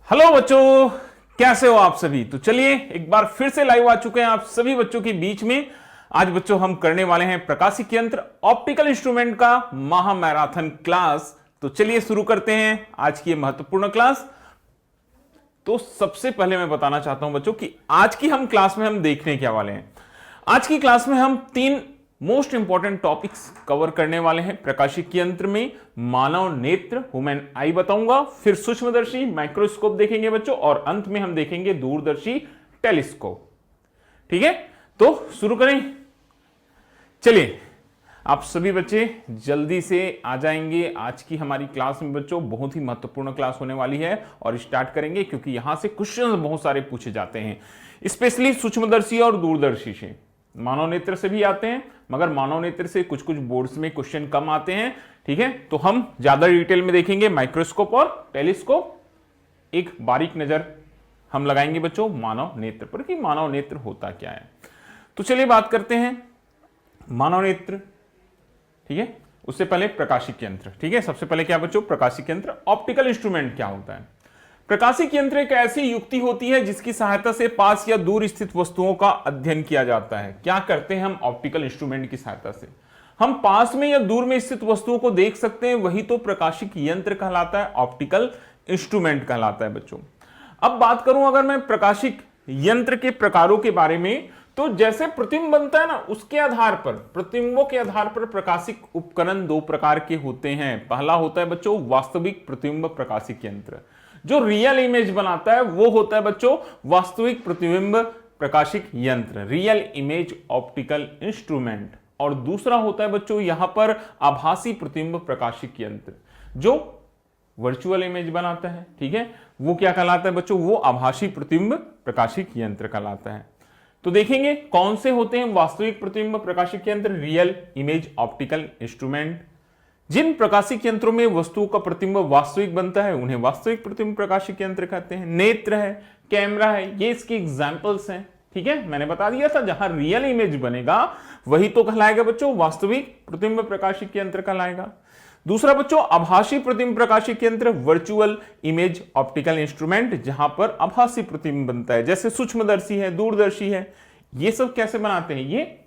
Hello बच्चों, कैसे हो आप सभी। तो चलिए एक बार फिर से लाइव आ चुके हैं आप सभी बच्चों के बीच में। आज बच्चों हम करने वाले हैं प्रकाशिक यंत्र ऑप्टिकल इंस्ट्रूमेंट का महा मैराथन क्लास। तो चलिए शुरू करते हैं आज की ये महत्वपूर्ण क्लास। तो सबसे पहले मैं बताना चाहता हूं बच्चों कि आज की हम क्लास में हम देखने क्या वाले हैं। आज की क्लास में हम तीन मोस्ट इंपॉर्टेंट टॉपिक्स कवर करने वाले हैं। प्रकाशिक यंत्र में मानव नेत्र ह्यूमन आई बताऊंगा, फिर सूक्ष्मदर्शी माइक्रोस्कोप देखेंगे बच्चों, और अंत में हम देखेंगे दूरदर्शी टेलीस्कोप। ठीक है, तो शुरू करें। चलिए आप सभी बच्चे जल्दी से आ जाएंगे। आज की हमारी क्लास में बच्चों बहुत ही महत्वपूर्ण क्लास होने वाली है और स्टार्ट करेंगे, क्योंकि यहां से क्वेश्चन बहुत सारे पूछे जाते हैं, स्पेशली सूक्ष्मदर्शी और दूरदर्शी से। मानव नेत्र से भी आते हैं, मगर मानव नेत्र से कुछ कुछ बोर्ड्स में क्वेश्चन कम आते हैं। ठीक है, तो हम ज्यादा डिटेल में देखेंगे माइक्रोस्कोप और टेलीस्कोप। एक बारीक नजर हम लगाएंगे बच्चों मानव नेत्र पर कि मानव नेत्र होता क्या है। तो चलिए बात करते हैं मानव नेत्र। ठीक है, उससे पहले प्रकाशिक यंत्र। ठीक है, सबसे पहले क्या बच्चों, प्रकाशिक यंत्र ऑप्टिकल इंस्ट्रूमेंट क्या होता है। प्रकाशिक यंत्र एक ऐसी युक्ति होती है जिसकी सहायता से पास या दूर स्थित वस्तुओं का अध्ययन किया जाता है। क्या करते हैं हम ऑप्टिकल इंस्ट्रूमेंट की सहायता से, हम पास में या दूर में स्थित वस्तुओं को देख सकते हैं, वही तो प्रकाशिक यंत्र कहलाता है, ऑप्टिकल इंस्ट्रूमेंट कहलाता है बच्चों। अब बात करूं अगर मैं प्रकाशिक यंत्र के प्रकारों के बारे में, तो जैसे प्रतिबिंब बनता है ना, उसके आधार पर, प्रतिबिंबों के आधार पर प्रकाशिक उपकरण दो प्रकार के होते हैं। पहला होता है बच्चों वास्तविक प्रतिबिंब प्रकाशिक यंत्र, जो रियल इमेज बनाता है वो होता है बच्चों वास्तविक प्रतिबिंब प्रकाशिक यंत्र, रियल इमेज ऑप्टिकल इंस्ट्रूमेंट। और दूसरा होता है बच्चों यहां पर आभासी प्रतिबिंब प्रकाशिक यंत्र, जो वर्चुअल इमेज बनाता है। ठीक है, वो क्या कहलाता है बच्चों, वो आभासी प्रतिबिंब प्रकाशिक यंत्र कहलाता है। तो देखेंगे कौन से होते हैं वास्तविक प्रतिबिंब प्रकाशिक यंत्र, रियल इमेज ऑप्टिकल इंस्ट्रूमेंट। जिन प्रकाशिक यंत्रों में वस्तुओं का प्रतिबिंब वास्तविक बनता है उन्हें वास्तविक प्रतिबिंब प्रकाशिक यंत्र कहते हैं। नेत्र है, कैमरा है, ये इसके एग्जांपल्स हैं। ठीक है, मैंने बता दिया था जहां रियल इमेज बनेगा वही तो कहलाएगा बच्चों वास्तविक प्रतिबिंब प्रकाशिक यंत्र कहलाएगा। दूसरा बच्चों आभासी प्रतिबिंब प्रकाशिक यंत्र, वर्चुअल इमेज ऑप्टिकल इंस्ट्रूमेंट, जहां पर आभासी प्रतिबिंब बनता है, जैसे सूक्ष्मदर्शी है, दूरदर्शी है। ये सब कैसे बनाते हैं, ये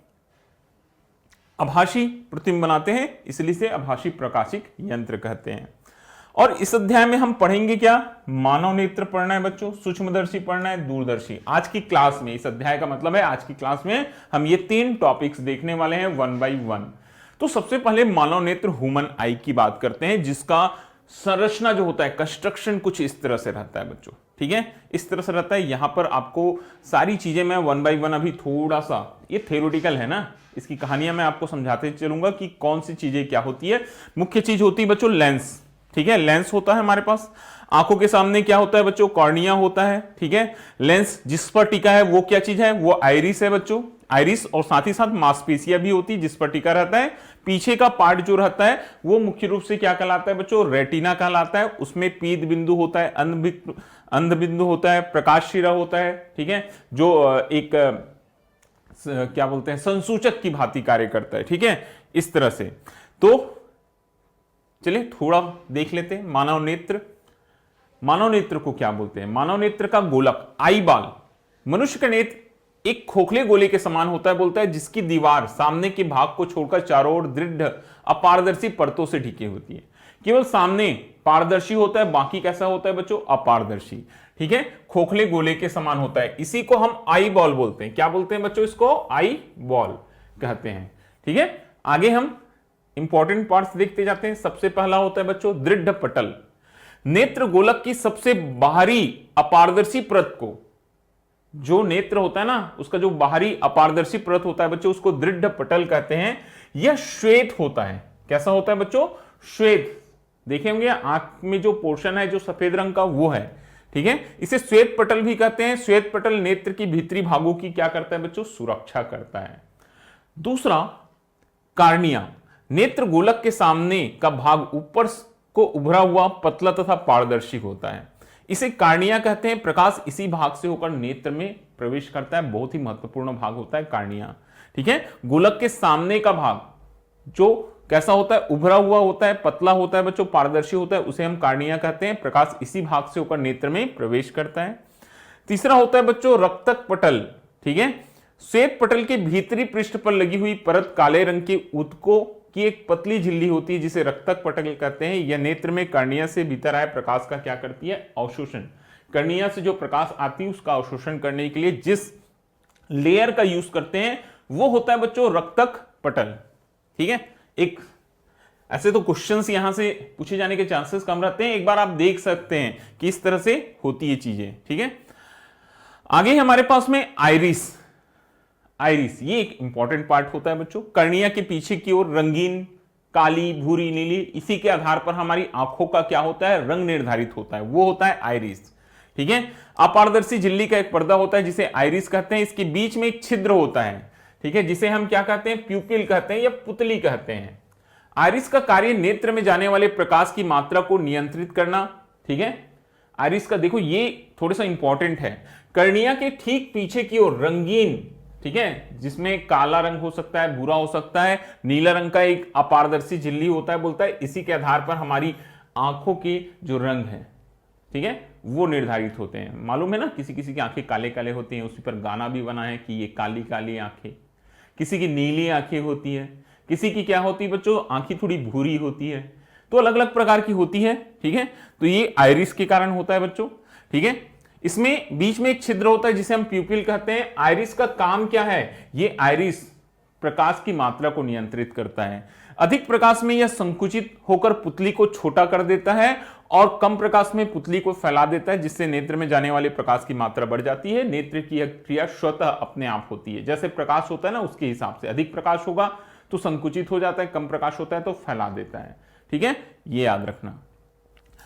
आभासी प्रतिबिंब बनाते हैं, इसलिए से आभासी प्रकाशिक यंत्र कहते हैं। और इस अध्याय में हम पढ़ेंगे क्या, मानव नेत्र पढ़ना है बच्चों, सूक्ष्मदर्शी पढ़ना है, दूरदर्शी। आज की क्लास में, इस अध्याय का मतलब है आज की क्लास में हम ये तीन टॉपिक्स देखने वाले हैं वन बाय वन। तो सबसे पहले मानव नेत्र ह्यूमन आई की बात करते हैं, जिसका संरचना जो होता है, कंस्ट्रक्शन कुछ इस तरह से रहता है बच्चों। ठीक है, इस तरह से रहता है। यहां पर आपको सारी चीजें मैं वन बाय वन, अभी थोड़ा सा ये थ्योरेटिकल है ना, इसकी कहानियां मैं आपको समझाते चलूंगा कि कौन सी चीजें क्या होती है। मुख्य चीज होती है बच्चों लेंस। ठीक है, लेंस होता है हमारे पास आंखों के सामने, क्या होता है बच्चों, कॉर्निया होता है। ठीक है, लेंस जिस पर टिका है वो क्या चीज है, वो आइरिस है बच्चों, आइरिस। और साथ ही साथ मांसपेशियां भी होती है जिस पर टिका रहता है। पीछे का पार्ट जो रहता है वो मुख्य रूप से क्या कहलाता है बच्चों, रेटिना कहलाता है। उसमें पीत बिंदु होता है, अंध बिंदु होता है, प्रकाश शिरा होता है। ठीक है, जो एक क्या बोलते हैं, संसूचक की भांति कार्य करता है। ठीक है, इस तरह से। तो चलिए थोड़ा देख लेते हैं मानव नेत्र। मानव नेत्र को क्या बोलते हैं, मानव नेत्र का गोलक, आई बॉल, मनुष्य का नेत्र एक खोखले गोले के समान होता है, बोलता है, जिसकी दीवार सामने के भाग को छोड़कर चारों ओर दृढ़ अपारदर्शी परतों से ढकी होती है। केवल सामने पारदर्शी होता है, बाकी कैसा होता है बच्चों, अपारदर्शी। ठीक है, खोखले गोले के समान होता है, इसी को हम आई बॉल बोलते हैं। क्या बोलते हैं बच्चों, इसको आई बॉल कहते हैं। ठीक है, आगे हम इंपॉर्टेंट पार्ट्स देखते जाते हैं। सबसे पहला होता है बच्चों दृढ़ पटल। नेत्र गोलक की सबसे बाहरी अपारदर्शी परत को, जो नेत्र होता है ना उसका जो बाहरी अपारदर्शी परत होता है बच्चों, उसको दृढ़ पटल कहते हैं। यह श्वेत होता है। कैसा होता है बच्चों, श्वेत। देखे होंगे आंख में जो पोर्शन है जो सफेद रंग का वो है। ठीक है, इसे श्वेत पटल भी कहते हैं। श्वेत पटल नेत्र की भीतरी भागों की क्या करता है बच्चों, सुरक्षा करता है। दूसरा कार्निया, नेत्र गोलक के सामने का भाग ऊपर को उभरा हुआ, पतला तथा पारदर्शी होता है, इसे कार्निया कहते हैं। प्रकाश इसी भाग से होकर नेत्र में प्रवेश करता है, बहुत ही महत्वपूर्ण भाग होता है कार्निया। ठीक है, गोलक के सामने का भाग जो कैसा होता है, उभरा हुआ होता है, पतला होता है बच्चों, पारदर्शी होता है, उसे हम कार्निया कहते हैं। प्रकाश इसी भाग से होकर नेत्र में प्रवेश करता है। तीसरा होता है बच्चों रक्तक पटल, ठीक है। श्वेत पटल के भीतरी पृष्ठ पर लगी हुई परत काले रंग के ऊतकों की एक पतली झिल्ली होती है जिसे रक्तक पटल कहते हैं। यह नेत्र में कर्निया से भीतर आए प्रकाश का क्या करती है, अवशोषण। कर्निया से जो प्रकाश आती है उसका अवशोषण करने के लिए जिस लेयर का यूज करते हैं वो होता है बच्चों रक्तक पटल, ठीक है। एक ऐसे तो क्वेश्चंस यहां से पूछे जाने के चांसेस कम रहते हैं, एक बार आप देख सकते हैं कि इस तरह से होती है चीजें, ठीक है। आगे हमारे पास में आइरिस, आइरिस ये एक इंपॉर्टेंट पार्ट होता है बच्चों। कर्निया के पीछे की ओर रंगीन काली, भूरी, नीली, इसी के आधार पर हमारी आंखों का क्या होता है, रंग निर्धारित होता है, वो होता है आइरिस, ठीक है। अपारदर्शी झिल्ली का एक पर्दा होता है जिसे आइरिस कहते हैं। इसके बीच में एक छिद्र होता है, ठीक है, जिसे हम क्या कहते हैं, प्यूपिल कहते हैं या पुतली कहते हैं। आइरिस का कार्य नेत्र में जाने वाले प्रकाश की मात्रा को नियंत्रित करना, ठीक है। आइरिस का देखो ये थोड़ा सा इंपॉर्टेंट है। कर्निया के ठीक पीछे की ओर रंगीन, ठीक है, जिसमें काला रंग हो सकता है, भूरा हो सकता है, नीला रंग का एक अपारदर्शी झिल्ली होता है, बोलता है इसी के आधार पर हमारी आंखों के जो रंग है, ठीक है, वो निर्धारित होते हैं। मालूम है ना, किसी किसी की आंखें काले काले होती हैं, उसी पर गाना भी बना है कि ये काली काली आंखें। किसी की नीली आंखें होती है, किसी की क्या होती है बच्चों, आंखें थोड़ी भूरी होती है, तो अलग अलग प्रकार की होती है, ठीक है। तो ये आइरिस के कारण होता है बच्चों, ठीक है। इसमें बीच में एक छिद्र होता है जिसे हम प्यूपिल कहते हैं। आइरिस का काम क्या है, ये आइरिस प्रकाश की मात्रा को नियंत्रित करता है। अधिक प्रकाश में यह संकुचित होकर पुतली को छोटा कर देता है और कम प्रकाश में पुतली को फैला देता है, जिससे नेत्र में जाने वाले प्रकाश की मात्रा बढ़ जाती है। नेत्र की यह क्रिया स्वतः अपने आप होती है, जैसे प्रकाश होता है ना उसके हिसाब से। अधिक प्रकाश होगा तो संकुचित हो जाता है, कम प्रकाश होता है तो फैला देता है, ठीक है, ये याद रखना।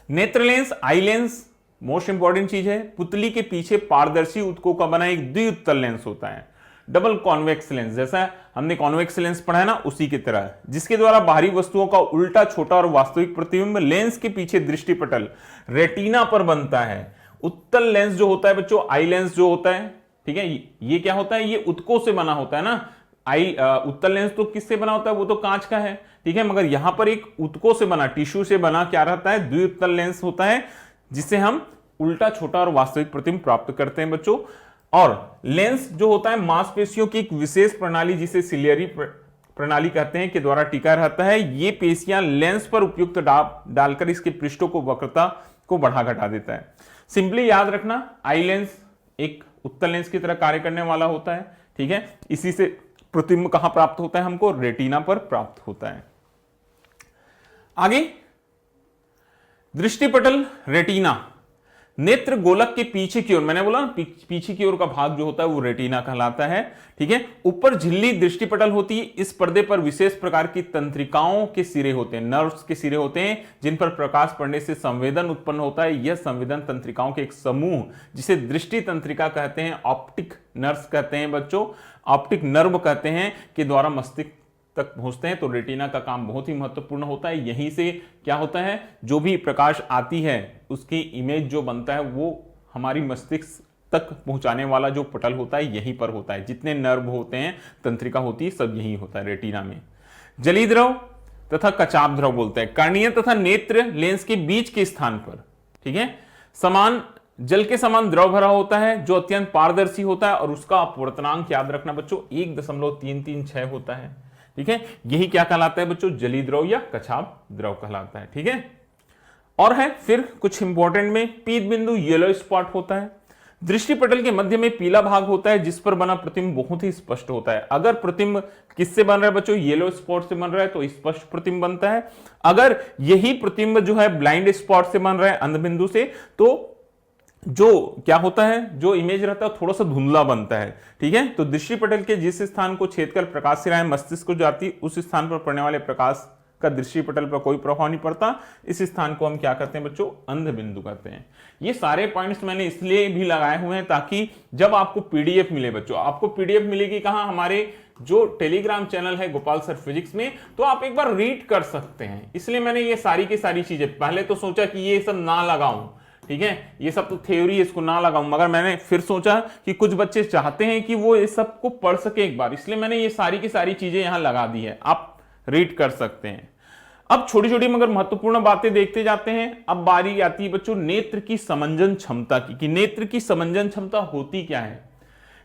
नेत्र lens, eye lens most important चीज है। पुतली के पीछे पारदर्शी ऊतकों का बना एक द्विउत्तल लेंस होता है, डबल कॉन्वेक्स लेंस, जैसा हमने कॉन्वेक्स लेंस पढ़ा है ना उसी की तरह, जिसके द्वारा बाहरी वस्तुओं का उल्टा, छोटा और वास्तविक प्रतिबिंब लेंस के पीछे दृष्टिपटल रेटिना पर बनता है। उत्तल लेंस जो होता है बच्चों, आई लेंस जो होता है, ठीक है, ये क्या होता है, ये ऊतकों से बना होता है ना। उत्तल लेंस तो किससे बना होता है, वो तो कांच का है, ठीक है, मगर यहां पर एक ऊतकों से बना, टिश्यू से बना क्या रहता है, द्विउत्तल लेंस होता है, जिससे हम उल्टा, छोटा और वास्तविक प्रतिबिंब प्राप्त करते हैं बच्चों। और लेंस जो होता है मांसपेशियों की एक विशेष प्रणाली जिसे सिलियरी प्रणाली कहते हैं के द्वारा टिका रहता है। ये पेशियां लेंस पर उपयुक्त डालकर इसके पृष्ठों को वक्रता को बढ़ा घटा देता है। सिंपली याद रखना, आई लेंस एक उत्तल लेंस की तरह कार्य करने वाला होता है, ठीक है। इसी से प्रतिबिंब कहां प्राप्त होता है, हमको रेटिना पर प्राप्त होता है। आगे दृष्टिपटल, रेटिना। नेत्र गोलक के पीछे की ओर, मैंने बोला पीछे की ओर का भाग जो होता है वो रेटिना कहलाता है, ठीक है। ऊपर झिल्ली दृष्टिपटल होती है। इस पर्दे पर विशेष प्रकार की तंत्रिकाओं के सिरे होते हैं, नर्व्स के सिरे होते हैं, जिन पर प्रकाश पड़ने से संवेदन उत्पन्न होता है। यह संवेदन तंत्रिकाओं के एक समूह जिसे दृष्टि तंत्रिका कहते हैं, ऑप्टिक नर्व्स कहते हैं बच्चों, ऑप्टिक नर्व कहते हैं, के द्वारा मस्तिष्क तक पहुंचते हैं। तो रेटिना का काम बहुत ही महत्वपूर्ण होता है। यहीं से क्या होता है, जो भी प्रकाश आती है उसकी इमेज जो बनता है वो हमारी मस्तिष्क तक पहुंचाने वाला जो पटल होता है यहीं पर होता है। जितने नर्व होते हैं, तंत्रिका होती है, सब यही होता है रेटिना में। जली द्रव तथा कचाप द्रव बोलते हैं कर्णीय तथा नेत्र लेंस के बीच के स्थान पर, ठीक है, समान जल के समान द्रव भरा होता है जो अत्यंत पारदर्शी होता है और उसका अपवर्तनांक याद रखना बच्चों 1.336 होता है, ठीक है। यही क्या कहलाता है बच्चों, जली द्रव या कछाप द्रव कहलाता है, ठीक है। और है फिर कुछ इंपॉर्टेंट में पीत बिंदु, येलो स्पॉट होता है। दृष्टिपटल के मध्य में पीला भाग होता है जिस पर बना प्रतिबिंब बहुत ही स्पष्ट होता है। अगर प्रतिबिंब किससे बन रहा है बच्चों, येलो स्पॉट से बन रहा है तो स्पष्ट प्रतिबिंब बनता है। अगर यही प्रतिबिंब जो है ब्लाइंड स्पॉट से बन रहा है, अंध बिंदु से, तो जो क्या होता है, जो इमेज रहता है थोड़ा सा धुंधला बनता है, ठीक है। तो दृष्टिपटल के जिस स्थान को छेदकर प्रकाश से राय मस्तिष्क को जाती, उस स्थान पर पड़ने वाले प्रकाश का दृष्टिपटल पर कोई प्रभाव नहीं पड़ता। इस स्थान को हम क्या कहते हैं बच्चों, अंध बिंदु कहते हैं। ये सारे पॉइंट्स मैंने इसलिए भी लगाए हुए हैं ताकि जब आपको पीडीएफ मिले बच्चों, आपको पीडीएफ मिलेगी कहां, हमारे जो टेलीग्राम चैनल है गोपाल सर फिजिक्स में, तो आप एक बार रीड कर सकते हैं। इसलिए मैंने ये सारी की सारी चीजें, पहले तो सोचा कि ये सब ना लगाऊं, ठीक है, ये सब तो थ्योरी है, इसको ना लगाऊं, मगर मैंने फिर सोचा कि कुछ बच्चे चाहते हैं कि वो ये सब को पढ़ सके एक बार, इसलिए मैंने ये सारी की सारी चीजें यहां लगा दी है। आप रीड कर सकते हैं। अब छोटी छोटी मगर महत्वपूर्ण बातें देखते जाते हैं। अब बारी आती है बच्चों नेत्र की समंजन क्षमता की, कि नेत्र की समंजन क्षमता होती क्या है।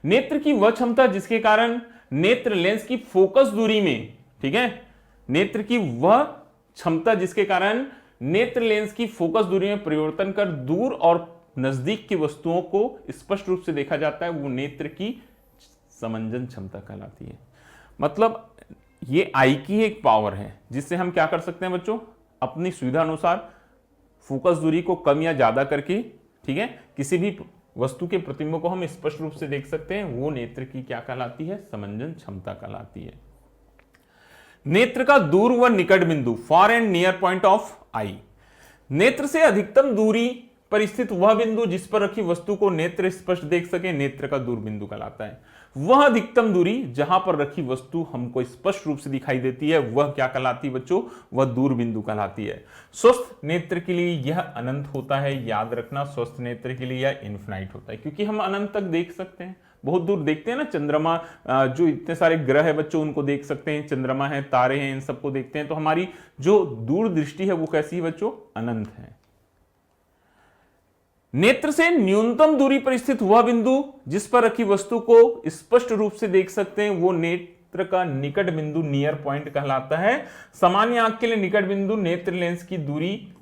नेत्र की वह क्षमता जिसके कारण नेत्र लेंस की फोकस दूरी में, ठीक है, नेत्र की वह क्षमता जिसके कारण नेत्र लेंस की फोकस दूरी में परिवर्तन कर दूर और नजदीक की वस्तुओं को स्पष्ट रूप से देखा जाता है, वो नेत्र की समंजन क्षमता कहलाती है। मतलब ये आई की एक पावर है जिससे हम क्या कर सकते हैं बच्चों, अपनी सुविधा अनुसार फोकस दूरी को कम या ज्यादा करके, ठीक है, किसी भी वस्तु के प्रतिबिंब को हम स्पष्ट रूप से देख सकते हैं। वो नेत्र की क्या कहलाती है, समंजन क्षमता कहलाती है। नेत्र का दूर व निकट बिंदु, far and near point of आई। नेत्र से अधिकतम दूरी पर स्थित वह बिंदु जिस पर रखी वस्तु को नेत्र स्पष्ट देख सके, नेत्र का दूर बिंदु कहलाता है। वह अधिकतम दूरी जहां पर रखी वस्तु हमको स्पष्ट रूप से दिखाई देती है, वह क्या कहलाती है बच्चों, वह दूर बिंदु कहलाती है। स्वस्थ नेत्र के लिए यह अनंत होता है, याद रखना, स्वस्थ नेत्र के लिए यह इन्फिनाइट होता है, क्योंकि हम अनंत तक देख सकते हैं, बहुत दूर देखते हैं ना। चंद्रमा, जो इतने सारे ग्रह है बच्चों, उनको देख सकते हैं, चंद्रमा है, तारे हैं, इन सबको देखते हैं। तो हमारी जो दूर दृष्टि है वो कैसी है बच्चों, अनंत है। नेत्र से न्यूनतम दूरी पर स्थित वह बिंदु जिस पर रखी वस्तु को स्पष्ट रूप से देख सकते हैं, वो नेत्र का निकट बिंदु, नियर पॉइंट कहलाता है। सामान्य आंख के लिए निकट बिंदु नेत्र लेंस की दूरी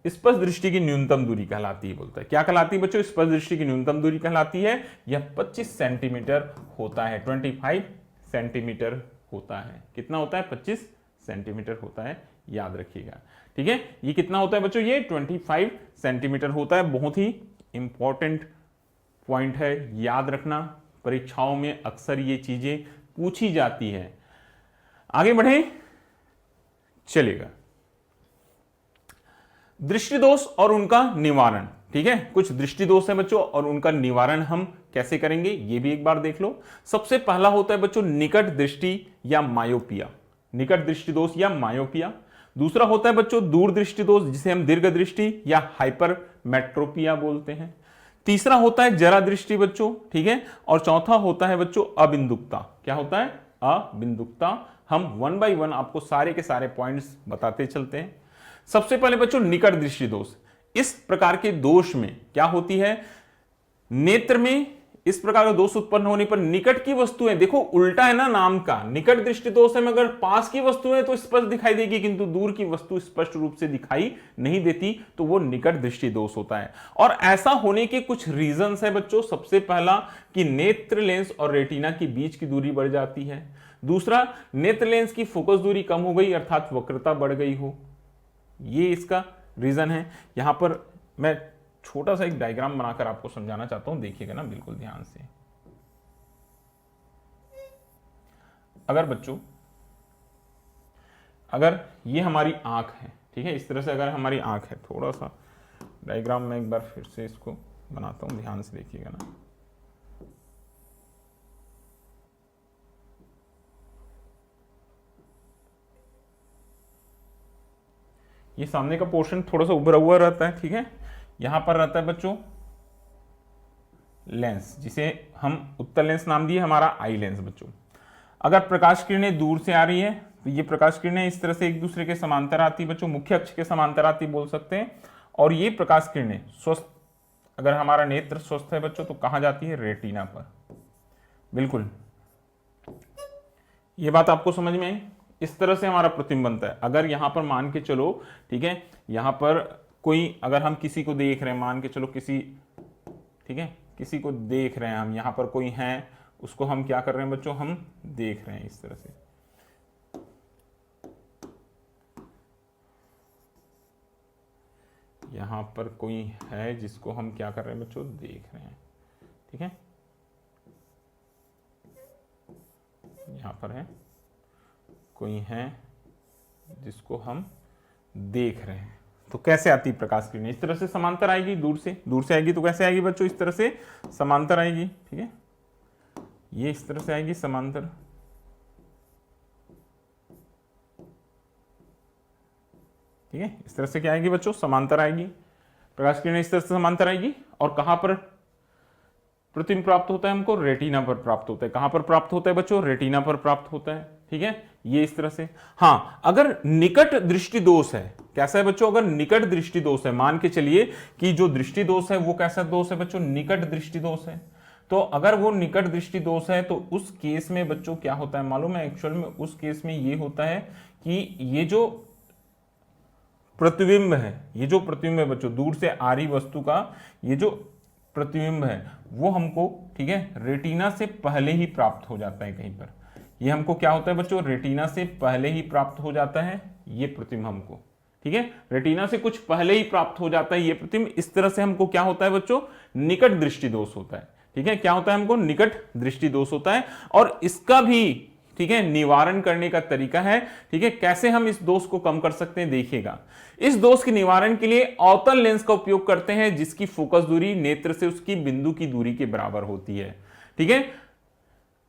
स्पष्ट दृष्टि की न्यूनतम दूरी कहलाती है। बोलता है क्या कहलाती है बच्चों, स्पष्ट दृष्टि की न्यूनतम दूरी कहलाती है। यह 25 सेंटीमीटर होता है, 25 सेंटीमीटर होता है। कितना होता है, 25 सेंटीमीटर होता है, याद रखिएगा, ठीक है। ये कितना होता है बच्चों, ये 25 सेंटीमीटर होता है। बहुत ही इंपॉर्टेंट पॉइंट है, याद रखना, परीक्षाओं में अक्सर ये चीजें पूछी जाती है। आगे बढ़े, चलेगा। दृष्टि दोष और उनका निवारण, ठीक है। कुछ दृष्टि दोष है बच्चों और उनका निवारण हम कैसे करेंगे ये भी एक बार देख लो। सबसे पहला होता है बच्चों निकट दृष्टि या मायोपिया, निकट दृष्टि दोष या मायोपिया। दूसरा होता है बच्चों दूर दृष्टि दोष, जिसे हम दीर्घ दृष्टि या हाइपरमेट्रोपिया बोलते हैं। तीसरा होता है जरा दृष्टि बच्चों, ठीक है। और चौथा होता है बच्चों अबिंदुकता। क्या होता है, अबिंदुकता। हम 1 बाय 1 आपको सारे के सारे पॉइंट्स बताते चलते हैं। सबसे पहले बच्चों निकट दृष्टि दोष। इस प्रकार के दोष में क्या होती है, नेत्र में इस प्रकार का दोष उत्पन्न होने पर निकट की वस्तुएं, देखो उल्टा है ना नाम का, निकट दृष्टि दोष है मगर पास की वस्तुएं तो स्पष्ट दिखाई देगी किंतु दूर की वस्तु स्पष्ट रूप से दिखाई नहीं देती, तो वो निकट दृष्टि दोष होता है। और ऐसा होने के कुछ रीजंस है बच्चों। सबसे पहला कि नेत्र लेंस और रेटिना के बीच की दूरी बढ़ जाती है। दूसरा, नेत्र लेंस की फोकस दूरी कम हो गई अर्थात वक्रता बढ़ गई हो, ये इसका रीजन है। यहां पर मैं छोटा सा एक डायग्राम बनाकर आपको समझाना चाहता हूं, देखिएगा ना बिल्कुल ध्यान से। अगर बच्चों, अगर ये हमारी आंख है, ठीक है, इस तरह से अगर हमारी आंख है, थोड़ा सा डायग्राम में एक बार फिर से इसको बनाता हूं, ध्यान से देखिएगा ना। ये सामने का पोर्शन थोड़ा सा उभरा हुआ रहता है, ठीक है। यहां पर रहता है बच्चों लेंस, जिसे हम उत्तल लेंस नाम दिए, हमारा आई लेंस बच्चों। अगर प्रकाश किरणें दूर से आ रही है तो ये प्रकाश किरणें इस तरह से एक दूसरे के समांतर आती है बच्चों, मुख्य अक्ष के समांतर आती बोल सकते हैं। और ये प्रकाश किरणें स्वस्थ, अगर हमारा नेत्र स्वस्थ है बच्चों तो कहां जाती है, रेटिना पर। बिल्कुल, ये बात आपको समझ में आई। इस तरह से हमारा प्रतिबिंब बनता है। अगर यहां पर मान के चलो, ठीक है, यहां पर कोई, अगर हम किसी को देख रहे हैं, मान के चलो किसी, ठीक है, किसी को देख रहे हैं हम, यहां पर कोई है, उसको हम क्या कर रहे हैं बच्चों, हम देख रहे हैं इस तरह से। यहां पर कोई है जिसको हम क्या कर रहे हैं बच्चों, देख रहे हैं, ठीक है। यहां पर है, कोई है जिसको हम देख रहे हैं, तो कैसे आती प्रकाश किरण, इस तरह से समांतर आएगी, दूर से आएगी। तो कैसे आएगी बच्चों, इस तरह से समांतर आएगी, ठीक है। ये इस तरह से आएगी समांतर, ठीक है। इस तरह से क्या आएगी बच्चों, समांतर आएगी। प्रकाश किरण इस तरह से समांतर आएगी। और कहां पर प्रतिबिंब प्राप्त होता है हमको, रेटिना पर प्राप्त होता है। कहां पर प्राप्त होता है बच्चों, रेटिना पर प्राप्त होता है। ठीक है, ये इस तरह से। हाँ, अगर निकट दृष्टि दोष है, कैसा है बच्चों, अगर निकट दृष्टि दोष है, मान के चलिए कि जो दृष्टि दोष है वो कैसा दोष है बच्चों, निकट दृष्टि दोष है। तो अगर वो निकट दृष्टि दोष है तो उस केस में बच्चों क्या होता है मालूम है, एक्चुअल में उस केस में ये होता है कि ये जो प्रतिबिंब है, ये जो प्रतिबिंब है बच्चों, दूर से आ रही वस्तु का ये जो प्रतिबिंब है वो हमको, ठीक है, रेटिना से पहले ही प्राप्त हो जाता है कहीं पर। ये हमको क्या होता है बच्चों, रेटिना से पहले ही प्राप्त हो जाता है ये प्रतिबिंब हमको, ठीक है, रेटिना से कुछ पहले ही प्राप्त हो जाता है ये प्रतिबिंब। इस तरह से हमको क्या होता है बच्चों, निकट दृष्टि दोष होता है। ठीक है, क्या होता है हमको, निकट दृष्टि दोष होता है। और इसका भी, ठीक है, निवारण करने का तरीका है। ठीक है, कैसे हम इस दोष को कम कर सकते हैं देखिएगा। इस दोष के निवारण के लिए अवतल लेंस का उपयोग करते हैं जिसकी फोकस दूरी नेत्र से उसकी बिंदु की दूरी के बराबर होती है। ठीक है,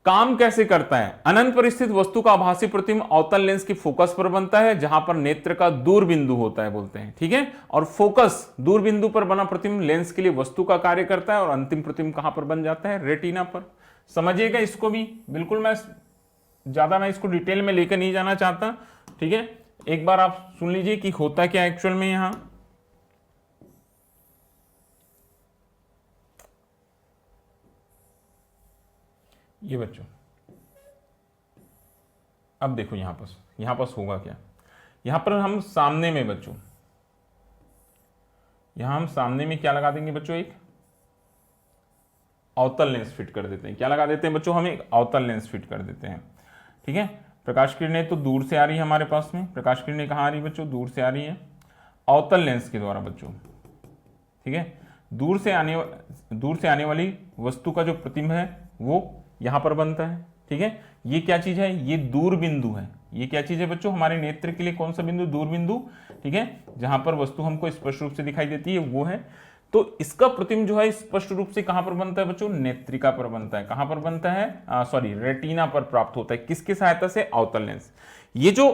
काम कैसे करता है, अनंत पर स्थित वस्तु का आभासी प्रतिबिंब अवतल लेंस की फोकस पर बनता है जहां पर नेत्र का दूर बिंदु होता है बोलते हैं। ठीक है, और फोकस दूर बिंदु पर बना प्रतिबिंब लेंस के लिए वस्तु का कार्य करता है और अंतिम प्रतिबिंब कहां पर बन जाता है, रेटिना पर। समझिएगा इसको भी, बिल्कुल मैं इसको डिटेल में लेकर नहीं जाना चाहता। ठीक है, एक बार आप सुन लीजिए कि होता क्या एक्चुअल में यहां। ये बच्चों अब देखो यहां पर होगा क्या, यहां पर हम सामने में बच्चों, यहां हम सामने में क्या लगा देंगे बच्चों, एक अवतल लेंस फिट कर देते हैं। क्या लगा देते हैं बच्चों, हम एक अवतल लेंस फिट कर देते हैं। ठीक है, प्रकाश किरणें तो दूर से आ रही है हमारे पास में, प्रकाश किरणें कहां आ रही है बच्चों, दूर से आ रही है अवतल लेंस के द्वारा बच्चों। ठीक है, दूर से आने वाली वस्तु का जो प्रतिबिंब है वो यहां पर बनता है। ठीक है, ये क्या चीज है, ये दूर बिंदु है। ये क्या चीज है बच्चों, हमारे नेत्र के लिए कौन सा बिंदु, दूर बिंदु। ठीक है, जहां पर वस्तु हमको स्पष्ट रूप से दिखाई देती है वो है। तो इसका प्रतिबिंब जो है स्पष्ट रूप से कहां पर बनता है बच्चों, नेत्रिका पर बनता है। कहां पर बनता है, रेटिना पर प्राप्त होता है। किसकी सहायता से, अवतल लेंस। ये जो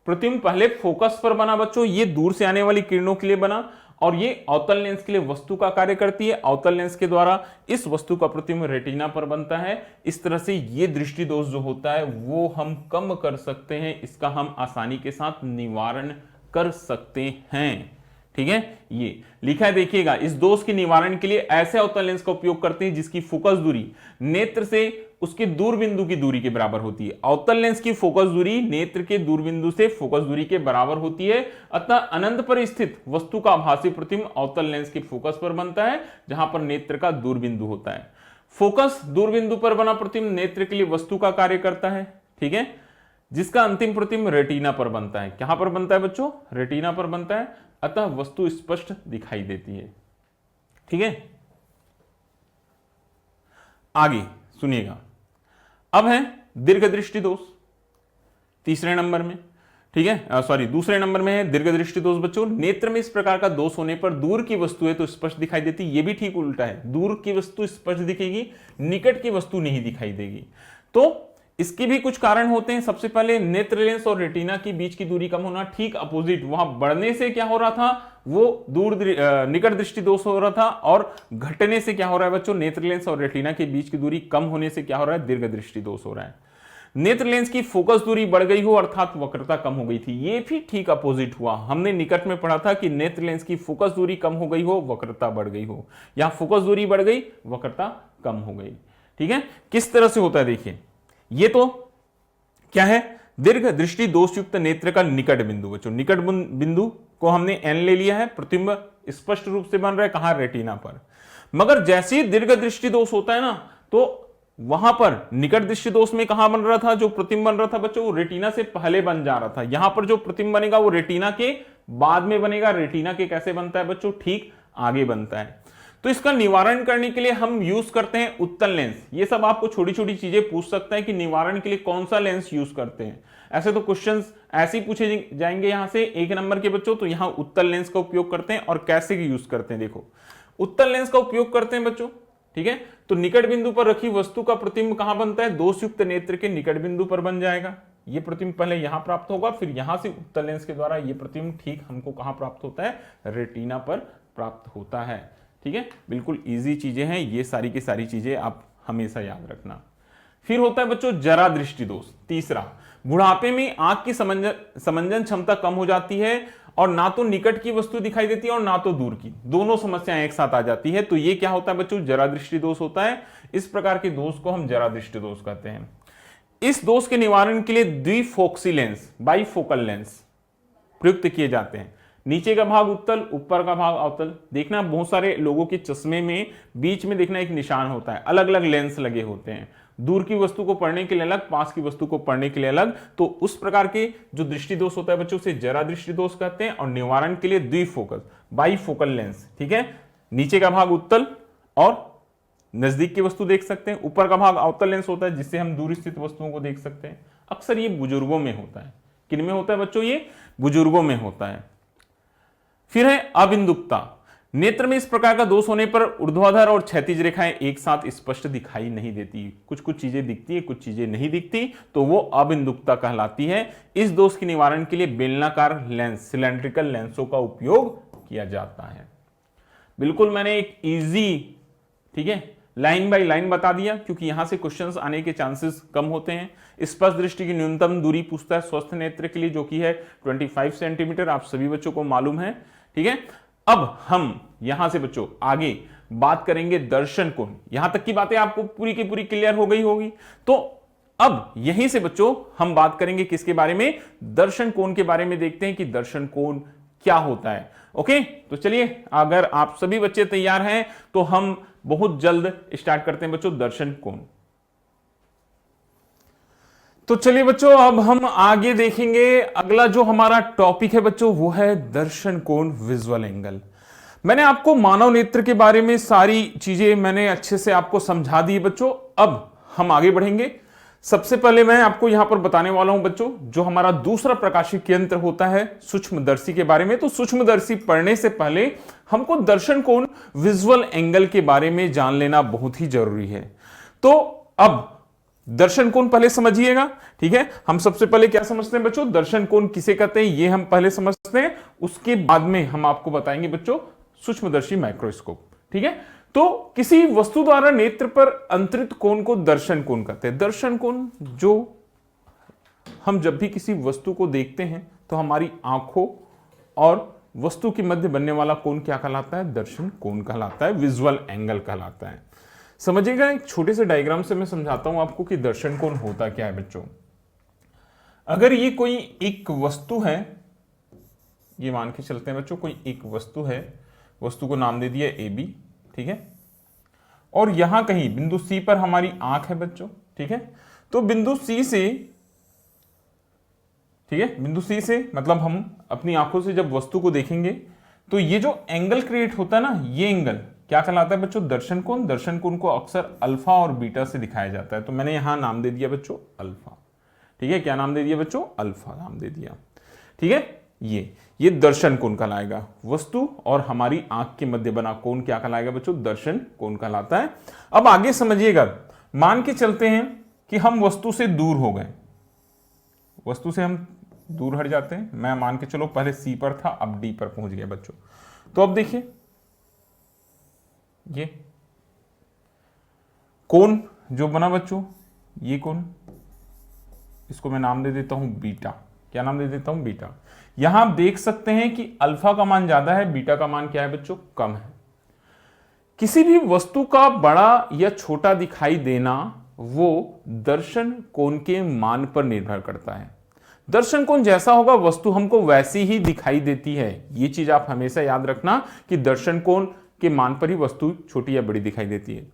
प्रतिबिंब पहले फोकस पर बना बच्चों, ये दूर से आने वाली किरणों के लिए बना और ये अवतल लेंस के लिए वस्तु का कार्य करती है। अवतल लेंस के द्वारा इस वस्तु का प्रतिबिंब रेटिना पर बनता है। इस तरह से ये दृष्टि दोष जो होता है वो हम कम कर सकते हैं, इसका हम आसानी के साथ निवारण कर सकते हैं। ठीक है, ये लिखा है देखिएगा, इस दोष के निवारण के लिए ऐसे अवतल लेंस का उपयोग करते हैं जिसकी फोकस दूरी नेत्र से उसके दूर बिंदु की दूरी के बराबर होती है। अवतल लेंस की फोकस दूरी नेत्र के दूर बिंदु से फोकस दूरी के बराबर होती है। अतः अनंत पर स्थित वस्तु का आभासी प्रतिबिंब अवतल लेंस के फोकस पर बनता है जहां पर नेत्र का दूर बिंदु होता है। फोकस दूर बिंदु पर बना प्रतिबिंब नेत्र के लिए वस्तु का कार्य करता है। ठीक है, जिसका अंतिम प्रतिबिंब रेटिना पर बनता है। कहां पर बनता है बच्चों, रेटिना पर बनता है। अतः वस्तु स्पष्ट दिखाई देती है। ठीक है, आगे सुनिएगा। अब है दीर्घ दृष्टि दोष तीसरे नंबर में। ठीक है, दूसरे नंबर में है दीर्घ दृष्टि दोष बच्चों। नेत्र में इस प्रकार का दोष होने पर दूर की वस्तु है तो स्पष्ट दिखाई देती, ये भी ठीक उल्टा है, दूर की वस्तु स्पष्ट दिखेगी, निकट की वस्तु नहीं दिखाई देगी। तो इसके भी कुछ कारण होते हैं। सबसे पहले नेत्र लेंस और रेटिना की बीच की दूरी कम होना, ठीक अपोजिट, वहां बढ़ने से क्या हो रहा था, वो निकट दृष्टि दोष हो रहा था, और घटने से क्या हो रहा है बच्चों, नेत्र लेंस और रेटिना के बीच की दूरी कम होने से क्या हो रहा है, दीर्घ दृष्टि दोष हो रहा है। नेत्र लेंस की फोकस दूरी बढ़ गई हो अर्थात वक्रता कम हो गई थी, ये भी ठीक अपोजिट हुआ। हमने निकट में पढ़ा था कि नेत्र लेंस की फोकस दूरी कम हो गई हो, वक्रता बढ़ गई हो। यहां फोकस दूरी बढ़ गई, वक्रता कम हो गई। ठीक है, किस तरह से होता है देखिए, ये तो क्या है, दीर्घ दृष्टि दोषयुक्त नेत्र का निकट बिंदु बच्चों। निकट बिंदु को हमने एन ले लिया है, प्रतिबिंब स्पष्ट रूप से बन रहा है कहां, रेटिना पर। मगर जैसे ही दीर्घ दृष्टि दोष होता है ना, तो वहां पर निकट दृष्टि दोष में कहां बन रहा था, जो प्रतिबिंब बन रहा था बच्चों वो रेटिना से पहले बन जा रहा था। यहां पर जो प्रतिबिंब बनेगा वो रेटिना के बाद में बनेगा। रेटिना के कैसे बनता है बच्चों, ठीक आगे बनता है। तो इसका निवारण करने के लिए हम यूज करते हैं उत्तल लेंस। ये सब आपको छोटी छोटी चीजें पूछ सकता है कि निवारण के लिए कौन सा लेंस यूज करते हैं। ऐसे तो क्वेश्चंस ऐसे ही पूछे जाएंगे यहां से 1 नंबर के बच्चों। तो यहां उत्तल लेंस का उपयोग करते हैं, और कैसे यूज करते हैं देखो। उत्तल लेंस का उपयोग करते हैं बच्चों, ठीक है, तो निकट बिंदु पर रखी वस्तु का प्रतिबिंब कहां बनता है, दोषयुक्त नेत्र के निकट बिंदु पर बन जाएगा। ये प्रतिबिंब पहले यहां प्राप्त होगा, फिर यहां से उत्तल लेंस के द्वारा ये प्रतिबिंब ठीक हमको कहां प्राप्त होता है, रेटिना पर प्राप्त होता है। ठीक है, बिल्कुल इजी चीजें हैं ये सारी की सारी चीजें, आप हमेशा याद रखना। फिर होता है बच्चों जरा दृष्टि दोष तीसरा। बुढ़ापे में आंख की समंजन क्षमता कम हो जाती है और ना तो निकट की वस्तु दिखाई देती है और ना तो दूर की, दोनों समस्याएं एक साथ आ जाती है। तो ये क्या होता है बच्चों, जरा दृष्टि दोष होता है। इस प्रकार के दोष को हम जरा दृष्टि दोष कहते हैं। इस दोष के निवारण के लिए द्विफोक्सी लेंस, बाइफोकल लेंस प्रयुक्त किए जाते हैं। नीचे का भाग उत्तल, ऊपर का भाग अवतल। देखना बहुत सारे लोगों के चश्मे में बीच में देखना एक निशान होता है, अलग अलग लेंस लगे होते हैं, दूर की वस्तु को पढ़ने के लिए अलग, पास की वस्तु को पढ़ने के लिए अलग। तो उस प्रकार के जो दृष्टि दोष होता है बच्चों, उसे जरा दृष्टि दोष कहते हैं। और निवारण के लिए द्विफोकस, बाइफोकल लेंस, ठीक है। नीचे का भाग उत्तल और नजदीक की वस्तु देख सकते हैं, ऊपर का भाग अवतल लेंस होता है जिससे हम दूर स्थित वस्तुओं को देख सकते हैं। अक्सर ये बुजुर्गों में होता है। किन में होता है बच्चों, ये बुजुर्गों में होता है। फिर है अबिंदुकता। नेत्र में इस प्रकार का दोष होने पर ऊर्ध्वाधर और क्षैतिज रेखाएं एक साथ स्पष्ट दिखाई नहीं देती, कुछ कुछ चीजें दिखती है, कुछ चीजें नहीं दिखती, तो वो अबिंदुकता कहलाती है। इस दोष के निवारण के लिए बेलनाकार लेंस, सिलेंड्रिकल लेंसों का उपयोग किया जाता है। बिल्कुल मैंने एक इजी, ठीक है, लाइन बाय लाइन बता दिया, क्योंकि यहां से क्वेश्चंस आने के चांसेस कम होते हैं। स्पष्ट दृष्टि की न्यूनतम दूरी पूछता है स्वस्थ नेत्र के लिए, जो कि है 25 सेंटीमीटर, आप सभी बच्चों को मालूम है, ठीक है। अब हम यहां से बच्चों आगे बात करेंगे दर्शन कोण। यहां तक की बातें आपको पूरी की पूरी क्लियर हो गई होगी। तो अब यहीं से बच्चों हम बात करेंगे किसके बारे में, दर्शन कोण के बारे में। देखते हैं कि दर्शन कोण क्या होता है। ओके, तो चलिए, अगर आप सभी बच्चे तैयार हैं तो हम बहुत जल्द स्टार्ट करते हैं बच्चों दर्शन कोण। तो चलिए बच्चों, अब हम आगे देखेंगे। अगला जो हमारा टॉपिक है बच्चों, वो है दर्शन कोण, विजुअल एंगल। मैंने आपको मानव नेत्र के बारे में सारी चीजें मैंने अच्छे से आपको समझा दी बच्चों। अब हम आगे बढ़ेंगे। सबसे पहले मैं आपको यहां पर बताने वाला हूं बच्चों, जो हमारा दूसरा प्रकाशिक यंत्र होता है सूक्ष्मदर्शी के बारे में। तो सूक्ष्मदर्शी पढ़ने से पहले हमको दर्शन कोण, विजुअल एंगल के बारे में जान लेना बहुत ही जरूरी है। तो अब दर्शन कोण पहले समझिएगा, ठीक है। हम सबसे पहले क्या समझते हैं बच्चों, दर्शन कोण किसे कहते हैं, ये हम पहले समझते हैं। उसके बाद में हम आपको बताएंगे बच्चों सूक्ष्मदर्शी माइक्रोस्कोप, ठीक है। तो किसी वस्तु द्वारा नेत्र पर अंतरित कोण को दर्शन कोण कहते हैं। दर्शन कोण, जो हम जब भी किसी वस्तु को देखते हैं तो हमारी आंखों और वस्तु के मध्य बनने वाला कोण क्या कहलाता है, दर्शन कोण कहलाता है, विजुअल एंगल कहलाता है। समझिएगा, एक छोटे से डायग्राम से मैं समझाता हूं आपको कि दर्शन कोण होता क्या है बच्चों। अगर ये कोई एक वस्तु है, ये मान के चलते हैं बच्चों कोई एक वस्तु है, वस्तु को नाम दे दिया ए बी, ठीक है। और यहां कहीं बिंदु सी पर हमारी आंख है बच्चों, ठीक है। तो बिंदु सी से, ठीक है, बिंदु सी से मतलब हम अपनी आंखों से जब वस्तु को देखेंगे तो ये जो एंगल क्रिएट होता है ना, ये एंगल क्या कहलाता है बच्चों, दर्शन कोण। दर्शन कोण को अक्सर अल्फा और बीटा से दिखाया जाता है। तो मैंने यहां नाम दे दिया बच्चों अल्फा, ठीक है। क्या नाम दे दिया बच्चों, अल्फा नाम दे दिया, ठीक है। ये दर्शन कोण कहलाएगा। वस्तु और हमारी आंख के मध्य बना कोण क्या कहलाएगा बच्चों, दर्शन कोण कहलाता है। अब आगे समझिएगा, मान के चलते हैं कि हम वस्तु से दूर हो गए, वस्तु से हम दूर हट जाते हैं। मैं मान के चलो पहले सी पर था, अब डी पर पहुंच गया बच्चों। तो अब देखिए, ये कोण जो बना बच्चों, ये कोण, इसको मैं नाम दे देता हूं बीटा। क्या नाम दे देता हूं, बीटा। यहां आप देख सकते हैं कि अल्फा का मान ज्यादा है, बीटा का मान क्या है बच्चों, कम है। किसी भी वस्तु का बड़ा या छोटा दिखाई देना वो दर्शन कोण के मान पर निर्भर करता है। दर्शन कोण जैसा होगा वस्तु हमको वैसी ही दिखाई देती है। ये चीज आप हमेशा याद रखना कि दर्शन कोण के मान पर ही वस्तु छोटी या बड़ी दिखाई देती है।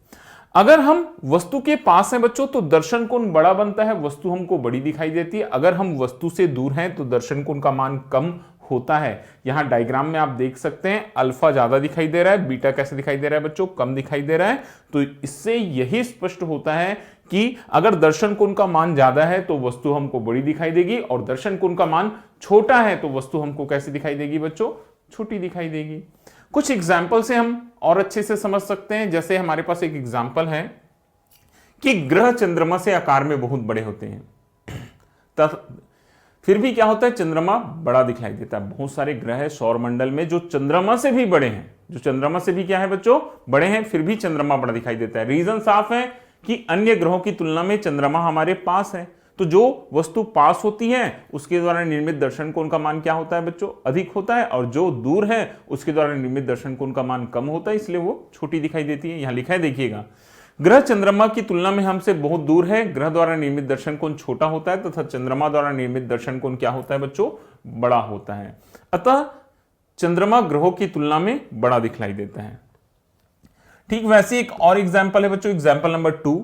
अगर हम वस्तु के पास हैं बच्चों तो दर्शन कोण बड़ा बनता है, वस्तु हमको बड़ी दिखाई देती है। अगर हम वस्तु से दूर हैं तो दर्शन कोण का मान कम होता है। यहां डायग्राम में आप देख सकते हैं अल्फा ज्यादा दिखाई दे रहा है, बीटा कैसे दिखाई दे रहा है बच्चों, कम दिखाई दे रहा है। तो इससे यही स्पष्ट होता है कि अगर दर्शन कोण का मान ज्यादा है तो वस्तु हमको बड़ी दिखाई देगी, और दर्शन कोण का मान छोटा है तो वस्तु हमको कैसे दिखाई देगी बच्चों, छोटी दिखाई देगी। कुछ एग्जाम्पल से हम और अच्छे से समझ सकते हैं। जैसे हमारे पास एक एग्जाम्पल है कि ग्रह चंद्रमा से आकार में बहुत बड़े होते हैं, फिर भी क्या होता है, चंद्रमा बड़ा दिखाई देता है। बहुत सारे ग्रह है सौरमंडल में जो चंद्रमा से भी बड़े हैं, जो चंद्रमा से भी क्या है बच्चों, बड़े हैं, फिर भी चंद्रमा बड़ा दिखाई देता है। रीजन साफ है कि अन्य ग्रहों की तुलना में चंद्रमा हमारे पास है, तो जो वस्तु पास होती है उसके द्वारा निर्मित दर्शन कोण का मान क्या होता है बच्चों, अधिक होता है, और जो दूर है उसके द्वारा निर्मित दर्शन कोण का मान कम होता है, इसलिए वो छोटी दिखाई देती है। यहां लिखा है देखिएगा, ग्रह चंद्रमा की तुलना में हमसे बहुत दूर है, ग्रह द्वारा निर्मित दर्शन कोण छोटा होता है तथा चंद्रमा द्वारा निर्मित दर्शन कोण क्या होता है बच्चों, बड़ा होता है। अतः चंद्रमा ग्रहों की तुलना में बड़ा दिखलाई देता है। ठीक वैसे एक और एग्जाम्पल है बच्चों, एग्जाम्पल नंबर 2,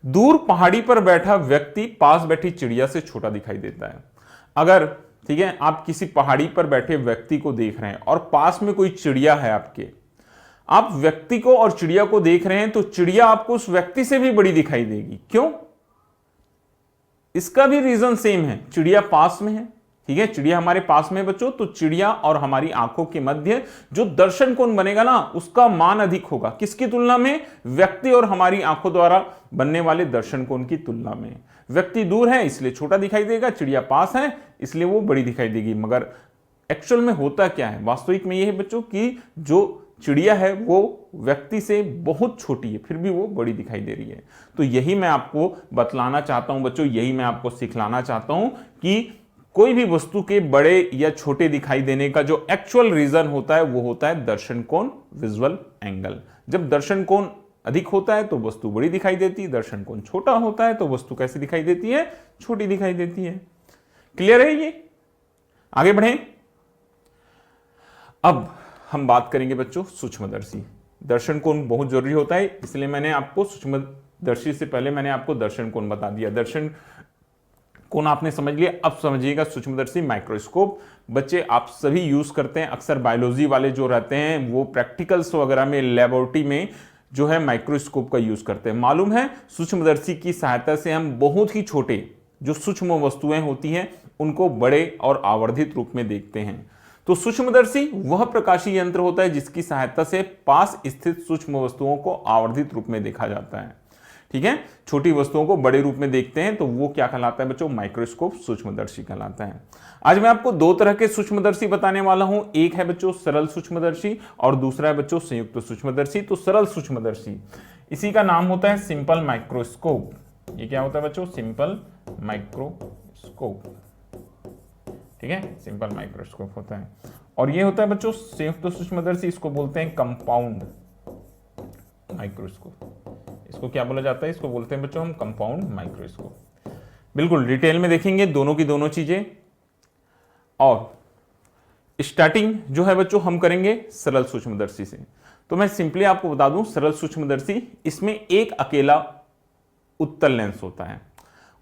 दूर पहाड़ी पर बैठा व्यक्ति पास बैठी चिड़िया से छोटा दिखाई देता है। अगर ठीक है आप किसी पहाड़ी पर बैठे व्यक्ति को देख रहे हैं और पास में कोई चिड़िया है आपके, आप व्यक्ति को और चिड़िया को देख रहे हैं तो चिड़िया आपको उस व्यक्ति से भी बड़ी दिखाई देगी। क्यों? इसका भी रीजन सेम है, चिड़िया पास में है, ठीक है, चिड़िया हमारे पास में बच्चों, तो चिड़िया और हमारी आंखों के मध्य जो दर्शन कोण बनेगा ना उसका मान अधिक होगा। किसकी तुलना में? व्यक्ति और हमारी आंखों द्वारा बनने वाले दर्शन कोण की तुलना में। व्यक्ति दूर है इसलिए छोटा दिखाई देगा, चिड़िया पास है इसलिए वो बड़ी दिखाई देगी। मगर एक्चुअल में होता क्या है, वास्तविक में यह है बच्चों कि जो चिड़िया है वो व्यक्ति से बहुत छोटी है, फिर भी वो बड़ी दिखाई दे रही है। तो यही मैं आपको बतलाना चाहता हूं बच्चों, यही मैं आपको सिखलाना चाहता हूं कि कोई भी वस्तु के बड़े या छोटे दिखाई देने का जो एक्चुअल रीजन होता है वो होता है दर्शन कोण, विजुअल एंगल। जब दर्शन कोण अधिक होता है तो वस्तु बड़ी दिखाई देती है, दर्शन कोण छोटा होता है तो वस्तु कैसी दिखाई देती है, छोटी दिखाई देती है। क्लियर है ये? आगे बढ़ें। अब हम बात करेंगे बच्चों सूक्ष्मदर्शी। दर्शन कोण बहुत जरूरी होता है, इसलिए मैंने आपको सूक्ष्मदर्शी से पहले मैंने आपको दर्शन कोण बता दिया। दर्शन कोण आपने समझ लिया, अब समझिएगा सूक्ष्मदर्शी माइक्रोस्कोप। बच्चे आप सभी यूज करते हैं, अक्सर बायोलॉजी वाले जो रहते हैं वो प्रैक्टिकल्स वगैरह में लेबोरेटरी में जो है माइक्रोस्कोप का यूज करते हैं। मालूम है सूक्ष्मदर्शी की सहायता से हम बहुत ही छोटे जो सूक्ष्म वस्तुएं होती हैं उनको बड़े और आवर्धित रूप में देखते हैं। तो सूक्ष्मदर्शी वह प्रकाशीय यंत्र होता है जिसकी सहायता से पास स्थित सूक्ष्म वस्तुओं को आवर्धित रूप में देखा जाता है। ठीक है, छोटी वस्तुओं को बड़े रूप में देखते हैं तो वो क्या कहलाता है बच्चों, माइक्रोस्कोप, सूक्ष्मदर्शी कहलाता है। आज मैं आपको दो तरह के सूक्ष्मदर्शी बताने वाला हूं, एक है बच्चों सरल सूक्ष्मदर्शी और दूसरा है बच्चों संयुक्त सूक्ष्मदर्शी। तो सरल सूक्ष्मदर्शी इसी का नाम होता है सिंपल माइक्रोस्कोप। ये क्या होता है बच्चों, सिंपल माइक्रोस्कोप। ठीक है, सिंपल माइक्रोस्कोप होता है। और ये होता है बच्चों संयुक्त सूक्ष्मदर्शी, इसको बोलते हैं कंपाउंड माइक्रोस्कोप। इसको क्या बोला जाता है, इसको बोलते हैं बच्चों हम कंपाउंड माइक्रोस्कोप। बिल्कुल डिटेल में देखेंगे दोनों की दोनों चीजें। और स्टार्टिंग जो है बच्चों हम करेंगे सरल सूक्ष्मदर्शी से। तो मैं सिंपली आपको बता दूं सरल सूक्ष्मदर्शी, इसमें एक अकेला उत्तल लेंस होता है।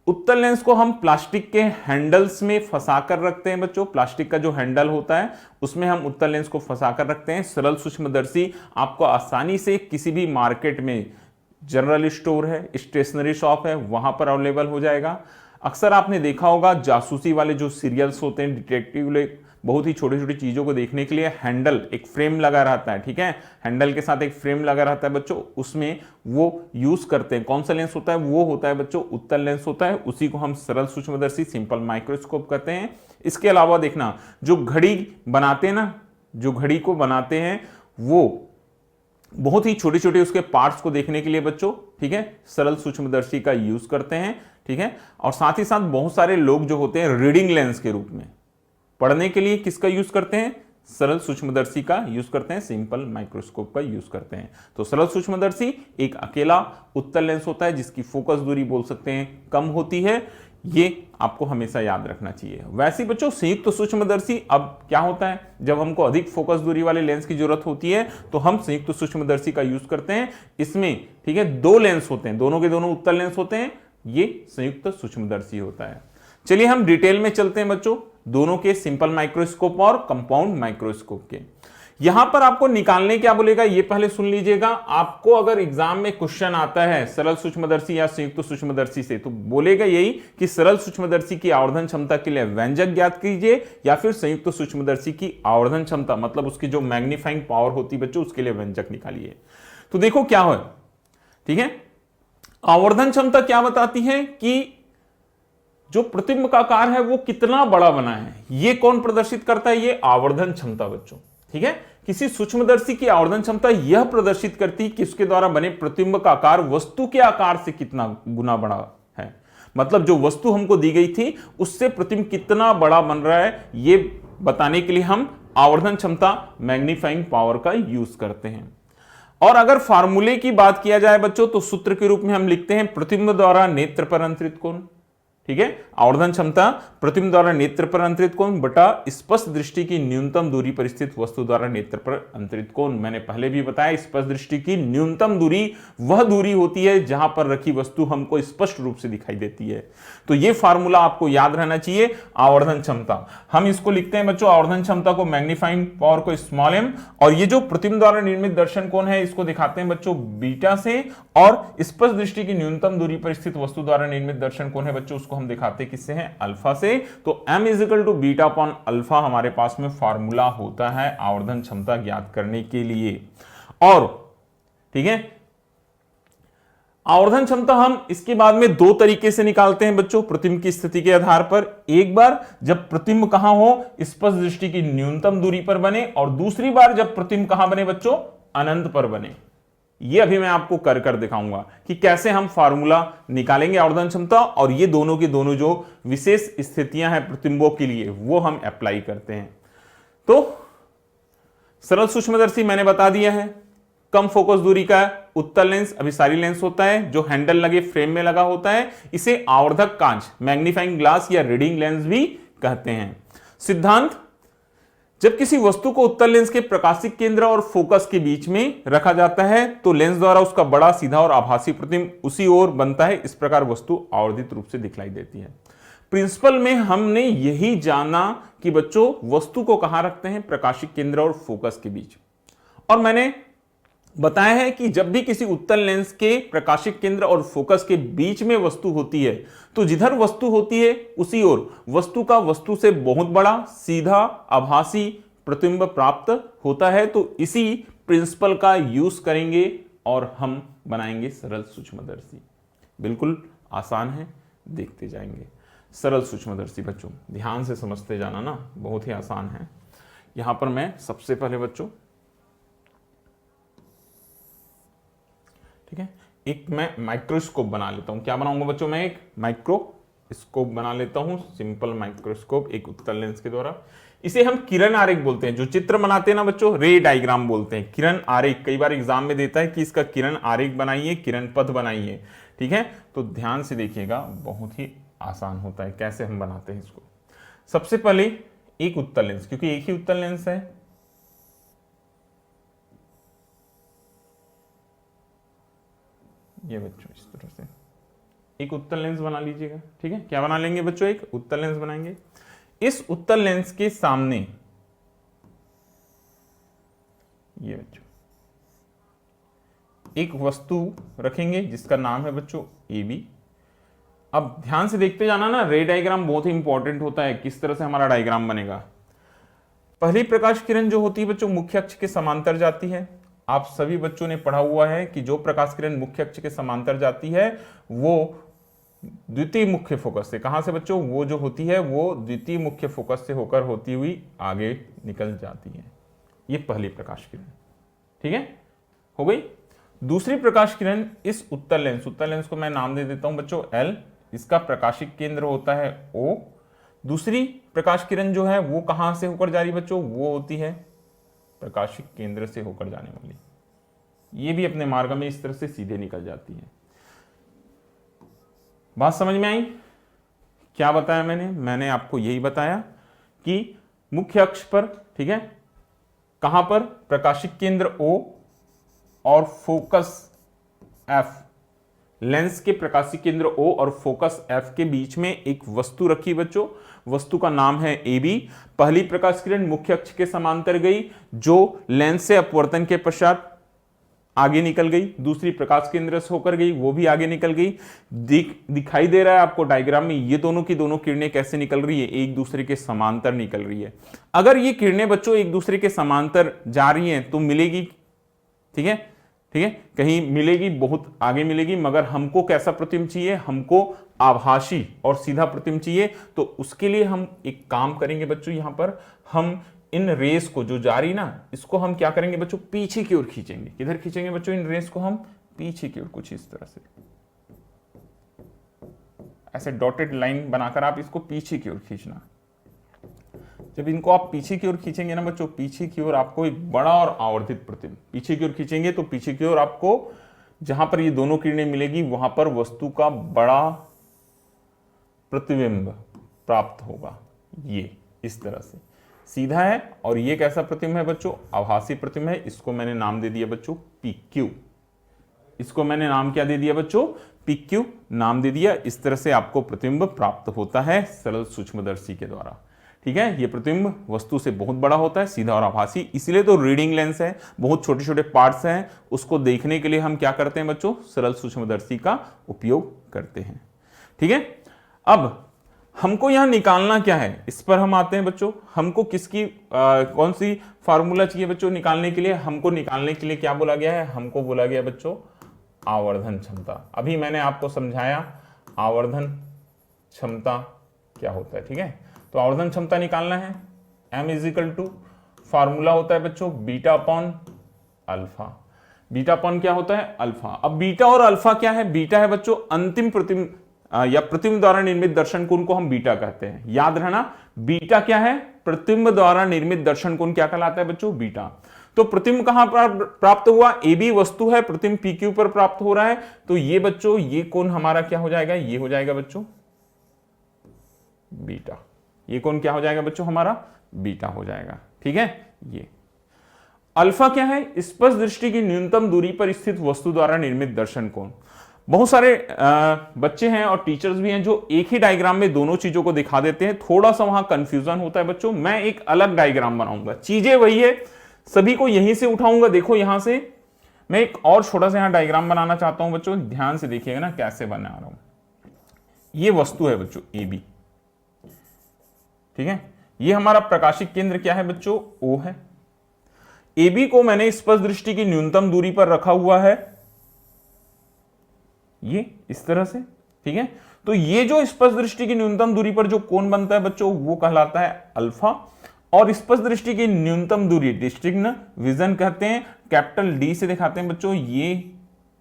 उत्तल लेंस को हम प्लास्टिक के हैंडल्स में फंसा कर रखते हैं बच्चों। प्लास्टिक का जो हैंडल होता है उसमें हम उत्तल लेंस को फंसा कर रखते हैं। सरल सूक्ष्मदर्शी आपको आसानी से किसी भी मार्केट में, जनरल स्टोर है, स्टेशनरी शॉप है, वहां पर अवेलेबल हो जाएगा। अक्सर आपने देखा होगा जासूसी वाले जो सीरियल्स होते हैं, डिटेक्टिव लोग बहुत ही छोटी छोटी चीजों को देखने के लिए हैंडल, एक फ्रेम लगा रहता है। ठीक है, हैंडल के साथ एक फ्रेम लगा रहता है बच्चों, उसमें वो यूज करते हैं। कौन सा लेंस होता है, वो होता है बच्चों उत्तल लेंस होता है। उसी को हम सरल सूक्ष्मदर्शी सिंपल माइक्रोस्कोप कहते हैं। इसके अलावा देखना जो घड़ी बनाते हैं ना, जो घड़ी को बनाते हैं वो बहुत ही छोटे छोटे उसके पार्ट्स को देखने के लिए बच्चों, ठीक है, सरल सूक्ष्मदर्शी का यूज करते हैं। ठीक है, और साथ ही साथ बहुत सारे लोग जो होते हैं रीडिंग लेंस के रूप में पढ़ने के लिए किसका यूज करते हैं, सरल सूक्ष्मदर्शी का यूज करते हैं, सिंपल माइक्रोस्कोप का यूज करते हैं। तो सरल सूक्ष्मदर्शी एक अकेला उत्तल लेंस होता है जिसकी फोकस दूरी बोल सकते हैं कम होती है। ये आपको हमेशा याद रखना चाहिए। वैसे बच्चों संयुक्त सूक्ष्मदर्शी अब क्या होता है, जब हमको अधिक फोकस दूरी वाले लेंस की जरूरत होती है तो हम संयुक्त सूक्ष्मदर्शी का यूज करते हैं। इसमें ठीक है दो लेंस होते हैं, दोनों के दोनों उत्तल लेंस होते हैं, ये संयुक्त सूक्ष्मदर्शी होता है। चलिए हम डिटेल में चलते हैं बच्चों दोनों के, सिंपल माइक्रोस्कोप और कंपाउंड माइक्रोस्कोप के। यहां पर आपको निकालने क्या बोलेगा ये पहले सुन लीजिएगा। आपको अगर एग्जाम में क्वेश्चन आता है सरल सूक्ष्मदर्शी या संयुक्त सूक्ष्मदर्शी से, तो बोलेगा यही कि सरल सूक्ष्मदर्शी की आवर्धन क्षमता के लिए व्यंजक ज्ञात कीजिए या फिर संयुक्त सूक्ष्मदर्शी की आवर्धन क्षमता मतलब उसकी जो मैग्नीफाइंग पावर होती है बच्चों उसके लिए व्यंजक निकालिए। तो देखो क्या है, ठीक है, आवर्धन क्षमता क्या बताती है कि जो प्रतिबिंब का आकार है वो कितना बड़ा बना है, ये कौन प्रदर्शित करता है, ये आवर्धन क्षमता बच्चों। ठीक है, किसी सूक्ष्मदर्शी की आवर्धन क्षमता यह प्रदर्शित करती है कि उसके द्वारा बने प्रतिबिंब का आकार वस्तु के आकार से कितना गुना बड़ा है। मतलब जो वस्तु हमको दी गई थी उससे प्रतिबिंब कितना बड़ा बन रहा है, ये बताने के लिए हम आवर्धन क्षमता मैग्नीफाइंग पावर का यूज करते हैं। और अगर फार्मूले की बात किया जाए बच्चों, तो सूत्र के रूप में हम लिखते हैं प्रतिबिंब द्वारा नेत्र पर अंतरित कोण। ठीक है, आवर्धन क्षमता प्रतिबिंब द्वारा नेत्र पर अंतरित कोण बटा स्पष्ट दृष्टि की न्यूनतम दूरी पर स्थित वस्तु द्वारा नेत्र पर अंतरित कोण। मैंने पहले भी बताया, स्पष्ट दृष्टि की न्यूनतम दूरी वह दूरी होती है जहां पर रखी वस्तु हमको स्पष्ट रूप से दिखाई देती है। तो यह फार्मूला आपको याद रहना चाहिए, आवर्धन क्षमता। हम इसको लिखते हैं बच्चों, आवर्धन क्षमता को मैग्नीफाइंग पावर को स्मॉल m, और ये जो प्रतिबिंब द्वारा निर्मित दर्शन कोण है इसको दिखाते हैं बच्चों बीटा से, और स्पष्ट दृष्टि की न्यूनतम दूरी पर स्थित वस्तु द्वारा निर्मित दर्शन कोण है बच्चों, उसको हम दिखाते हैं किससे हैं, अल्फा से। तो m is equal to beta upon alpha हमारे पास में फार्मूला होता है आवर्धन क्षमता ज्ञात करने के लिए। और ठीक है, आवर्धन क्षमता हम इसके बाद में दो तरीके से निकालते हैं बच्चों, प्रतिबिंब की स्थिति के आधार पर। एक बार जब प्रतिबिंब कहां हो, स्पष्ट दृष्टि की न्यूनतम दूरी पर बने, और दूसरी बार जब प्रतिबिंब कहां बने बच्चों, अनंत पर बने। ये अभी मैं आपको कर दिखाऊंगा कि कैसे हम फार्मूला निकालेंगे आवर्धन क्षमता, और ये दोनों की दोनों जो विशेष स्थितियां हैं प्रतिबिंबों के लिए वो हम अप्लाई करते हैं। तो सरल सूक्ष्मदर्शी मैंने बता दिया है, कम फोकस दूरी का उत्तल लेंस अभिसारी लेंस होता है जो हैंडल लगे फ्रेम में लगा होता है, इसे आवर्धक कांच मैग्नीफाइंग ग्लास या रीडिंग लेंस भी कहते हैं। सिद्धांत, जब किसी वस्तु को उत्तल लेंस के प्रकाशिक केंद्र और फोकस के बीच में रखा जाता है तो लेंस द्वारा उसका बड़ा सीधा और आभासी प्रतिबिंब उसी ओर बनता है, इस प्रकार वस्तु आवर्धित रूप से दिखलाई देती है। प्रिंसिपल में हमने यही जाना कि बच्चों वस्तु को कहां रखते हैं, प्रकाशिक केंद्र और फोकस के बीच। और मैंने बताया है कि जब भी किसी उत्तल लेंस के प्रकाशिक केंद्र और फोकस के बीच में वस्तु होती है तो जिधर वस्तु होती है उसी ओर वस्तु का वस्तु से बहुत बड़ा सीधा आभासी प्रतिबिंब प्राप्त होता है। तो इसी प्रिंसिपल का यूज करेंगे और हम बनाएंगे सरल सूक्ष्मदर्शी। बिल्कुल आसान है, देखते जाएंगे। सरल सूक्ष्मदर्शी बच्चों ध्यान से समझते जाना ना, बहुत ही आसान है। यहां पर मैं सबसे पहले बच्चों, ठीक है, एक मैं माइक्रोस्कोप बना लेता हूं। क्या बनाऊंगा बच्चों, मैं एक माइक्रोस्कोप बना लेता हूं, सिंपल माइक्रोस्कोप एक उत्तल लेंस के द्वारा। इसे हम किरण आरेख बोलते हैं, जो चित्र बनाते हैं ना बच्चों, रे डायग्राम बोलते हैं। किरण आरेख कई बार एग्जाम में देता है कि इसका किरण आरेख बनाइए, किरण पथ बनाइए। ठीक है, तो ध्यान से देखिएगा, बहुत ही आसान होता है कैसे हम बनाते हैं इसको। सबसे पहले एक उत्तल लेंस, क्योंकि एक ही उत्तल लेंस है, ये बच्चों इस तरह से एक उत्तल लेंस बना लीजिएगा। ठीक है, क्या बना लेंगे बच्चों, एक उत्तल लेंस बनाएंगे। इस उत्तल लेंस के सामने ये बच्चों एक वस्तु रखेंगे जिसका नाम है बच्चों AB। अब ध्यान से देखते जाना ना, रे डायग्राम बहुत ही इंपॉर्टेंट होता है, किस तरह से हमारा डायग्राम बनेगा। पहली प्रकाश किरण जो होती है बच्चों मुख्य अक्ष के समांतर जाती है। आप सभी बच्चों ने पढ़ा हुआ है कि जो प्रकाश किरण मुख्य अक्ष के समांतर जाती है वो द्वितीय मुख्य फोकस से, कहां से बच्चों, वो जो होती है वो द्वितीय मुख्य फोकस से होकर होती हुई आगे निकल जाती है। ये पहली प्रकाश किरण, ठीक है, हो गई। दूसरी प्रकाश किरण इस उत्तल लेंस को मैं नाम दे देता हूं बच्चों L, इसका प्रकाशिक केंद्र होता है O। दूसरी प्रकाश किरण जो है वो कहां से होकर जा रही बच्चों, वो होती है प्रकाशिक केंद्र से होकर जाने वाली, ये भी अपने मार्ग में इस तरह से सीधे निकल जाती है। बात समझ में आई? क्या बताया मैंने आपको यही बताया कि मुख्य अक्ष पर, ठीक है, कहां पर, प्रकाशिक केंद्र O और फोकस F, लेंस के प्रकाशिक केंद्र O और फोकस F के बीच में एक वस्तु रखी बच्चों, वस्तु का नाम है AB। पहली प्रकाश किरण मुख्य अक्ष के समांतर गई जो लेंस से अपवर्तन के पश्चात आगे निकल गई, दूसरी प्रकाश केंद्र से होकर गई, वो भी आगे निकल गई। दिखाई दे रहा है आपको डायग्राम में, ये दोनों की दोनों किरणें कैसे निकल रही है, एक दूसरे के समांतर निकल रही है। अगर ये किरणें बच्चों एक दूसरे के समांतर जा रही हैं तो मिलेगी, ठीक है, कहीं मिलेगी, बहुत आगे मिलेगी, मगर हमको कैसा प्रतिबिंब चाहिए, हमको आभासी और सीधा प्रतिबिंब चाहिए। तो उसके लिए हम एक काम करेंगे बच्चों, यहां पर हम इन रेस को जो जा रही ना, इसको हम क्या करेंगे बच्चों, पीछे की ओर खींचेंगे। किधर खींचेंगे बच्चों, इन रेस को हम पीछे की ओर, कुछ इस तरह से। ऐसे डॉटेड लाइन बनाकर आप इसको पीछे की ओर खींचना। जब इनको आप पीछे की ओर खींचेंगे ना बच्चों, पीछे की ओर आपको एक बड़ा और आवर्धित प्रतिबिंब, पीछे की ओर खींचेंगे तो पीछे की ओर आपको जहां पर ये दोनों किरणें मिलेगी वहां पर वस्तु का बड़ा प्रतिबिंब प्राप्त होगा। ये इस तरह से सीधा है। और ये कैसा प्रतिबिंब है बच्चों? आभासी प्रतिबिंब है। इसको मैंने नाम दे दिया बच्चों PQ। इसको मैंने नाम क्या दे दिया बच्चों? PQ नाम दे दिया। इस तरह से आपको प्रतिबिंब प्राप्त होता है सरल सूक्ष्मदर्शी के द्वारा। ठीक है, ये प्रतिबिंब वस्तु से बहुत बड़ा होता है, सीधा और आभासी, इसलिए तो रीडिंग लेंस है, बहुत छोटे छोटे पार्ट्स हैं, उसको देखने के लिए हम क्या करते हैं बच्चों? सरल सूक्ष्मदर्शी का उपयोग करते हैं। ठीक है, अब हमको यहां निकालना क्या है, इस पर हम आते हैं बच्चों। हमको किसकी कौन सी फार्मूला चाहिए बच्चों निकालने के लिए? हमको निकालने के लिए क्या बोला गया है? हमको बोला गया बच्चों आवर्धन क्षमता। अभी मैंने आपको समझाया आवर्धन क्षमता क्या होता है। ठीक है, तो आवर्धन क्षमता निकालना है। m इजिकल टू फार्मूला होता है बच्चों beta upon alpha. Beta upon क्या होता है? अल्फा। अब बीटा और अल्फा क्या है? बीटा है बच्चों अंतिम प्रतिबिंब या प्रतिबिंब द्वारा निर्मित दर्शन कोण को हम बीटा कहते हैं। याद रहना, बीटा क्या है? प्रतिबिंब द्वारा निर्मित दर्शन कोण क्या कहलाता है बच्चों? बीटा। तो प्रतिबिंब कहां प्राप्त हुआ? AB वस्तु है, प्रतिबिंब PQ पर प्राप्त हो रहा है, तो ये बच्चों ये कोण हमारा क्या हो जाएगा? ये हो जाएगा बच्चों बीटा। ये कोण क्या हो जाएगा बच्चों? हमारा बीटा हो जाएगा। ठीक है, ये अल्फा क्या है? स्पष्ट दृष्टि की न्यूनतम दूरी पर स्थित वस्तु द्वारा निर्मित दर्शन कोण। बहुत सारे बच्चे हैं और टीचर्स भी हैं जो एक ही डायग्राम में दोनों चीजों को दिखा देते हैं, थोड़ा सा वहां कंफ्यूजन होता है बच्चों। मैं एक अलग डायग्राम बनाऊंगा, चीजें वही है, सभी को यहीं से उठाऊंगा। देखो यहां से मैं एक और छोटा सा यहां डायग्राम बनाना चाहता हूं बच्चों, ध्यान से देखिएगा ना कैसे बना रहा हूं। ये वस्तु है बच्चों AB। ठीक है, ये हमारा प्रकाशिक केंद्र क्या है बच्चों? O है। AB को मैंने स्पष्ट दृष्टि की न्यूनतम दूरी पर रखा हुआ है, ये इस तरह से। ठीक है, तो ये जो स्पष्ट दृष्टि की न्यूनतम दूरी पर जो कोण बनता है बच्चों वो कहलाता है अल्फा। और स्पष्ट दृष्टि की न्यूनतम दूरी डिस्टिंक्ट विजन कहते हैं, कैपिटल D से दिखाते हैं बच्चों। ये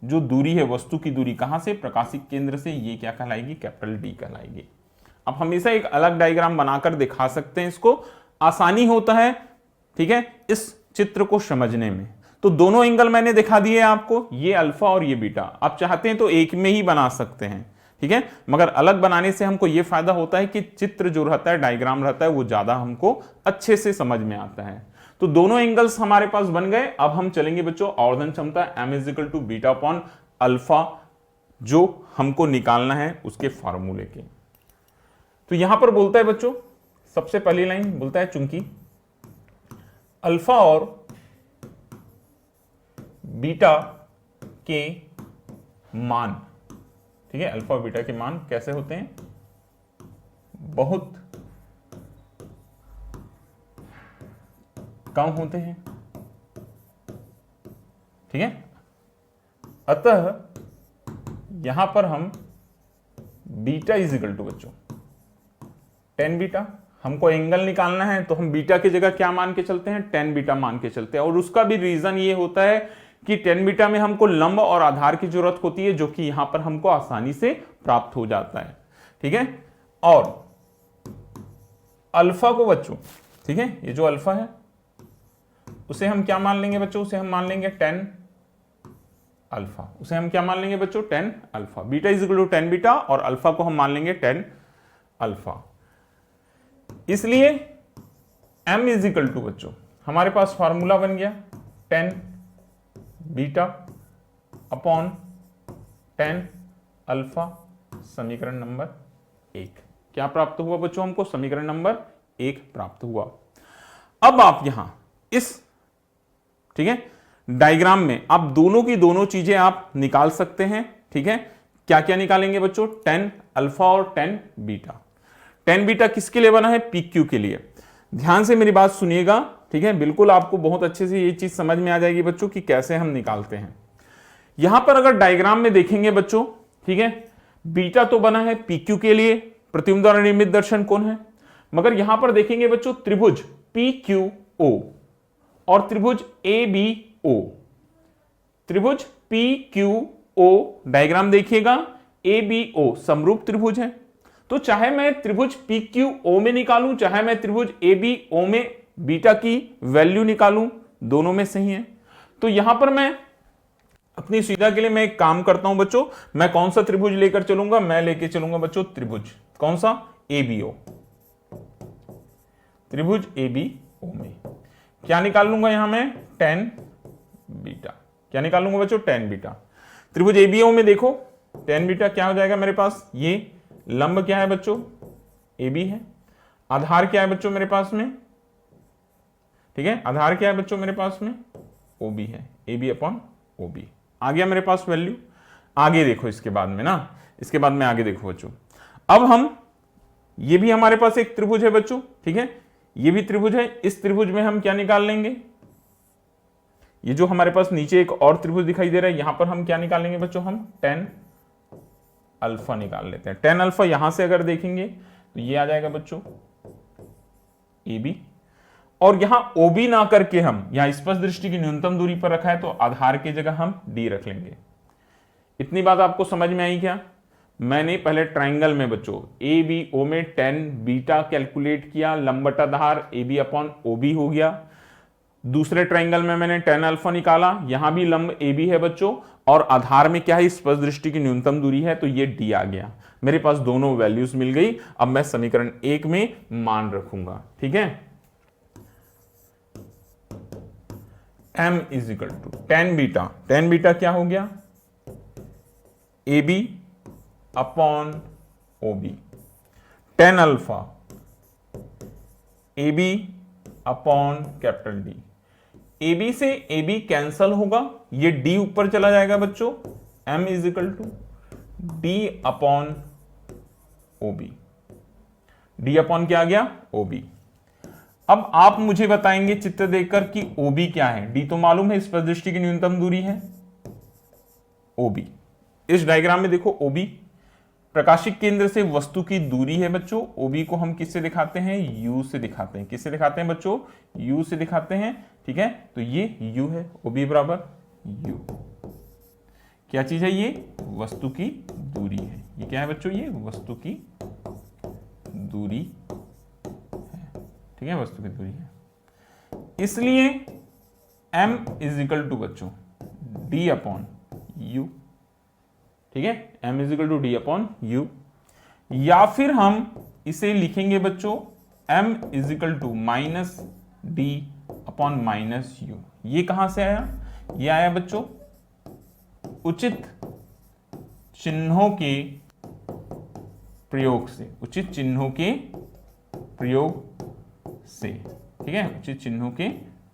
जो दूरी है वस्तु की दूरी कहां से? प्रकाशिक केंद्र से, ये क्या कहलाएगी? कैपिटल D कहलाएगी। अब हमेशा एक अलग डायग्राम बनाकर दिखा सकते हैं, इसको आसानी होता है। ठीक है, इस चित्र को समझने में। तो दोनों एंगल मैंने दिखा दिए आपको, ये अल्फा और ये बीटा। आप चाहते हैं तो एक में ही बना सकते हैं। ठीक है, मगर अलग बनाने से हमको ये फायदा होता है कि चित्र जो रहता है, डायग्राम रहता है, वो ज्यादा हमको अच्छे से समझ में आता है। तो दोनों एंगल्स हमारे पास बन गए। अब हम चलेंगे बच्चों आवर्धन क्षमता m is equal to beta upon alpha जो हमको निकालना है उसके फॉर्मूले के। तो यहां पर बोलता है बच्चों, सबसे पहली लाइन बोलता है चूंकि अल्फा और बीटा के मान, ठीक है, अल्फा और बीटा के मान कैसे होते हैं? बहुत कम होते हैं। ठीक है, अतः यहां पर हम बीटा इज इक्वल टू बच्चों tan बीटा, हमको एंगल निकालना है तो हम बीटा की जगह क्या मान के चलते हैं? tan बीटा मान के चलते हैं। और उसका भी रीजन ये होता है कि tan बीटा में हमको लंब और आधार की जरूरत होती है, जो कि यहां पर हमको आसानी से प्राप्त हो जाता है। ठीक है, और अल्फा को बच्चों, ठीक है, ये जो अल्फा है उसे हम क्या मान लेंगे बच्चों? उसे हम मान लेंगे tan अल्फा। उसे हम क्या मान लेंगे बच्चों? tan alpha. Beta is equal to tan beta और अल्फा को हम मान लेंगे tan अल्फा। इसलिए m इज इक्वल टू बच्चों हमारे पास फॉर्मूला बन गया tan beta upon tan alpha, समीकरण नंबर 1। क्या प्राप्त हुआ बच्चों? हमको समीकरण नंबर 1 प्राप्त हुआ। अब आप यहां इस, ठीक है, डायग्राम में आप दोनों की दोनों चीजें आप निकाल सकते हैं। ठीक है, क्या क्या निकालेंगे बच्चों? tan अल्फा और tan बीटा। tan बीटा किसके लिए बना है? PQ के लिए। ध्यान से मेरी बात सुनिएगा, ठीक है, बिल्कुल आपको बहुत अच्छे से ये चीज समझ में आ जाएगी बच्चों कि कैसे हम निकालते हैं। यहां पर अगर डायग्राम में देखेंगे बच्चों, ठीक है, बीटा तो बना है PQ के लिए, प्रतिबिंब द्वारा निर्मित दर्शन कोण है। मगर यहां पर देखेंगे बच्चों त्रिभुज PQO और त्रिभुज ABO। त्रिभुज PQO डायग्राम देखिएगा, ABO समरूप त्रिभुज है, तो चाहे मैं त्रिभुज PQO में निकालूं, चाहे मैं त्रिभुज ABO में बीटा की वैल्यू निकालूं, दोनों में सही है। तो यहां पर मैं अपनी सुविधा के लिए मैं एक काम करता हूं बच्चों, मैं कौन सा त्रिभुज लेकर चलूंगा, मैं लेके चलूंगा बच्चों त्रिभुज कौन सा, ABO, त्रिभुज ABO में क्या निकाल लूंगा, यहां मैं tan बीटा, क्या निकाल लूंगा बच्चों, tan बीटा। त्रिभुज ABO में देखो tan बीटा क्या हो जाएगा मेरे पास, ये लंब क्या है बच्चों, AB है, आधार क्या है बच्चों मेरे पास में, ठीक है, आधार क्या है बच्चों मेरे पास में, OB है, AB अपॉन OB। आ गया मेरे पास वैल्यू। आगे देखो इसके बाद में ना, इसके बाद में आगे देखो बच्चों, अब हम, ये भी हमारे पास एक त्रिभुज है बच्चों, ठीक है, ये भी त्रिभुज है, इस त्रिभुज में हम क्या निकाल लेंगे, ये जो हमारे पास नीचे एक और त्रिभुज दिखाई दे रहा है, यहां पर हम क्या निकालेंगे बच्चों, हम tan अल्फा निकाल लेते हैं। tan अल्फा यहां से अगर देखेंगे तो ये आ जाएगा बच्चों AB, और यहां OB ना करके हम यहां स्पर्श दृष्टि की न्यूनतम दूरी पर रखा है, तो आधार की जगह हम D रख लेंगे। इतनी बात आपको समझ में आई क्या? मैंने पहले ट्राइंगल में बच्चों ABO में tan बीटा कैलकुलेट किया, लंब बटा आधार AB अपॉन OB हो गया। दूसरे ट्राइंगल में मैंने tan अल्फा निकाला, यहां भी लंब AB है बच्चों, और आधार में क्या है, स्पर्श दृष्टि की न्यूनतम दूरी है, तो ये D आ गया। मेरे पास दोनों वैल्यूज मिल गई। अब मैं समीकरण 1 में मान रखूंगा, ठीक है। M is equal to tan beta क्या हो गया, AB upon OB, tan alpha AB upon capital D। AB से AB कैंसल होगा, ये D ऊपर चला जाएगा बच्चों, M is equal to D upon OB। D upon क्या आ गया, OB। अब आप मुझे बताएंगे चित्र देखकर कि OB क्या है। D तो मालूम है, स्पर्श दृष्टि की न्यूनतम दूरी है OB। इस डायग्राम में देखो OB प्रकाशिक केंद्र से वस्तु की दूरी है बच्चों। OB को हम किससे दिखाते हैं, U से दिखाते हैं। किससे दिखाते हैं बच्चों, U से दिखाते हैं, ठीक है। तो ये U है, OB बराबर U। क्या चीज है ये, वस्तु की दूरी है। ये क्या है बच्चों, ये वस्तु की दूरी है, ठीक है, वस्तु की दूरी है। इसलिए M इज इक्वल टू बच्चों D अपॉन U, ठीक है, M is equal to D upon U। या फिर हम इसे लिखेंगे बच्चों M is equal to minus D upon minus U। ये कहां से आया, ये आया बच्चों उचित चिन्हों के प्रयोग से, उचित चिन्हों के प्रयोग से, ठीक है, उचित चिन्हों के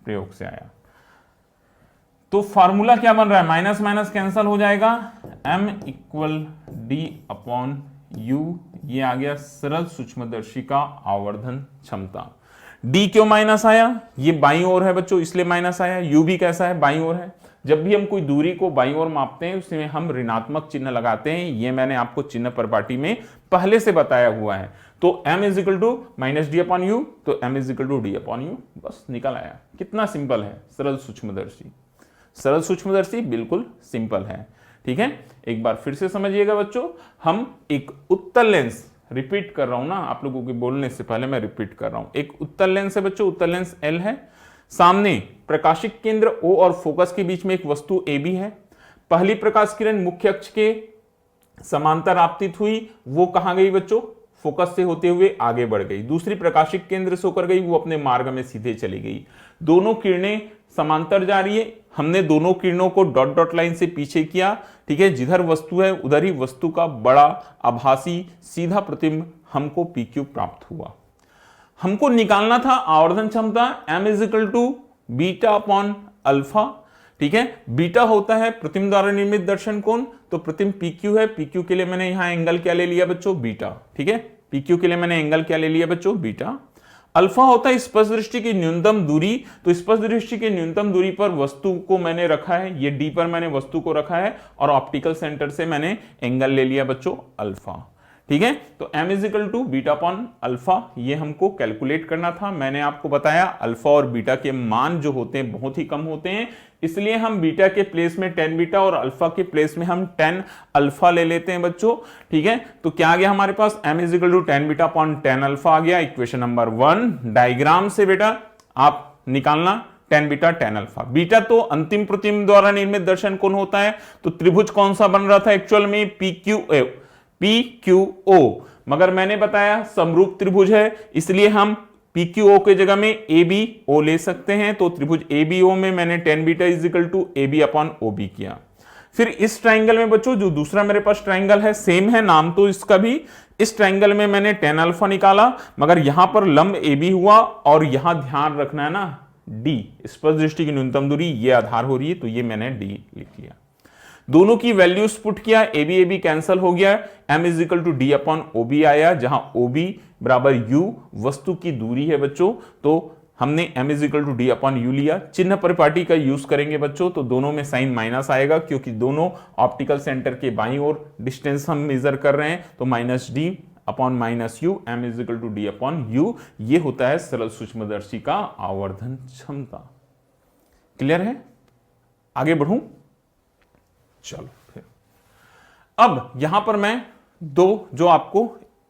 प्रयोग से आया। तो फॉर्मूला क्या बन रहा है, माइनस माइनस कैंसल हो जाएगा, M equal D upon U। ये आ गया सरल सूक्ष्मदर्शी का आवर्धन क्षमता। D क्यों माइनस आया, ये बाईं ओर है बच्चों इसलिए माइनस आया। U भी कैसा है, बाईं ओर है। जब भी हम कोई दूरी को बाईं ओर मापते हैं उसमें हम ऋणात्मक चिन्ह लगाते हैं। ये मैंने आपको चिन्ह परिपाटी में पहले से बताया हुआ है। तो M is equal to minus D upon U, तो M is equal to D upon U, बस निकल आया। कितना सिंपल है, सरल सूक्ष्मदर्शी। सरल सूक्ष्मदर्शी बिल्कुल सिंपल है, ठीक है। एक बार फिर से समझिएगा बच्चों, हम एक उत्तल लेंस, रिपीट कर रहा हूं ना, आप लोगों के बोलने से पहले मैं रिपीट कर रहा हूं। एक उत्तल लेंस है बच्चों, उत्तल लेंस L है, सामने प्रकाशिक केंद्र O और फोकस के बीच में एक वस्तु AB है। पहली प्रकाश किरण मुख्य अक्ष के समांतर आपतित हुई, वो कहां गई बच्चों, फोकस से होते हुए आगे बढ़ गई। दूसरी प्रकाशिक केंद्र से होकर गई, वो अपने मार्ग में सीधे चली गई। दोनों किरणें समांतर जा रही है। हमने दोनों किरणों को डॉट डॉट लाइन से पीछे किया, ठीक है। जिधर वस्तु है उधर ही वस्तु का बड़ा आभासी सीधा प्रतिबिंब हमको PQ प्राप्त हुआ। हमको निकालना था आवर्धन क्षमता M is equal to beta upon alpha, ठीक है। बीटा होता है प्रतिबिंब द्वारा निर्मित दर्शन कोण, तो प्रतिबिंब PQ है। PQ के लिए मैंने यहां एंगल क्या ले लिया बच्चों, बीटा, ठीक है। PQ के लिए मैंने एंगल क्या ले लिया बच्चों, बीटा। अल्फा होता है स्पर्श दृष्टि की न्यूनतम दूरी, तो स्पर्श दृष्टि की न्यूनतम दूरी पर वस्तु को मैंने रखा है, ये D पर मैंने वस्तु को रखा है, और ऑप्टिकल सेंटर से मैंने एंगल ले लिया बच्चों अल्फा, ठीक है। तो m is equal to beta upon alpha, ये हमको कैलकुलेट करना था। मैंने आपको बताया अल्फा और बीटा के मान जो होते हैं बहुत ही कम होते हैं, इसलिए हम बीटा के प्लेस में 10 बीटा और अल्फा के प्लेस में हम 10 अल्फा ले लेते हैं बच्चों। ठीक है, तो क्या आ गया हमारे पास, m is equal to 10 beta upon 10 alpha आ गया। इक्वेशन नंबर 1 डायग्राम से बेटा आप निकालना 10 बीटा 10 अल्फा। बीटा तो अंतिम प्रतिबिंब द्वारा निर्मित दर्शन कोण होता है। तो त्रिभुज कौन सा बन रहा था एक्चुअल में, PQO, मगर मैंने बताया समरूप त्रिभुज है, इसलिए हम PQO के जगह में ABO ले सकते हैं। तो त्रिभुज ABO में मैंने 10 beta is equal to AB upon OB किया। फिर इस ट्राइंगल में बच्चों जो दूसरा मेरे पास ट्राइंगल है, सेम है नाम तो इसका भी, इस ट्राइंगल में मैंने 10 अल्फा निकाला, मगर यहां पर लंब AB हुआ और यहां ध्यान रखना है ना D, स्पर्श दृष्टि की न्यूनतम दूरी ये आधार हो रही है, तो ये मैंने D लिख लिया। दोनों की वैल्यूज पुट किया, AB कैंसिल हो गया, m is equal to D upon OB आया, जहां OB बराबर U वस्तु की दूरी है बच्चों। तो हमने m is equal to D upon U लिया। चिन्ह परिपाटी का यूज करेंगे बच्चों, तो दोनों में साइन माइनस आएगा क्योंकि दोनों ऑप्टिकल सेंटर के बाईं ओर डिस्टेंस हम मेजर कर रहे हैं। तो minus D upon minus U, m is equal to D upon U, ये होता है सरल सूक्ष्मदर्शी का आवर्धन क्षमता। क्लियर है, आगे बढ़ूं, चलो फिर अब यहां पर मैं दो जो आपको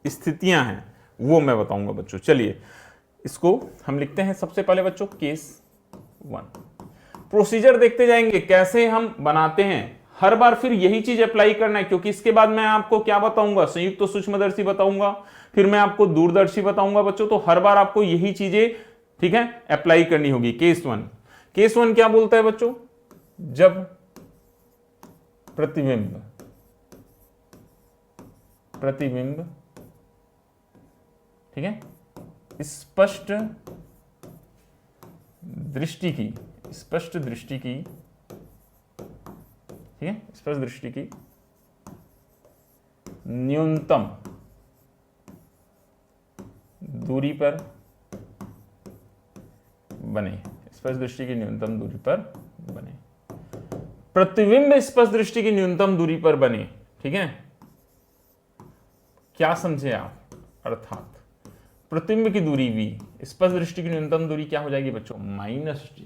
स्थितियां हैं वो मैं बताऊंगा बच्चों। चलिए इसको हम लिखते हैं सबसे पहले बच्चों केस 1। प्रोसीजर देखते जाएंगे कैसे हम बनाते हैं, हर बार फिर यही चीज अप्लाई करना है, क्योंकि इसके बाद मैं आपको क्या बताऊंगा, संयुक्त तो सूक्ष्मदर्शी बताऊंगा, फिर मैं आपको दूरदर्शी बताऊंगा बच्चों। तो हर बार आपको यही चीजें, ठीक है, अप्लाई करनी होगी। केस 1, केस 1 क्या बोलता है बच्चों, जब प्रतिबिंब ठीक है स्पष्ट दृष्टि की ठीक है, स्पष्ट दृष्टि की न्यूनतम दूरी पर बने, स्पष्ट दृष्टि की न्यूनतम दूरी पर बने, प्रतिबिंब स्पष्ट दृष्टि की न्यूनतम दूरी पर बने। ठीक है, क्या समझे आप, अर्थात प्रतिबिंब की दूरी v, स्पष्ट दृष्टि की न्यूनतम दूरी क्या हो जाएगी बच्चों, माइनस d।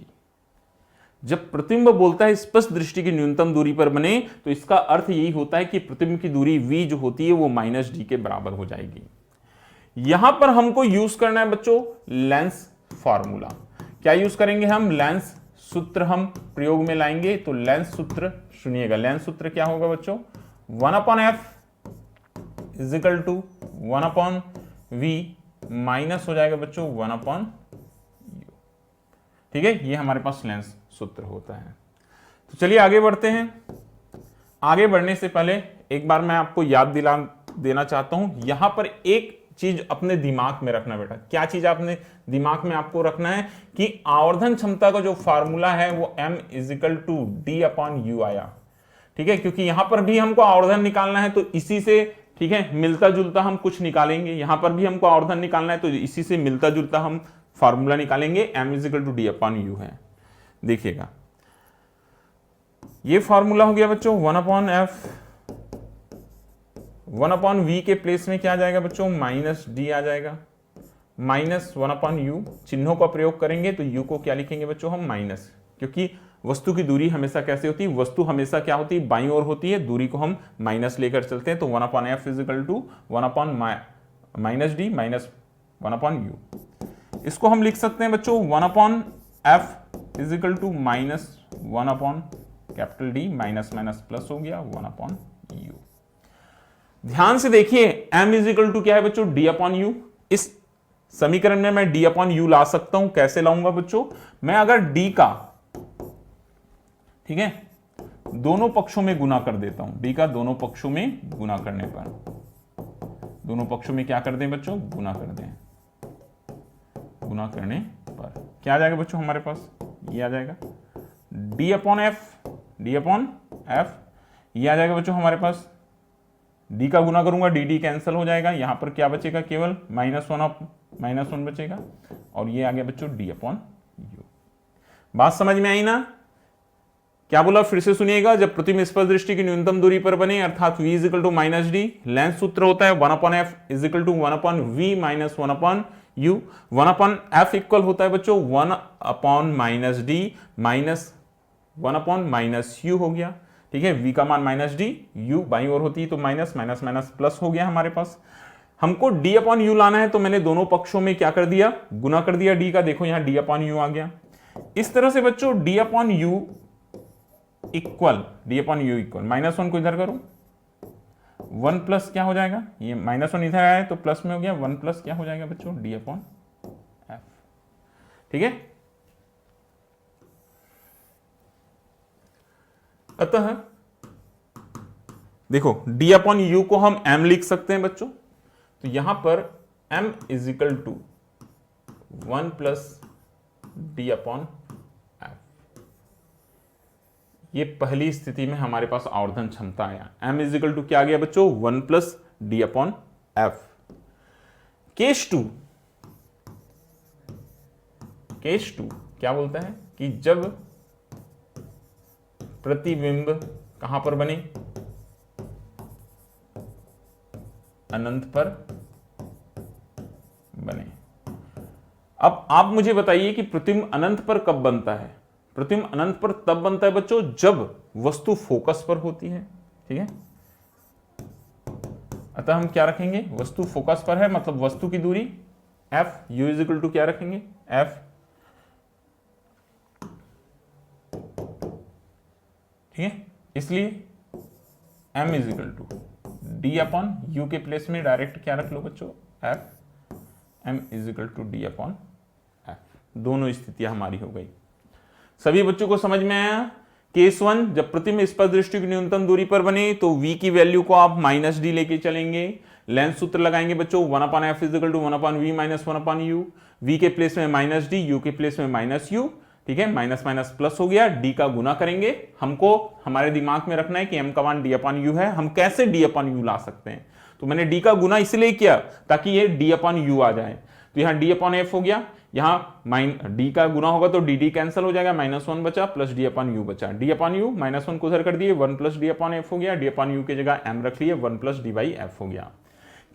जब प्रतिबिंब बोलता है स्पष्ट दृष्टि की न्यूनतम दूरी पर बने, तो इसका अर्थ यही होता है कि प्रतिबिंब की दूरी v जो होती है वो माइनस d के बराबर हो जाएगी। यहां पर हमको यूज करना है बच्चों लेंस फॉर्मूला। क्या यूज करेंगे हम, लेंस सूत्र हम प्रयोग में लाएंगे। तो लेंस सूत्र सुनिएगा, लेंस सूत्र क्या होगा बच्चों, 1/f is equal to 1/v minus हो जाएगा बच्चों 1/u। ठीक है, ये हमारे पास लेंस सूत्र होता है। तो चलिए आगे बढ़ते हैं। आगे बढ़ने से पहले एक बार मैं आपको याद दिला देना चाहता हूं, यहां पर एक चीज अपने दिमाग में रखना बेटा। क्या चीज आपने दिमाग में आपको रखना है कि आवर्धन क्षमता का जो फार्मूला है वो m is equal to D upon U आया। ठीक है, क्योंकि यहां पर भी हमको आवर्धन निकालना है, तो इसी से, ठीक है, मिलता जुलता हम कुछ निकालेंगे। यहां पर भी हमको आवर्धन निकालना है, तो इसी से मिलता जुलता हम फार्मूला निकालेंगे। m is equal to D upon U है। देखिएगा ये फार्मूला हो गया बच्चों 1/f, 1/v के प्लेस में क्या आ जाएगा बच्चों, माइनस d आ जाएगा, माइनस 1/u। चिन्हों का प्रयोग करेंगे तो u को क्या लिखेंगे बच्चों हम, माइनस, क्योंकि वस्तु की दूरी हमेशा कैसे होती है, वस्तु हमेशा क्या होती है, बाईं ओर होती है, दूरी को हम माइनस लेकर चलते हैं। तो 1/f इज इक्वल टू 1/माइनस d माइनस 1/u। इसको हम लिख सकते हैं बच्चों 1/f is equal to minus 1/D minus minus plus हो गया 1/u। ध्यान से देखिए m इज इक्वल टू क्या है बच्चों, D अपॉन U। इस समीकरण में मैं D अपॉन U ला सकता हूं, कैसे लाऊंगा बच्चों, मैं अगर D का, ठीक है, दोनों पक्षों में गुना कर देता हूं, D का दोनों पक्षों में गुना करने पर, दोनों पक्षों में क्या कर दें बच्चों, गुना कर दें, गुना करने पर क्या आ जाएगा बच्चों हमारे पास, ये आ जाएगा D अपॉन F, ये आ जाएगा बच्चों हमारे पास, D का गुना करूंगा dd कैंसिल हो जाएगा, यहां पर क्या बचेगा, केवल -1 बचेगा, और ये आ गया बच्चों D अपॉन U। बात समझ में आई ना, क्या बोला फिर से सुनिएगा, जब प्रतिबिंब स्पर्श दृष्टि की न्यूनतम दूरी पर बने अर्थात v is equal to minus D, length सूत्र होता है 1/f is equal to 1/v minus 1/u। 1/f equal होता है बच्चों 1/-d माइनस 1/-u हो गया। ठीक है, v का मान माइनस डी, u बाई ओर होती है तो माइनस माइनस माइनस प्लस हो गया हमारे पास। हमको d/u लाना है तो मैंने दोनों पक्षों में क्या कर दिया, गुना कर दिया d का। देखो यहां d/u आ गया। इस तरह से बच्चों d/u इक्वल -1 को इधर करो, 1 प्लस क्या हो जाएगा, ये -1 इधर आया तो प्लस में हो गया, 1 प्लस क्या हो जाएगा बच्चों d/f। ठीक है, अतः देखो d/u को हम m लिख सकते हैं बच्चों, तो यहां पर m is equal to 1 plus d/f। ये पहली स्थिति में हमारे पास आवर्धन क्षमता आया। m इज इक्वल टू क्या आ गया बच्चों, 1 प्लस d/f। केस टू क्या बोलता है कि जब प्रतिबिंब कहां पर बने, अनंत पर बने। अब आप मुझे बताइए कि प्रतिबिंब अनंत पर कब बनता है। प्रतिबिंब अनंत पर तब बनता है बच्चों जब वस्तु फोकस पर होती है। ठीक है, अतः हम क्या रखेंगे, वस्तु फोकस पर है मतलब वस्तु की दूरी f, u is equal to क्या रखेंगे f। ठीक है, इसलिए m is equal to d/u के प्लेस में डायरेक्ट क्या रख लो बच्चों f, m is equal to d/f। दोनों स्थितियां हमारी हो गई। सभी बच्चों को समझ में आया। केस 1, जब प्रतिबिंब स्पर्श दृष्टि की न्यूनतम दूरी पर बने तो v की वैल्यू को आप माइनस डी लेके चलेंगे। लेंथ सूत्र लगाएंगे बच्चों 1/f is equal to 1/v minus 1/u। v के प्लेस में माइनस डी, u के प्लेस में माइनस u। ठीक है, माइनस माइनस प्लस हो गया, d का गुना करेंगे। हमको हमारे दिमाग में रखना है कि m का मान d/u है। हम कैसे d/u ला सकते हैं, तो मैंने d का गुना इसलिए किया ताकि ये d/u आ जाए। तो यहाँ d/f हो गया, यहाँ d का गुना होगा तो dd कैंसिल हो जाएगा, -1 बचा प्लस d/u बचा। d/u -1 को उधर कर दिए, 1 प्लस d/f हो गया। d/u की जगह m रख लिए, 1 प्लस d/f हो गया।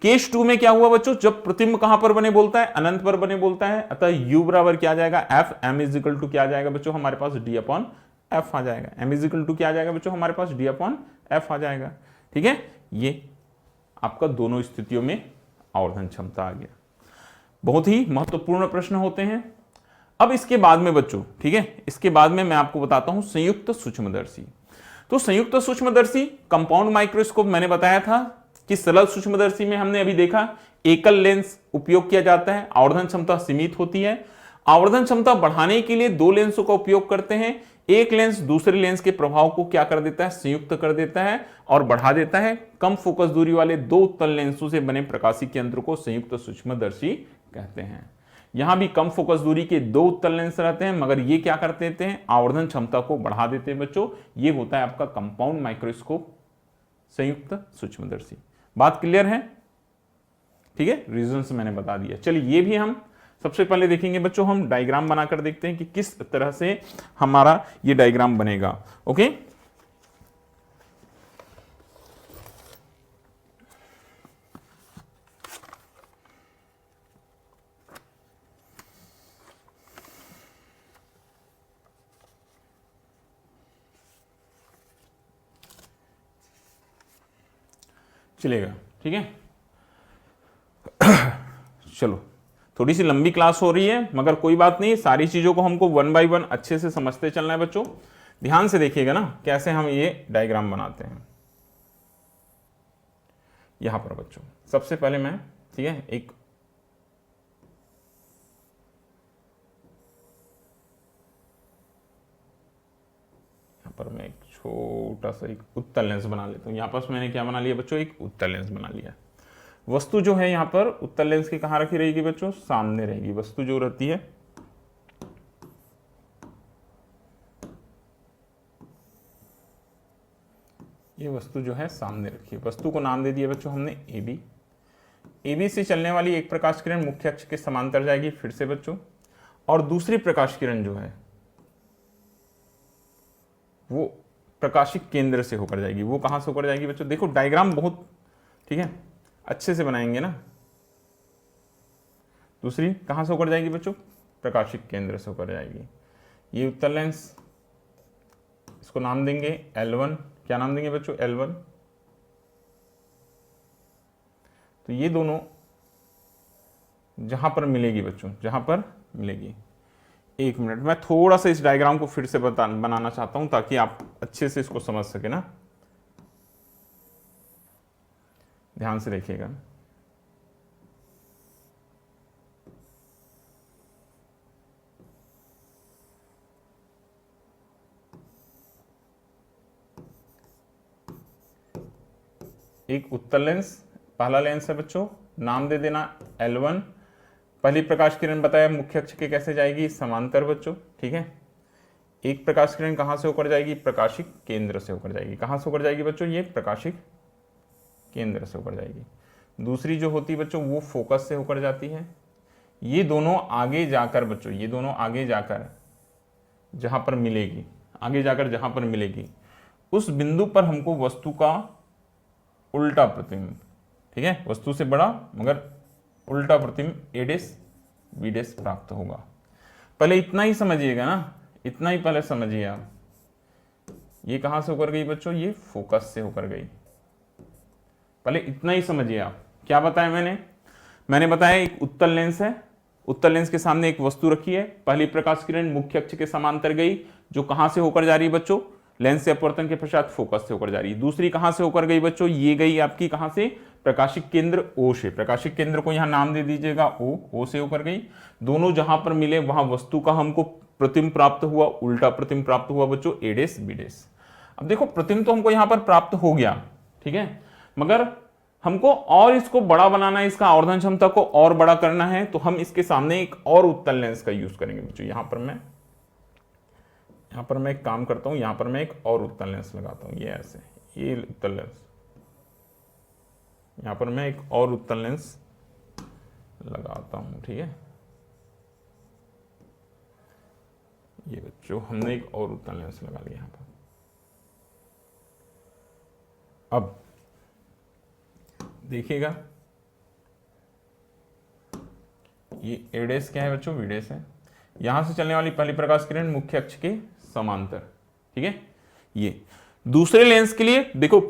केस 2 में क्या हुआ बच्चों, जब प्रतिबिंब कहां पर बने बोलता है, अनंत पर बने बोलता है। अतः u बराबर क्या आ जाएगा f, m is equal to क्या आ जाएगा बच्चों हमारे पास d/f आ जाएगा। m इज इक्वल टू क्या आ जाएगा बच्चों हमारे पास d/f आ जाएगा। ठीक है, ये आपका दोनों स्थितियों में आवर्धन क्षमता आ गया। बहुत ही महत्वपूर्ण प्रश्न होते हैं। अब इसके बाद में बच्चों, ठीक है, इसके बाद में मैं आपको बताता हूं संयुक्त सूक्ष्मदर्शी। तो संयुक्त सूक्ष्मदर्शी कंपाउंड माइक्रोस्कोप मैंने बताया था कि सरल सूक्ष्मदर्शी में हमने अभी देखा एकल लेंस उपयोग किया जाता है, आवर्धन क्षमता सीमित होती है। आवर्धन क्षमता बढ़ाने के लिए दो लेंसों का उपयोग करते हैं। एक लेंस दूसरे लेंस के प्रभाव को क्या कर देता है, संयुक्त कर देता है और बढ़ा देता है। कम फोकस दूरी वाले दो उत्तल लेंसों से बने प्रकाशिक यंत्र को संयुक्त सूक्ष्मदर्शी कहते हैं। यहां भी कम फोकस दूरी के दो उत्तल लेंस रहते हैं, मगर ये क्या कर देते हैं, आवर्धन क्षमता को बढ़ा देते हैं बच्चों। ये होता है आपका कंपाउंड माइक्रोस्कोप, संयुक्त सूक्ष्मदर्शी। बात क्लियर है? ठीक है, रीजंस मैंने बता दिया। चलिए ये भी हम सबसे पहले देखेंगे बच्चों, हम डायग्राम बनाकर देखते हैं कि किस तरह से हमारा ये डायग्राम बनेगा। ओके, चलेगा, ठीक है। चलो, थोड़ी सी लंबी क्लास हो रही है, मगर कोई बात नहीं, सारी चीजों को हमको 1 बाय 1 अच्छे से समझते चलना है बच्चों। ध्यान से देखिएगा ना कैसे हम ये डायग्राम बनाते हैं। यहां पर बच्चों सबसे पहले मैं, ठीक है, एक यहां पर मैं एक छोटा सा एक उत्तल लेंस बना लेता हूं। यहां पर मैंने क्या बना लिया बच्चों, एक उत्तल लेंस बना लिया। वस्तु जो है यहां पर उत्तल लेंस के कहां रखी रहेगी बच्चों, सामने रहेगी। वस्तु जो रहती है ये वस्तु जो है सामने रखी है। वस्तु को नाम दे दिया बच्चों हमने AB। AB से चलने वाली एक प्रकाश किरण मुख्य अक्ष के समांतर जाएगी फिर से बच्चों, और दूसरी प्रकाश किरण जो है वो प्रकाशिक केंद्र से होकर जाएगी। वो कहां से होकर जाएगी बच्चों? देखो डायग्राम बहुत ठीक है अच्छे से बनाएंगे ना। दूसरी कहां से होकर जाएगी बच्चों? प्रकाशिक केंद्र से होकर जाएगी। ये उत्तल लेंस, इसको नाम देंगे L1। क्या नाम देंगे बच्चों? L1। तो ये दोनों जहां पर मिलेगी बच्चों, जहां पर मिलेगी, एक मिनट मैं थोड़ा सा इस डायग्राम को फिर से बनाना चाहता हूं ताकि आप अच्छे से इसको समझ सके ना। ध्यान से देखिएगा। एक उत्तल लेंस, पहला लेंस है बच्चों, नाम दे देना L1। पहली प्रकाश किरण बताया मुख्य अक्ष के कैसे जाएगी? समांतर बच्चों, ठीक है। एक प्रकाश किरण कहां से होकर जाएगी? प्रकाशिक केंद्र से होकर जाएगी। कहां से होकर जाएगी बच्चों? ये प्रकाशिक केंद्र से होकर जाएगी। दूसरी जो होती है बच्चों वो फोकस से होकर जाती है। ये दोनों आगे जाकर बच्चों, ये दोनों आगे जाकर जहां पर मिलेगी, आगे जाकर जहां पर मिलेगी उस बिंदु पर हमको वस्तु का उल्टा प्रतिबिंब, ठीक है, वस्तु से बड़ा मगर उल्टा प्रतिबिंब A' B' प्राप्त होगा। पहले इतना ही समझिएगा ना, इतना ही पहले समझिए आप। ये कहां से होकर गई बच्चों? ये फोकस से होकर गई। पहले इतना ही समझिए आप। क्या बताया मैंने बताया एक उत्तल लेंस है, उत्तल लेंस के सामने एक वस्तु रखी है, पहली प्रकाश किरण मुख्य अक्ष के समांतर गई, जो कहां से होकर जा रही है बच्चों? लेंस से अपवर्तन के पश्चात फोकस से होकर जा रही है। दूसरी कहां से होकर गई बच्चों? ये गई आपकी कहां से? प्रकाशिक केंद्र O से। प्रकाशिक केंद्र को यहां नाम दे दीजिएगा O से होकर गई। दोनों जहां पर मिले वहां वस्तु का हमको प्रतिबिंब प्राप्त हुआ, उल्टा प्रतिबिंब प्राप्त हुआ बच्चों A' B'। अब देखो प्रतिबिंब तो हमको यहां पर प्राप्त हो गया, ठीक है, मगर हमको और इसको बड़ा बनाना है, इसका आवर्धन क्षमता को और बड़ा करना है, तो हम इसके सामने एक और उत्तल लेंस का यूज करेंगे बच्चों। यहां पर मैं एक काम करता हूं, यहां पर मैं एक और उत्तल लेंस लगाता हूं, ये ऐसे, ये उत्तल लेंस, यहां पर मैं एक और उत्तल लेंस लगाता हूं, ठीक है। ये बच्चों हमने एक और उत्तल लेंस लगा लिया यहां पर। अब देखिएगा, ये A' क्या है बच्चों? B' है। यहां से चलने वाली पहली प्रकाश किरण मुख्य अक्ष के समांतर, ठीक है। ये दूसरे लेंस के लिए देखो,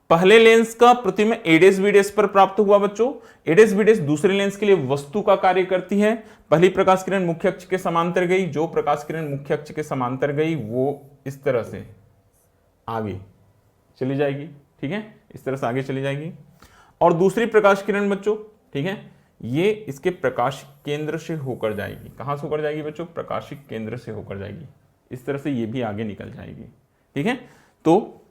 पहले लेंस का प्रतिबिंब A' B' पर प्राप्त हुआ बच्चों। A' B' दूसरे लेंस के लिए वस्तु का कार्य करती है। पहली प्रकाश किरण मुख्य अक्ष के समांतर गई, जो प्रकाश किरण मुख्य अक्ष के समांतर गई वो इस तरह से आगे चली जाएगी, ठीक है, इस तरह से आगे चली जाएगी। और दूसरी प्रकाश किरण बच्चों, ठीक है, ये इसके प्रकाशिक केंद्र से होकर जाएगी। कहां से होकर जाएगी बच्चों? प्रकाशिक केंद्र से होकर जाएगी। इस तरह से ये भी आगे निकल जाएगी, ठीक है। तो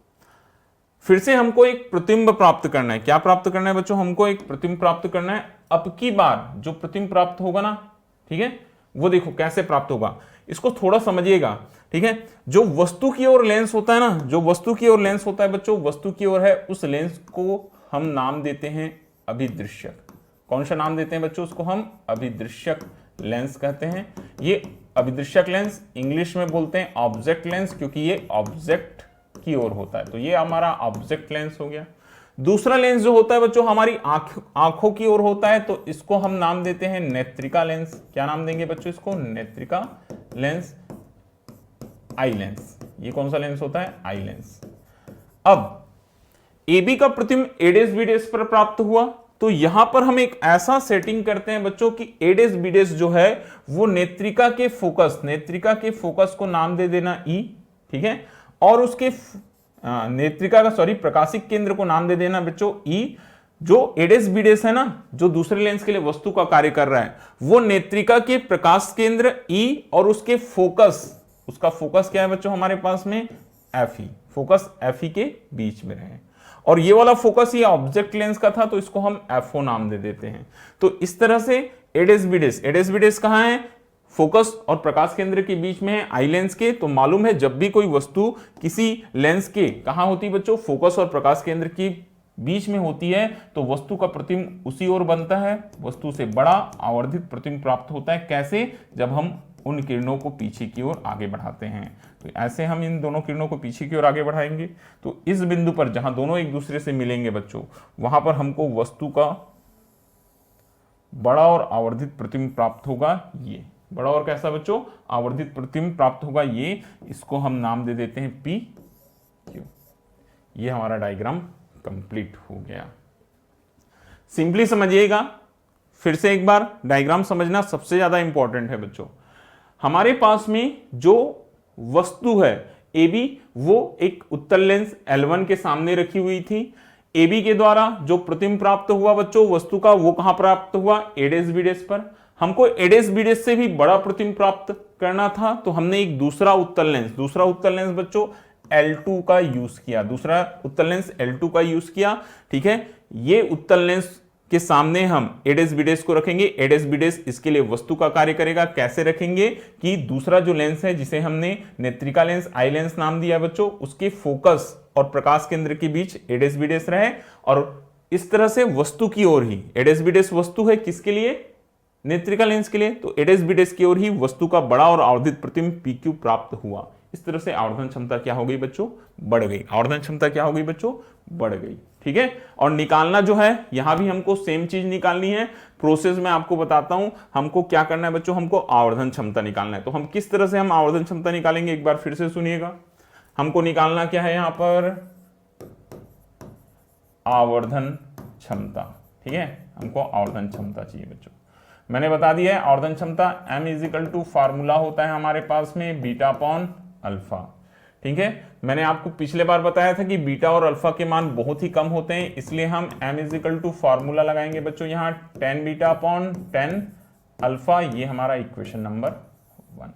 फिर से हमको एक प्रतिबिंब प्राप्त करना है। क्या प्राप्त करना है बच्चों? हमको एक प्रतिबिंब प्राप्त करना है। अब की बार जो प्रतिबिंब प्राप्त होगा ना, ठीक है, वो देखो कैसे प्राप्त होगा, इसको थोड़ा समझिएगा, ठीक है। जो वस्तु की ओर लेंस होता है ना, जो वस्तु की ओर लेंस होता है बच्चों, वस्तु की ओर है, उस लेंस को हम नाम देते हैं अभिदृश्यक। कौन सा नाम देते हैं बच्चों? उसको हम अभिदृश्यक लेंस कहते हैं। ये अभिदृश्यक लेंस इंग्लिश में बोलते हैं ऑब्जेक्ट लेंस, क्योंकि ये ऑब्जेक्ट की ओर होता है, तो ये हमारा ऑब्जेक्ट लेंस हो गया। दूसरा लेंस जो होता है बच्चों हमारी आंखों की ओर होता है, तो इसको हम नाम देते हैं नेत्रिका लेंस। क्या नाम देंगे बच्चों इसको? नेत्रिका लेंस, आई लेंस। ये कौन सा लेंस होता है? Eye lens. अब AB का प्रतिबिंब A' B' पर प्राप्त हुआ, तो यहां पर हम एक ऐसा सेटिंग करते हैं बच्चों कि A' B' जो है वो नेत्रिका के फोकस को नाम दे देना E, ठीक है, और उसके प्रकाशिक केंद्र को नाम दे देना बच्चों E। जो A' B' है ना, जो दूसरे लेंस के लिए वस्तु का कार्य कर रहा है, वो नेत्रिका के प्रकाश केंद्र E और उसके उसका फोकस क्या है बच्चों हमारे पास में? Fe। फोकस Fe के बीच में रहे, और ये वाला फोकस ये ऑब्जेक्ट लेंस का था, तो इसको हम FO नाम दे देते हैं। तो इस तरह से A' B' कहां है? फोकस और प्रकाश केंद्र के बीच में है, आई लेंस के। तो मालूम है जब भी कोई वस्तु किसी लेंस के कहां होती है बच्चों? फोकस और प्रकाश केंद्र के बीच में होती है, तो वस्तु का प्रतिबिंब उसी ओर बनता है, वस्तु से बड़ा आवर्धित प्रतिबिंब प्राप्त होता है। कैसे? जब हम उन किरणों को पीछे की ओर आगे बढ़ाते हैं। तो ऐसे हम इन दोनों किरणों को पीछे की ओर आगे बढ़ाएंगे। तो इस बिंदु पर जहां दोनों एक दूसरे से मिलेंगे बच्चों, वहां पर हमको वस्तु का बड़ा और आवर्धित प्रतिबिंब प्राप्त होगा। ये बड़ा और कैसा बच्चों, आवर्धित प्रतिबिंब प्राप्त होगा। ये इसको हम नाम दे देते हैं पी क्यू। ये हमारा डायग्राम कंप्लीट हो गया। सिंपली समझिएगा, फिर से एक बार डायग्राम समझना सबसे ज्यादा इंपॉर्टेंट है बच्चों। हमारे पास में जो वस्तु है AB, वो एक उत्तल लेंस L1 के सामने रखी हुई थी। AB के द्वारा जो प्रतिबिंब प्राप्त हुआ बच्चों वस्तु का, वो कहां प्राप्त हुआ, A' पर। हमको A' से भी बड़ा प्रतिबिंब प्राप्त करना था, तो हमने एक दूसरा उत्तल लेंस बच्चों L2 का यूज किया, दूसरा उत्तल लेंस L2 का यूज किया। ठीक है, ये उत्तल लेंस के सामने हम A' को रखेंगे। A' इसके लिए वस्तु का कार्य करेगा। कैसे रखेंगे कि दूसरा जो लेंस है जिसे हमने नेत्रिका लेंस, आई लेंस नाम दिया बच्चों, उसके फोकस और प्रकाश केंद्र के बीच A' रहे, और इस तरह से वस्तु की ओर ही, A' वस्तु है किसके लिए, नेत्रिका लेंस के लिए, तो A' की ओर ही वस्तु का बड़ा और आवर्धित प्रतिबिंब PQ प्राप्त हुआ। इस तरह से आवर्धन क्षमता क्या हो गई बच्चों, बढ़ गई। आवर्धन क्षमता क्या हो गई बच्चों, बढ़ गई। ठीक है, और निकालना जो है यहां भी हमको सेम चीज निकालनी है। प्रोसेस में आपको बताता हूं हमको क्या करना है बच्चों, हमको आवर्धन क्षमता निकालना है। तो हम किस तरह से हम आवर्धन क्षमता निकालेंगे, एक बार फिर से सुनिएगा। हमको निकालना क्या है यहां पर, आवर्धन क्षमता। ठीक है, हमको आवर्धन क्षमता चाहिए बच्चों। मैंने बता दिया है आवर्धन क्षमता M = फार्मूला होता है हमारे पास में बीटा अपॉन अल्फा। ठीक है, मैंने आपको पिछले बार बताया था कि बीटा और अल्फा के मान बहुत ही कम होते हैं, इसलिए हम M = फार्मूला लगाएंगे बच्चों यहाँ tan beta upon tan alpha. ये हमारा इक्वेशन नंबर 1।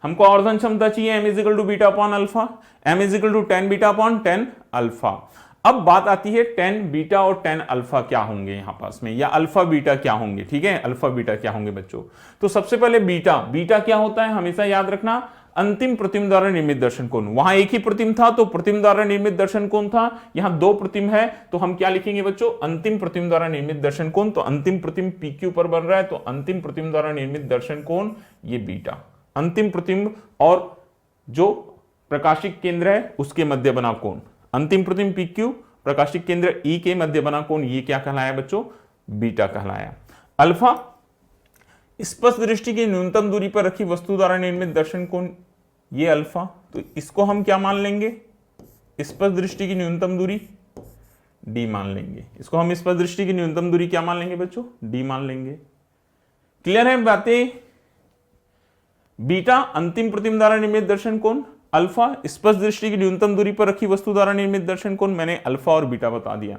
हमको आवर्धन क्षमता चाहिए M = beta upon alpha, M = tan beta upon tan alpha. अब बात आती है tan बीटा और tan अल्फा क्या होंगे यहां पास में, या अल्फा बीटा क्या होंगे। ठीक है, अल्फा बीटा क्या होंगे बच्चों। तो सबसे पहले बीटा क्या होता है, हमेशा याद रखना, अंतिम प्रतिबिंब द्वारा निर्मित दर्शन कोण। वहां एक ही प्रतिबिंब था तो प्रतिबिंब द्वारा निर्मित दर्शन कोण था, यहां दो प्रतिबिंब है तो हम क्या लिखेंगे बच्चों, अंतिम प्रतिबिंब द्वारा निर्मित दर्शन कोण। तो अंतिम प्रतिबिंब PQ पर बन रहा है, तो अंतिम प्रतिबिंब द्वारा निर्मित दर्शन कोण ये बीटा। अंतिम प्रतिबिंब और जो प्रकाशिक केंद्र है उसके मध्य बना कोण, अंतिम प्रतिबिंब PQ, प्रकाशिक केंद्र E के मध्य बना कोण, ये क्या कहलाया बच्चों, बीटा कहलाया। अल्फा, स्पष्ट दृष्टि की न्यूनतम दूरी पर रखी वस्तु द्वारा निर्मित दर्शन कोण, ये अल्फा। तो इसको हम क्या मान लेंगे, स्पष्ट दृष्टि की न्यूनतम दूरी D मान लेंगे। इसको हम स्पष्ट दृष्टि की न्यूनतम दूरी क्या मान लेंगे बच्चों, D मान लेंगे। क्लियर है बातें। बीटा अंतिम प्रतिबिंब द्वारा निर्मित दर्शन कोण, अल्फा स्पष्ट दृष्टि की न्यूनतम दूरी पर रखी वस्तु द्वारा निर्मित दर्शन कोण। मैंने अल्फा और बीटा बता दिया।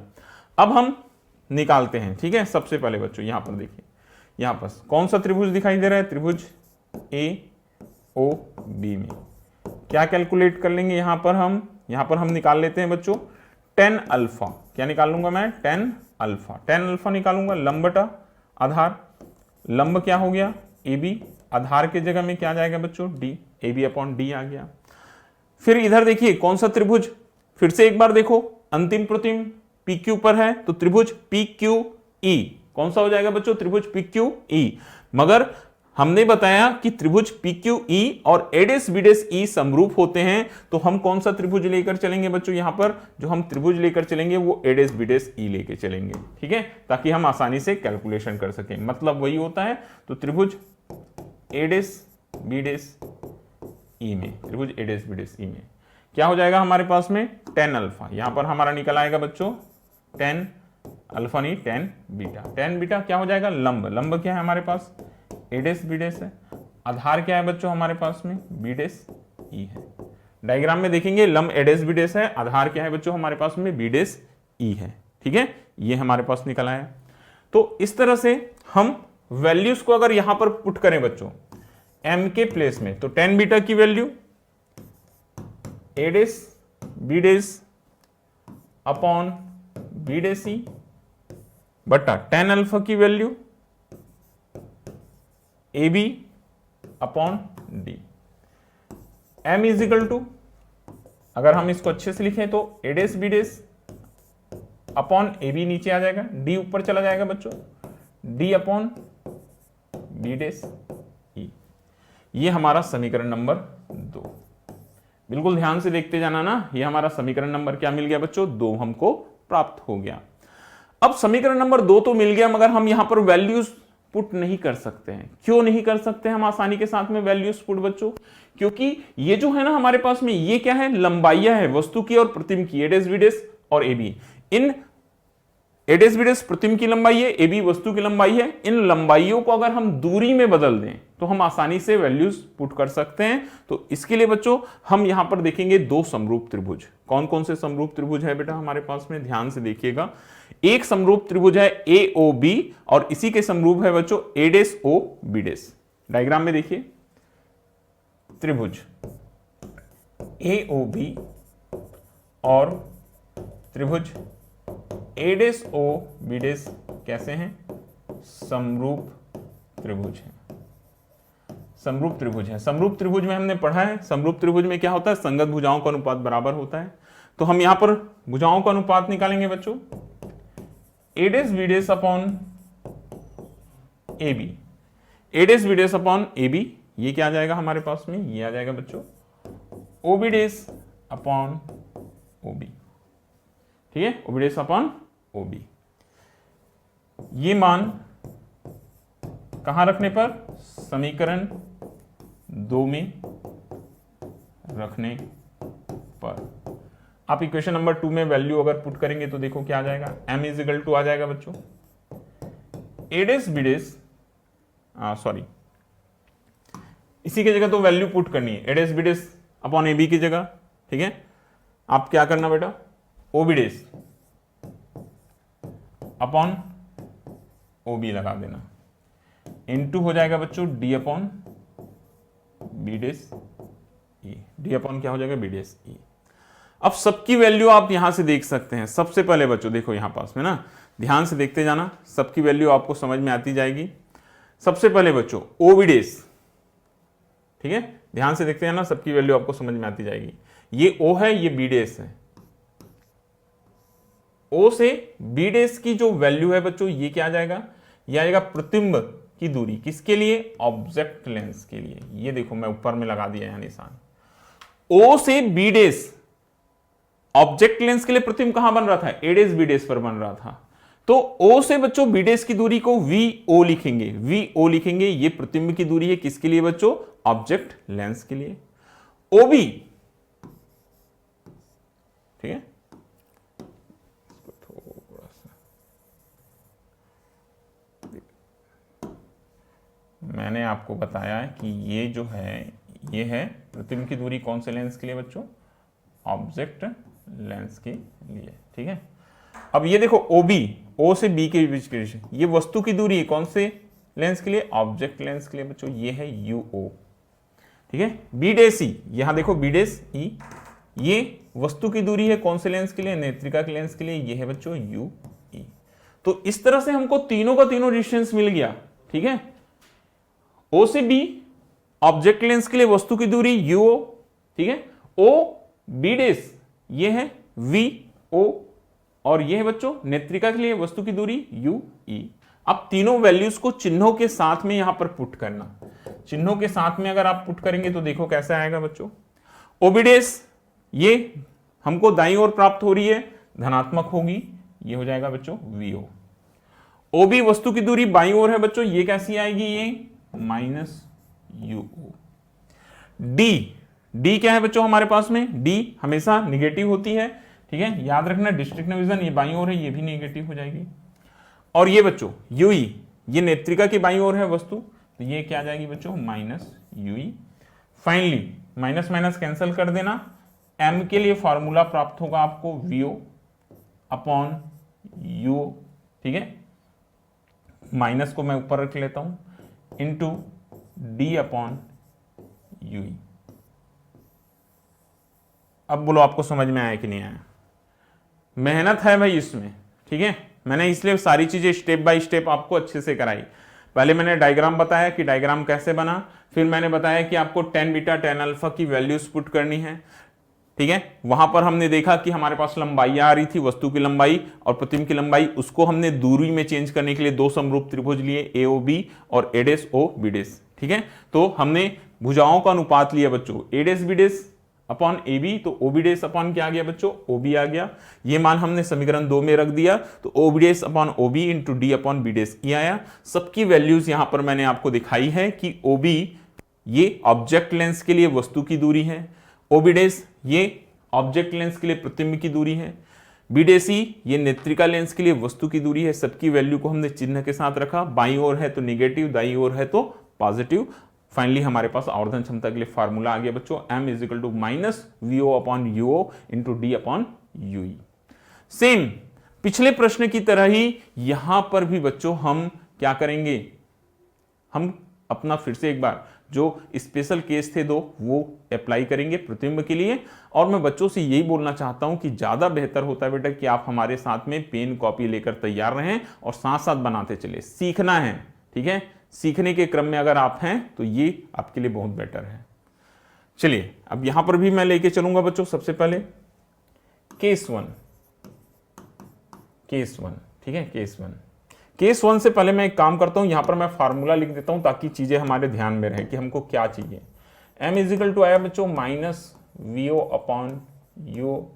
अब हम निकालते हैं। ठीक है, सबसे पहले बच्चों यहां पर देखिए, यहां पर कौन सा त्रिभुज दिखाई दे रहा है, त्रिभुज AOB में क्या कैलकुलेट कर लेंगे, यहां पर हम निकाल लेते हैं बच्चों tan अल्फा। क्या निकाल लूंगा मैं, tan अल्फा निकालूंगा, लंब बटा आधार। लंब क्या हो गया AB, आधार के जगह में क्या जाएगा बच्चों, D, AB अपॉन D आ गया। फिर इधर देखिए कौन सा त्रिभुज, फिर से एक बार देखो, अंतिम प्रतिबिंब PQ पर है तो त्रिभुज PQE कौन सा हो जाएगा बच्चों, त्रिभुज PQE। मगर हमने बताया कि त्रिभुज PQE और A'-B' समरूप होते हैं, तो हम कौन सा त्रिभुज लेकर चलेंगे बच्चों, यहां पर जो हम त्रिभुज लेकर चलेंगे वो A'-B' लेकर चलेंगे। ठीक है, ताकि हम आसानी से कैलकुलेशन कर सकें, मतलब वही होता है। तो त्रिभुज A'-B' में, त्रिभुज A'-B' में क्या हो जाएगा हमारे पास में, tan अल्फा। यहां पर हमारा निकल आएगा बच्चों tan अल्फा नहीं tan बीटा। tan बीटा क्या हो जाएगा, लंब क्या है हमारे पास, A'-B' है। आधार क्या है बच्चों हमारे पास में, B'-E है। डायग्राम में देखेंगे लंब A'-B' है, आधार क्या है बच्चों हमारे पास में, B'-E है। ठीक है, ये हमारे पास निकल आया। तो इस तरह से हम वैल्यूज को अगर यहां पर पुट करें बच्चों M के प्लेस में, तो tan बीटा की वैल्यू A'-B' अपॉन B'-E बटा tan अल्फा की value AB upon D। M = अगर हम इसको अच्छे से लिखें तो A'-B' अपॉन AB नीचे आ जाएगा, D ऊपर चला जाएगा बच्चों, D अपॉन B'-E। ये हमारा समीकरण नंबर 2। बिल्कुल ध्यान से देखते जाना ना, ये हमारा समीकरण नंबर क्या मिल गया बच्चों, 2 हमको प्राप्त हो गया। अब समीकरण नंबर 2 तो मिल गया, मगर हम यहां पर वैल्यूज पुट नहीं कर सकते हैं। क्यों नहीं कर सकते हैं हम आसानी के साथ में वैल्यूज पुट बच्चों? क्योंकि ये जो है ना हमारे पास में, ये क्या है, लंबाइयां है वस्तु की और प्रतिम की, ए डेस बी डेस और A B. In A dash B डेस प्रतिम की लंबाई है, ए बी वस्तु की लंबाई है। इन लंबाइयों को अगर हम दूरी में बदल दें तो हम आसानी से वैल्यूज पुट कर सकते हैं। तो इसके लिए बच्चों हम यहां पर देखेंगे 2 समरूप त्रिभुज। कौन कौन से समरूप त्रिभुज है बेटा हमारे पास में, ध्यान से देखिएगा। एक समरूप त्रिभुज है AOB और इसी के समरूप है बच्चों A dash O B dash. Diagram में देखिए, त्रिभुज AOB और त्रिभुज A डेस O B डेस कैसे हैं, समरूप त्रिभुज है। समरूप त्रिभुज है। समरूप त्रिभुज में हमने पढ़ा है, समरूप त्रिभुज में क्या होता है, संगत भुजाओं का अनुपात बराबर होता है। तो हम यहां पर भुजाओं का अनुपात निकालेंगे बच्चों, A dash B dash upon AB, A dash B dash upon AB, ये क्या आ जाएगा हमारे पास में, ये आ जाएगा बच्चों OB डेस अपॉन OB। ठीक है, OB डेस अपॉन OB। ये मान कहां रखने पर, समीकरण 2 में रखने पर। आप इक्वेशन नंबर 2 में वैल्यू अगर पुट करेंगे तो देखो क्या आ जाएगा, m इज इक्वल टू आ जाएगा बच्चों A dash B dash, sorry इसी की जगह तो वैल्यू पुट करनी है, A dash B dash upon AB की जगह। ठीक है, आप क्या करना बेटा, OB डेस अपॉन OB लगा देना, इनटू हो जाएगा बच्चों D upon B dash E, D upon क्या हो जाएगा, B डेस E। अब सबकी वैल्यू आप यहां से देख सकते हैं। सबसे पहले बच्चों देखो यहां पास में ना, ध्यान से देखते जाना, सबकी वैल्यू आपको समझ में आती जाएगी। सबसे पहले बच्चों OB डेस, ठीक है, ध्यान से देखते जाना, सबकी वैल्यू आपको समझ में आती जाएगी। ये O है, ये B डेस है। O से B डेस की जो वैल्यू है बच्चों, ये क्या आ जाएगा, ये आएगा प्रतिबिंब की दूरी, किसके लिए, ऑब्जेक्ट लेंस के लिए। ये देखो मैं ऊपर में लगा दिया यहां निशान। O से B डेस ऑब्जेक्ट लेंस के लिए प्रतिबिंब कहां बन रहा था, A डेस B डेस पर बन रहा था। तो O से बच्चों B डेस की दूरी को VO लिखेंगे, VO लिखेंगे, ये प्रतिबिंब की दूरी है किसके लिए बच्चों, ऑब्जेक्ट लेंस के लिए। OB, ठीक है, थोड़ा सा मैंने आपको बताया है कि ये जो है, ये है प्रतिबिंब की दूरी कौन से लेंस के लिए बच्चों, ऑब्जेक्ट लेंस के लिए। ठीक है, अब ये देखो OB, O से B के बीच की, ये वस्तु की दूरी है कौन से लेंस के लिए, ऑब्जेक्ट लेंस के लिए बच्चों, ये है UO। ठीक है, B डेस E, यहां देखो B डेस E, ये वस्तु की दूरी है कौन से लेंस के लिए, नेत्रिका के लेंस के लिए, ये है बच्चों UE। तो इस तरह से हमको तीनों का तीनों डिस्टेंस मिल गया। ठीक है, O से B ऑब्जेक्ट लेंस के लिए वस्तु की दूरी UO, ठीक है, O B डेस ये है VO और ये है बच्चों नेत्रिका के लिए वस्तु की दूरी UE। अब तीनों वैल्यूज को चिन्हों के साथ में यहां पर पुट करना, चिन्हों के साथ में अगर आप पुट करेंगे तो देखो कैसे आएगा बच्चों, OB डेस ये हमको दाईं ओर प्राप्त हो रही है, धनात्मक होगी, ये हो जाएगा बच्चों VO। OB वस्तु की दूरी बाईं ओर है बच्चों, ये कैसी आएगी, ये माइनस UO। D क्या है बच्चों हमारे पास में, D हमेशा निगेटिव होती है। ठीक है, याद रखना डिस्ट्रिक्ट डिवीजन ये बाईं ओर है, ये भी नेगेटिव हो जाएगी। और ये बच्चों UE ये नेत्रिका की बाईं ओर है वस्तु, तो ये क्या आ जाएगी बच्चों, minus UE। Finally minus minus cancel कर देना, M के लिए फॉर्मूला प्राप्त होगा आपको VO अपॉन UO। ठीक है, माइनस को मैं ऊपर रख लेता हूं, इंटू D अपॉन UE। अब बोलो आपको समझ में आया कि नहीं आया, मेहनत है भाई इसमें। ठीक है, मैंने इसलिए सारी चीजें स्टेप बाय स्टेप आपको अच्छे से कराई। पहले मैंने डायग्राम बताया कि डायग्राम कैसे बना, फिर मैंने बताया कि आपको tan बीटा tan अल्फा की वैल्यूज पुट करनी है। ठीक है, वहां पर हमने देखा कि हमारे पास लंबाई आ रही थी, वस्तु की लंबाई और प्रतिबिंब की लंबाई, उसको हमने दूरी में चेंज करने के लिए 2 समरूप त्रिभुज लिए AOB और A डेस O B डेस। ठीक है, तो हमने भुजाओं का अनुपात लिया बच्चों A dash B dash upon A B, तो ओ बी डेस अपॉन क्या आ गया बच्चों, ओ बी आ गया। ये मान हमने समीकरण 2 में रख दिया, तो O B dash upon O B into D upon B dash ये आया। सबकी वैल्यूज यहां पर मैंने आपको दिखाई है कि ओ बी ये ऑब्जेक्ट लेंस के लिए वस्तु की दूरी है, ओ बी डेस ये ऑब्जेक्ट लेंस के लिए प्रतिबिंब की दूरी है, बी डेसी ये नेत्रिका लेंस के लिए वस्तु की दूरी है। सबकी वैल्यू को हमने चिन्ह के साथ रखा, बाईं ओर है तो निगेटिव, दाईं ओर है तो पॉजिटिव। फाइनली हमारे पास आवर्धन क्षमता के लिए फार्मूला आ गया बच्चों, m is equal to minus VO upon UO into D upon UE. Same पिछले प्रश्न की तरह ही यहां पर भी बच्चों हम क्या करेंगे, हम अपना फिर से एक बार जो स्पेशल केस थे दो वो अप्लाई करेंगे प्रतिबिंब के लिए। और मैं बच्चों से यही बोलना चाहता हूं कि ज्यादा बेहतर होता है बेटा कि आप हमारे साथ में पेन कॉपी लेकर तैयार रहें और साथ साथ बनाते चले, सीखना है, ठीक है। सीखने के क्रम में अगर आप हैं तो ये आपके लिए बहुत बेटर है। चलिए अब यहां पर भी मैं लेके चलूंगा बच्चों, सबसे पहले केस वन, ठीक है, केस वन से पहले मैं एक काम करता हूं, यहां पर मैं फार्मूला लिख देता हूं ताकि चीजें हमारे ध्यान में रहे कि हमको क्या चाहिए। m इज इक्वल टू आया बच्चों minus VO upon U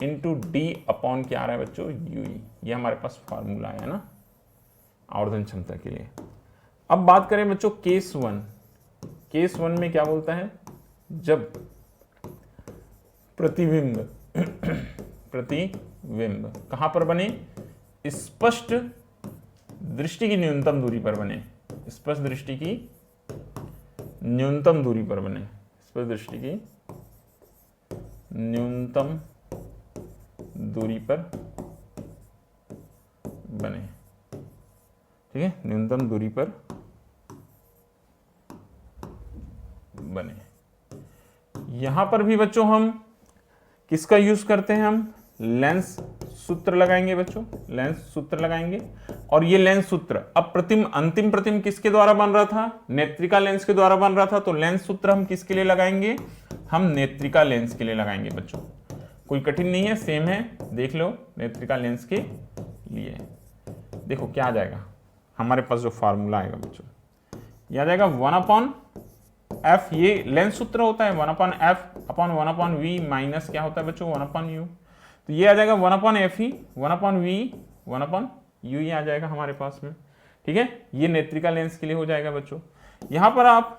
into D upon क्या आ रहा है बच्चों, यूई। ये हमारे पास फार्मूला है ना आवर्धन क्षमता के लिए। अब बात करें बच्चों केस वन में क्या बोलता है, जब प्रतिबिंब कहां पर बने, स्पष्ट दृष्टि की न्यूनतम दूरी पर बने, स्पष्ट दृष्टि की न्यूनतम दूरी पर बने, स्पष्ट दृष्टि की न्यूनतम दूरी पर बने, ठीक है, न्यूनतम दूरी पर बने। यहां पर भी बच्चों हम किसका यूज करते हैं, हम लेंस सूत्र लगाएंगे बच्चों, लेंस सूत्र लगाएंगे। और ये लेंस सूत्र अब अंतिम प्रतिबिंब किसके द्वारा बन रहा था, नेत्रिका लेंस के द्वारा बन रहा था, तो लेंस सूत्र हम किसके लिए लगाएंगे, हम नेत्रिका लेंस के लिए लगाएंगे बच्चों। कोई कठिन नहीं है, सेम है, देख लो नेत्रिका लेंस के लिए। देखो क्या आ जाएगा हमारे पास, जो फार्मूला आएगा बच्चों यह आ जाएगा 1/f, ये लेंस सूत्र होता है 1/f अपॉन 1/v माइनस क्या होता है बच्चों 1/u, तो ये आ जाएगा 1/f ही 1/v 1/u ही आ जाएगा हमारे पास में, ठीक है। ये नेत्रिका लेंस के लिए हो जाएगा बच्चों। यहां पर आप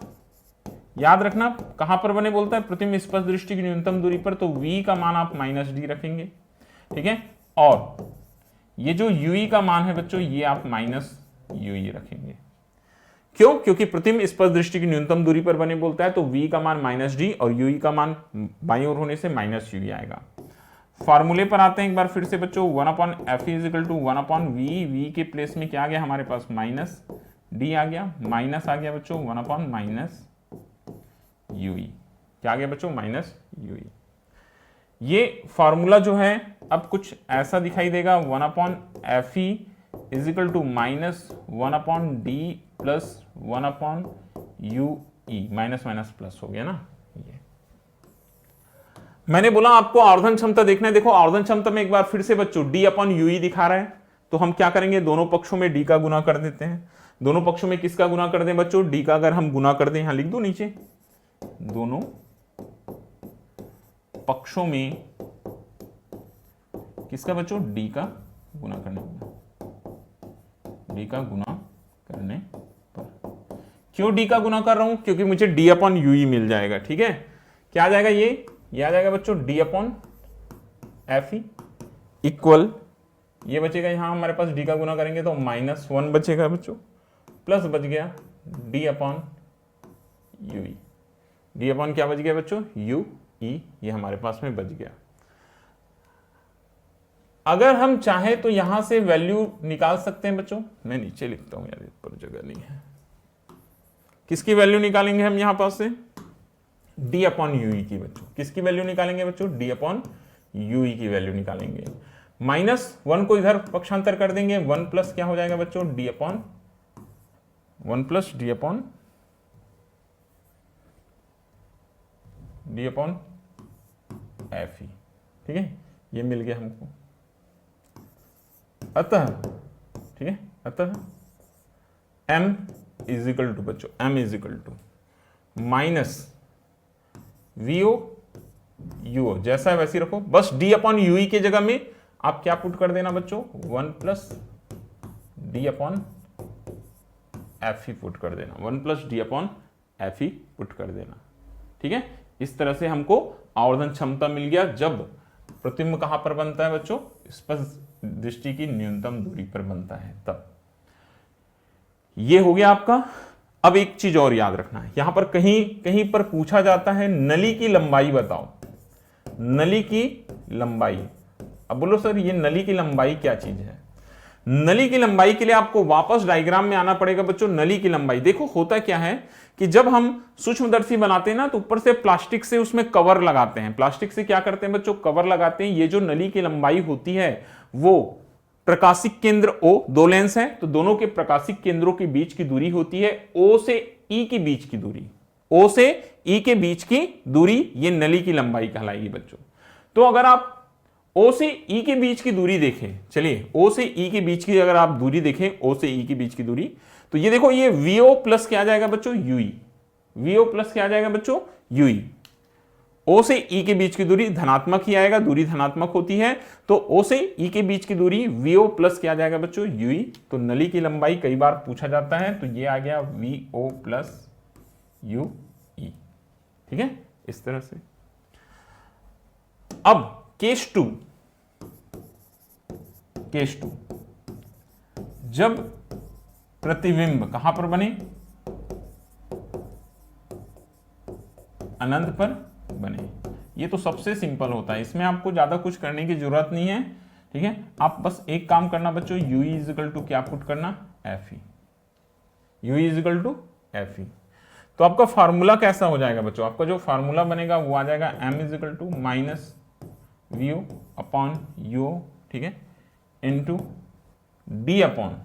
याद रखना कहां पर बने बोलता है, प्रतिबिंब स्पष्ट दृष्टि की न्यूनतम दूरी पर, तो v का मान आप -d रखेंगे, ठीक है। और ये जो ue का मान है बच्चों ये आप -ue रखेंगे। क्यों, क्योंकि प्रतिबिंब स्पष्ट दृष्टि की न्यूनतम दूरी पर बने बोलता है, तो v का मान -d और ue का मान बाईं ओर होने से -ue आएगा। फार्मूले पर आते हैं एक बार फिर से बच्चों, 1/f is equal to 1/v, v के प्लेस में क्या आ गया हमारे पास -d आ गया, माइनस आ गया बच्चों 1/-ue, क्या आ गया बच्चों -ue। ये फार्मूला जो है अब कुछ ऐसा दिखाई देगा, 1/fe is equal to -1/d plus 1/ue, minus minus plus हो गया ना। ये मैंने बोला आपको आवर्धन क्षमता देखना है, देखो आवर्धन क्षमता में एक बार फिर से बच्चों d/ue दिखा रहा है, तो हम क्या करेंगे, दोनों पक्षों में d का गुना कर देते हैं। दोनों पक्षों में किसका गुना कर दें बच्चों, d का अगर हम गुना कर दें, यहां लिख दो नीचे, दोनों पक्षों में किसका बच्चों, d का गुना करने पर, d का गुना करने पर। क्यों d का गुना कर रहा हूं, क्योंकि मुझे d/ue मिल जाएगा, ठीक है। क्या आ जाएगा ये आ जाएगा बच्चों d/fe इक्वल, ये बचेगा यहां हमारे पास d का गुना करेंगे तो -1 बचेगा बच्चों, प्लस बच गया d/ue, d/ क्या बच गया बच्चों, ue, ये हमारे पास में बच गया। अगर हम चाहें तो यहां से वैल्यू निकाल सकते हैं बच्चों, मैं नीचे लिखता हूं यार, इस पर जगह नहीं है। किसकी वैल्यू निकालेंगे हम यहां पास से, d/ue की बच्चों, किसकी वैल्यू निकालेंगे बच्चों, d/ue की वैल्यू निकालेंगे। -1 को इधर पक्षांतर कर देंगे, 1 प्लस क्या हो जाएगा बच्चों, d/1 प्लस d/fe, ठीक है, ये मिल गया हमको। अतः ठीक है, अतः m इज इक्वल टू बच्चों m is equal to minus vo uo, जैसा है वैसे ही रखो, बस d अपॉन ui की जगह में आप क्या पुट कर देना बच्चों, 1 प्लस डी अपॉन एफ ही पुट कर देना, 1 प्लस डी अपॉन एफ ही पुट कर देना। ठीक है, इस तरह से हमको आवर्धन क्षमता मिल गया जब प्रतिबिंब कहां पर बनता है बच्चों, स्पष्ट दृष्टि की न्यूनतम दूरी पर बनता है तब। ये हो गया आपका। अब एक चीज और याद रखना है, यहां पर कहीं कहीं पर पूछा जाता है नली की लंबाई बताओ, नली की लंबाई। अब बोलो सर ये नली की लंबाई क्या चीज है? नली की लंबाई के लिए आपको वापस डायग्राम में आना पड़ेगा बच्चों। नली की लंबाई देखो, होता क्या है कि जब हम सूक्ष्मदर्शी बनाते हैं ना, तो ऊपर से प्लास्टिक से उसमें कवर लगाते हैं। प्लास्टिक से क्या करते हैं बच्चों, कवर लगाते हैं। ये जो नली की लंबाई होती है वो प्रकाशिक केंद्र O, दो लेंस हैं तो दोनों के प्रकाशिक केंद्रों के बीच की दूरी होती है O से E के बीच की दूरी, O से E के बीच की दूरी, ये नली की लंबाई कहलाएगी बच्चों। तो अगर आप O से E के बीच की दूरी देखें, चलिए O से E के बीच की अगर आप दूरी देखें, O से E के बीच की दूरी, तो ये देखो ये VO प्लस क्या आ जाएगा बच्चों, UE। VO प्लस क्या आ जाएगा बच्चों, UE। O से E के बीच की दूरी धनात्मक ही आएगा, दूरी धनात्मक होती है, तो O से E के बीच की दूरी VO प्लस क्या आ जाएगा बच्चों, UE। तो नली की लंबाई कई बार पूछा जाता है, तो ये आ गया VO प्लस UE। ठीक है, इस तरह से। अब केस टू, जब प्रतिबिंब कहां पर बने, अनंत पर बने। ये तो सबसे सिंपल होता है, इसमें आपको ज्यादा कुछ करने की जरूरत नहीं है। ठीक है, आप बस एक काम करना बच्चों, u इज इक्वल टू क्या पुट करना, F E. u is equal to F E. तो आपका फार्मूला कैसा हो जाएगा बच्चों, आपका जो फार्मूला बनेगा वो आ जाएगा m is equal to minus V O upon U, ठीक है, into D upon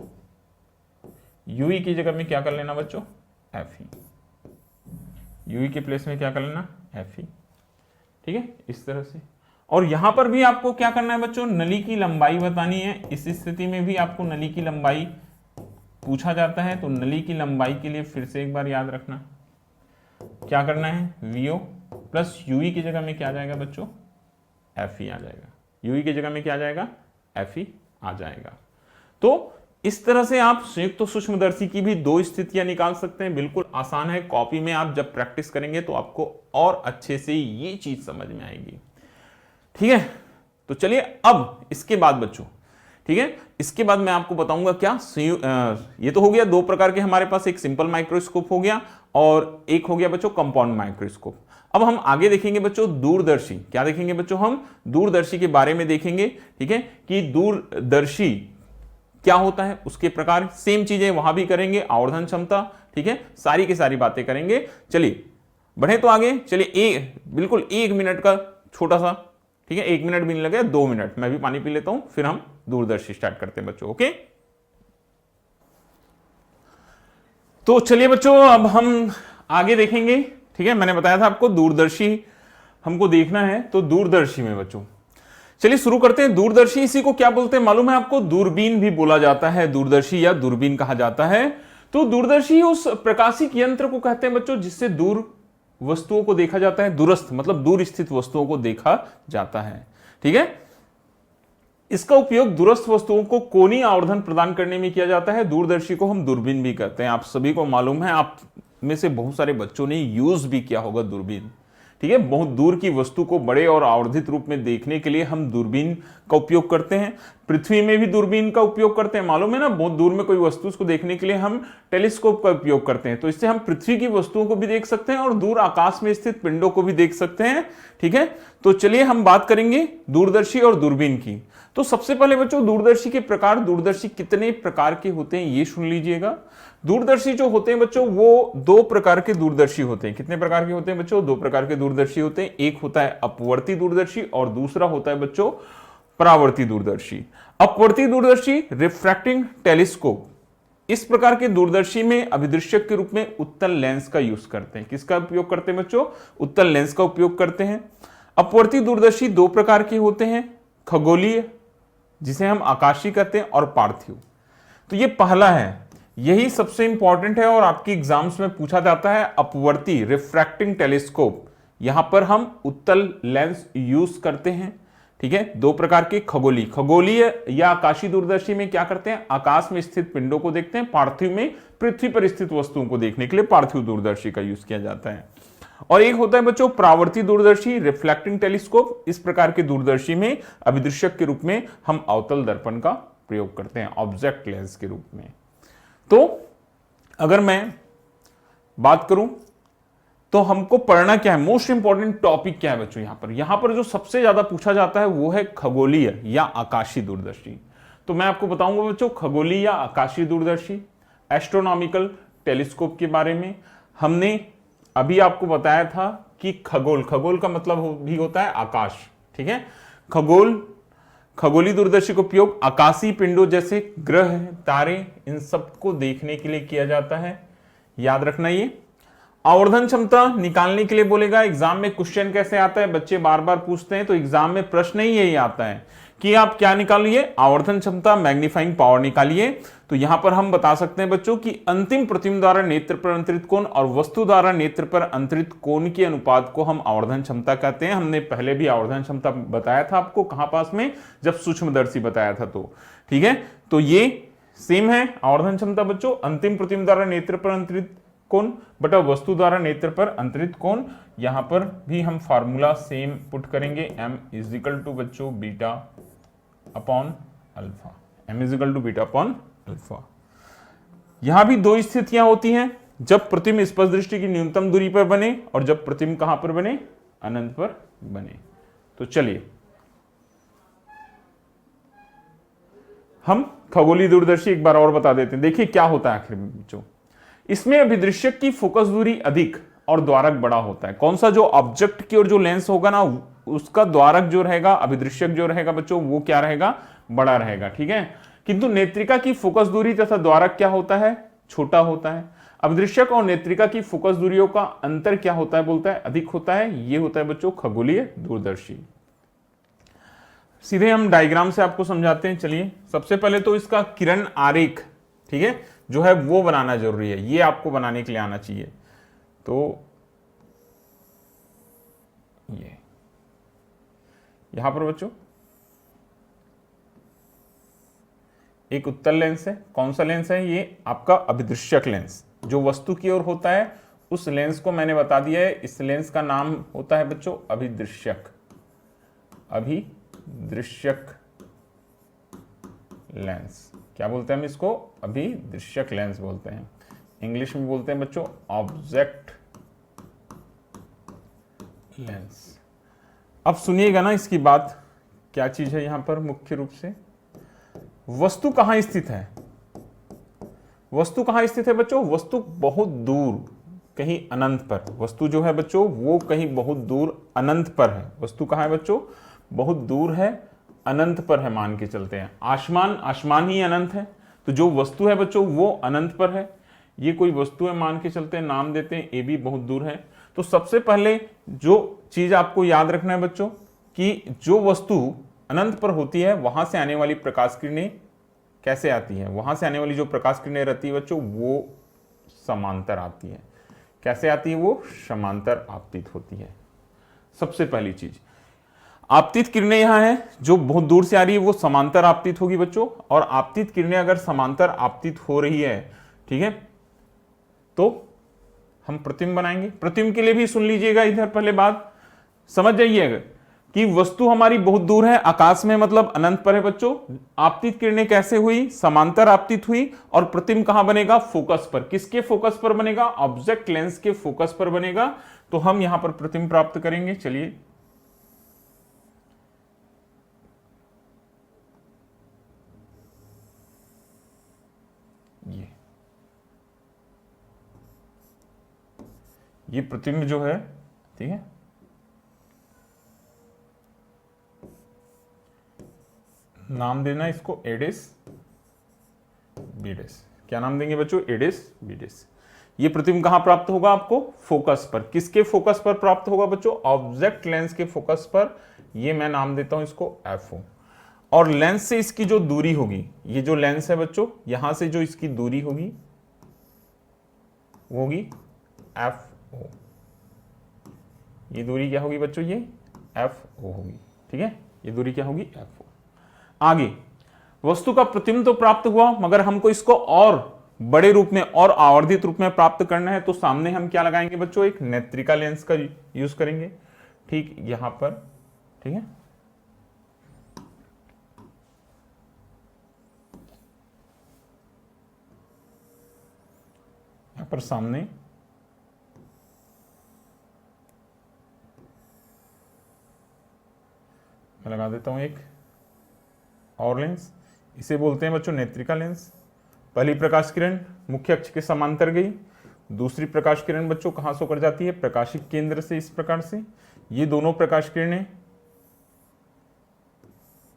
U E की जगह में क्या कर लेना बच्चों, एफ ई। यू ई के प्लेस में क्या कर लेना, एफ ई। ठीक है, इस तरह से। और यहां पर भी आपको क्या करना है बच्चों, नली की लंबाई बतानी है। इस स्थिति में भी आपको नली की लंबाई पूछा जाता है, तो नली की लंबाई के लिए फिर से एक बार याद रखना क्या करना है, वीओ प्लस यूई की जगह में क्या आ जाएगा बच्चों, एफ ई आ जाएगा। यूई की जगह में क्या आ जाएगा, एफ ई आ जाएगा। तो इस तरह से आप संयुक्त सूक्ष्मदर्शी की भी दो स्थितियां निकाल सकते हैं। बिल्कुल आसान है, कॉपी में आप जब प्रैक्टिस करेंगे तो आपको और अच्छे से ये चीज समझ में आएगी। ठीक है, तो चलिए अब इसके बाद बच्चों, ठीक है, इसके बाद मैं आपको बताऊंगा क्या, ये तो हो गया दो प्रकार के हमारे पास, एक सिंपल माइक्रोस्कोप हो गया और एक हो गया बच्चों कंपाउंड माइक्रोस्कोप। अब हम आगे देखेंगे बच्चों दूरदर्शी। क्या देखेंगे बच्चों, हम दूरदर्शी के बारे में देखेंगे। ठीक है, कि दूरदर्शी क्या होता है, उसके प्रकार, सेम चीजें वहां भी करेंगे, आवर्धन क्षमता, ठीक है, सारी की सारी बातें करेंगे। चलिए बढ़े तो आगे, चलिए बिल्कुल 1 मिनट का छोटा सा, ठीक है, 1 मिनट भी नहीं लगे, 2 मिनट, मैं भी पानी पी लेता हूं, फिर हम दूरदर्शी स्टार्ट करते हैं बच्चों। ओके, तो चलिए बच्चों अब हम आगे देखेंगे। ठीक है, मैंने बताया था आपको दूरदर्शी हमको देखना है, तो दूरदर्शी में बच्चों चलिए शुरू करते हैं। दूरदर्शी, इसी को क्या बोलते हैं मालूम है आपको, दूरबीन भी बोला जाता है, दूरदर्शी या दूरबीन कहा जाता है। तो दूरदर्शी उस प्रकाशिक यंत्र को कहते हैं बच्चों जिससे दूर वस्तुओं को देखा जाता है, दूरस्थ मतलब दूर स्थित वस्तुओं को देखा जाता है। ठीक है, इसका उपयोग दूरस्थ वस्तुओं को कोणीय आवर्धन प्रदान करने में किया जाता है। दूरदर्शी को हम दूरबीन भी कहते हैं, आप सभी को मालूम है, आप में से बहुत सारे बच्चों ने यूज भी किया होगा दूरबीन। ठीक है, बहुत दूर की वस्तु को बड़े और आवर्धित रूप में देखने के लिए हम दूरबीन का उपयोग करते हैं। पृथ्वी में भी दूरबीन का उपयोग करते हैं, मालूम है ना, बहुत दूर में कोई वस्तु उसको देखने के लिए हम टेलीस्कोप का उपयोग करते हैं। तो इससे हम पृथ्वी की वस्तुओं को भी देख सकते हैं और दूर आकाश में स्थित पिंडों को भी देख सकते हैं। ठीक है, तो चलिए हम बात करेंगे दूरदर्शी और दूरबीन की। तो सबसे पहले बच्चों दूरदर्शी के प्रकार, दूरदर्शी कितने प्रकार के होते हैं ये सुन लीजिएगा। दूरदर्शी जो होते हैं बच्चों वो 2 प्रकार के दूरदर्शी होते हैं। कितने प्रकार के होते हैं बच्चों, 2 प्रकार के दूरदर्शी होते हैं। एक होता है अपवर्ती दूरदर्शी और दूसरा होता है बच्चों परावर्ती दूरदर्शी। अपवर्ती दूरदर्शी रिफ्रैक्टिंग टेलीस्कोप, इस प्रकार के दूरदर्शी में अभिदृश्यक के रूप में उत्तल लेंस का यूज करते हैं। किसका उपयोग करते हैं बच्चों, उत्तल लेंस का उपयोग करते हैं। अपवर्ती दूरदर्शी 2 प्रकार के होते हैं, खगोलीय जिसे हम आकाशीय कहते हैं और पार्थिव। तो ये पहला है, यही सबसे इंपॉर्टेंट है और आपकी एग्जाम्स में पूछा जाता है। अपवर्ती रिफ्रैक्टिंग टेलीस्कोप, यहां पर हम उत्तल लेंस यूज करते हैं। ठीक है, दो प्रकार के खगोलीय या आकाशीय दूरदर्शी में क्या करते हैं, आकाश में स्थित पिंडों को देखते हैं। पार्थिव में पृथ्वी पर स्थित वस्तुओं को देखने के लिए पार्थिव दूरदर्शी का यूज किया जाता है। और एक होता है बच्चों परावर्ती दूरदर्शी रिफ्लेक्टिंग टेलीस्कोप। इस प्रकार के दूरदर्शी में अभिदृश्यक के रूप में हम अवतल दर्पण का प्रयोग करते हैं, ऑब्जेक्ट लेंस के रूप में। तो अगर मैं बात करूं तो हमको पढ़ना क्या है, मोस्ट इंपॉर्टेंट टॉपिक क्या है बच्चों, यहां पर जो सबसे ज्यादा पूछा जाता है वो है खगोलीय या आकाशीय दूरदर्शी। तो मैं आपको बताऊंगा बच्चों खगोलीय या आकाशीय दूरदर्शी, एस्ट्रोनॉमिकल टेलीस्कोप के बारे में। हमने अभी आपको बताया था कि खगोल का मतलब भी होता है आकाश। ठीक है, खगोलीय दूरदर्शी का उपयोग आकाशीय पिंडों जैसे ग्रह, तारे, इन सबको देखने के लिए किया जाता है। याद रखना ये। आवर्धन क्षमता निकालने के लिए बोलेगा, एग्जाम में क्वेश्चन कैसे आता है, बच्चे बार बार पूछते हैं, तो एग्जाम में प्रश्न ही यही आता है कि आप क्या निकालिए, आवर्धन क्षमता, मैग्नीफाइंग पावर निकालिए। तो यहां पर हम बता सकते हैं बच्चों कि अंतिम प्रतिबिंब द्वारा नेत्र पर अंतरित कोण और वस्तु द्वारा नेत्र पर अंतरित कोण के अनुपात को हम आवर्धन क्षमता कहते हैं। हमने पहले भी आवर्धन क्षमता बताया था आपको, कहां पास में, जब सूक्ष्मदर्शी बताया था। तो ठीक है, तो ये सेम है आवर्धन क्षमता बच्चों, अंतिम प्रतिबिंब द्वारा नेत्र पर अंतरित कोण बटा वस्तु द्वारा नेत्र पर अंतरित कोण। यहां पर भी हम फार्मूला सेम पुट करेंगे, m इज इक्वल टू बच्चों beta upon alpha, m is equal to beta upon alpha. यहां भी दो स्थितियां होती हैं, जब प्रतिबिंब स्पर्श दृष्टि की न्यूनतम दूरी पर बने और जब प्रतिबिंब कहां पर बने, अनंत पर बने। तो चलिए हम खगोलीय दूरदर्शी एक बार और बता देते हैं। देखिए क्या होता है आखिर में बच्चों, इसमें अभिदृश्यक की फोकस दूरी अधिक और द्वारक बड़ा होता है। कौन सा, जो ऑब्जेक्ट की ओर जो लेंस होगा ना, उसका द्वारक जो रहेगा, अभिदृश्यक जो रहेगा बच्चों, वो क्या रहेगा, बड़ा रहेगा। ठीक है, किंतु नेत्रिका की फोकस दूरी तथा द्वारक क्या होता है, छोटा होता है। अभिदृश्यक और नेत्रिका की फोकस दूरियों का अंतर क्या होता है, बोलता है अधिक होता है। ये होता है बच्चों खगोलीय दूरदर्शी। सीधे हम डायग्राम से आपको समझाते हैं। चलिए, सबसे पहले तो इसका किरण आरेख, ठीक है, जो है वो बनाना जरूरी है, ये आपको बनाने के लिए आना चाहिए। तो ये यहां पर बच्चों एक उत्तल लेंस है। कौन सा लेंस है, ये आपका अभिदृश्यक लेंस, जो वस्तु की ओर होता है उस लेंस को मैंने बता दिया है। इस लेंस का नाम होता है बच्चों अभिदृश्यक, अभिदृश्यक लेंस। क्या बोलते हैं हम इसको, अभिदृश्यक लेंस बोलते हैं। इंग्लिश में बोलते हैं बच्चों ऑब्जेक्ट लेंस। अब सुनिएगा ना इसकी बात, क्या चीज है यहां पर मुख्य रूप से, वस्तु कहां स्थित है, वस्तु कहां स्थित है बच्चों, वस्तु बहुत दूर कहीं अनंत पर, वस्तु जो है बच्चों वो कहीं बहुत दूर अनंत पर है। वस्तु कहां है बच्चों, बहुत दूर है, अनंत पर है, मान के चलते हैं। आसमान ही अनंत है, तो जो वस्तु है बच्चों वो अनंत पर है। ये कोई वस्तु है मान के चलते हैं, नाम देते हैं, ए भी बहुत दूर है। तो सबसे पहले जो चीज आपको याद रखना है बच्चों कि जो वस्तु अनंत पर होती है वहां से आने वाली प्रकाश किरणें कैसे आती है, वहां से आने वाली जो प्रकाश किरणें रहती है बच्चों वो समांतर आती है। कैसे आती है, वो समांतर आपतित होती है। सबसे पहली चीज, आपतित किरणें यहां है, जो बहुत दूर से आ रही है वो समांतर आपतित होगी बच्चों। और आपतित किरणें अगर समांतर आपतित हो रही है, ठीक है, तो हम प्रतिबिंब बनाएंगे। प्रतिबिंब के लिए भी सुन लीजिएगा, इधर पहले बात समझ जाइएगा कि वस्तु हमारी बहुत दूर है, आकाश में मतलब अनंत पर है बच्चों। आपतित किरणें कैसे हुई, समांतर आपतित हुई। और प्रतिबिंब कहां बनेगा, फोकस पर। किसके फोकस पर बनेगा, ऑब्जेक्ट लेंस के फोकस पर बनेगा। तो हम यहां पर प्रतिबिंब प्राप्त करेंगे। चलिए, ये प्रतिबिंब जो है, ठीक है, नाम देना इसको एडिस बीडिस। क्या नाम देंगे बच्चों, एडिस बीडिस। ये प्रतिबिंब कहां प्राप्त होगा आपको, फोकस पर। किसके फोकस पर प्राप्त होगा बच्चों, ऑब्जेक्ट लेंस के फोकस पर। ये मैं नाम देता हूं इसको एफओ। और लेंस से इसकी जो दूरी होगी, ये जो लेंस है बच्चों, यहां से जो इसकी दूरी होगी वो होगी FO। ये दूरी क्या होगी बच्चों, ये FO होगी। ठीक है, ये दूरी क्या होगी, FO। आगे वस्तु का प्रतिबिंब तो प्राप्त हुआ, मगर हमको इसको और बड़े रूप में और आवर्धित रूप में प्राप्त करना है, तो सामने हम क्या लगाएंगे बच्चों, एक नेत्रिका लेंस का यूज करेंगे। ठीक यहां पर, ठीक है, यहां पर सामने मैं लगा देता हूं एक और लेंस, इसे बोलते हैं बच्चों नेत्रिका लेंस। पहली प्रकाश किरण मुख्य अक्ष के समांतर गई, दूसरी प्रकाश किरण बच्चों कहां से होकर जाती है, प्रकाशिक केंद्र से इस प्रकार से। ये दोनों प्रकाश किरणें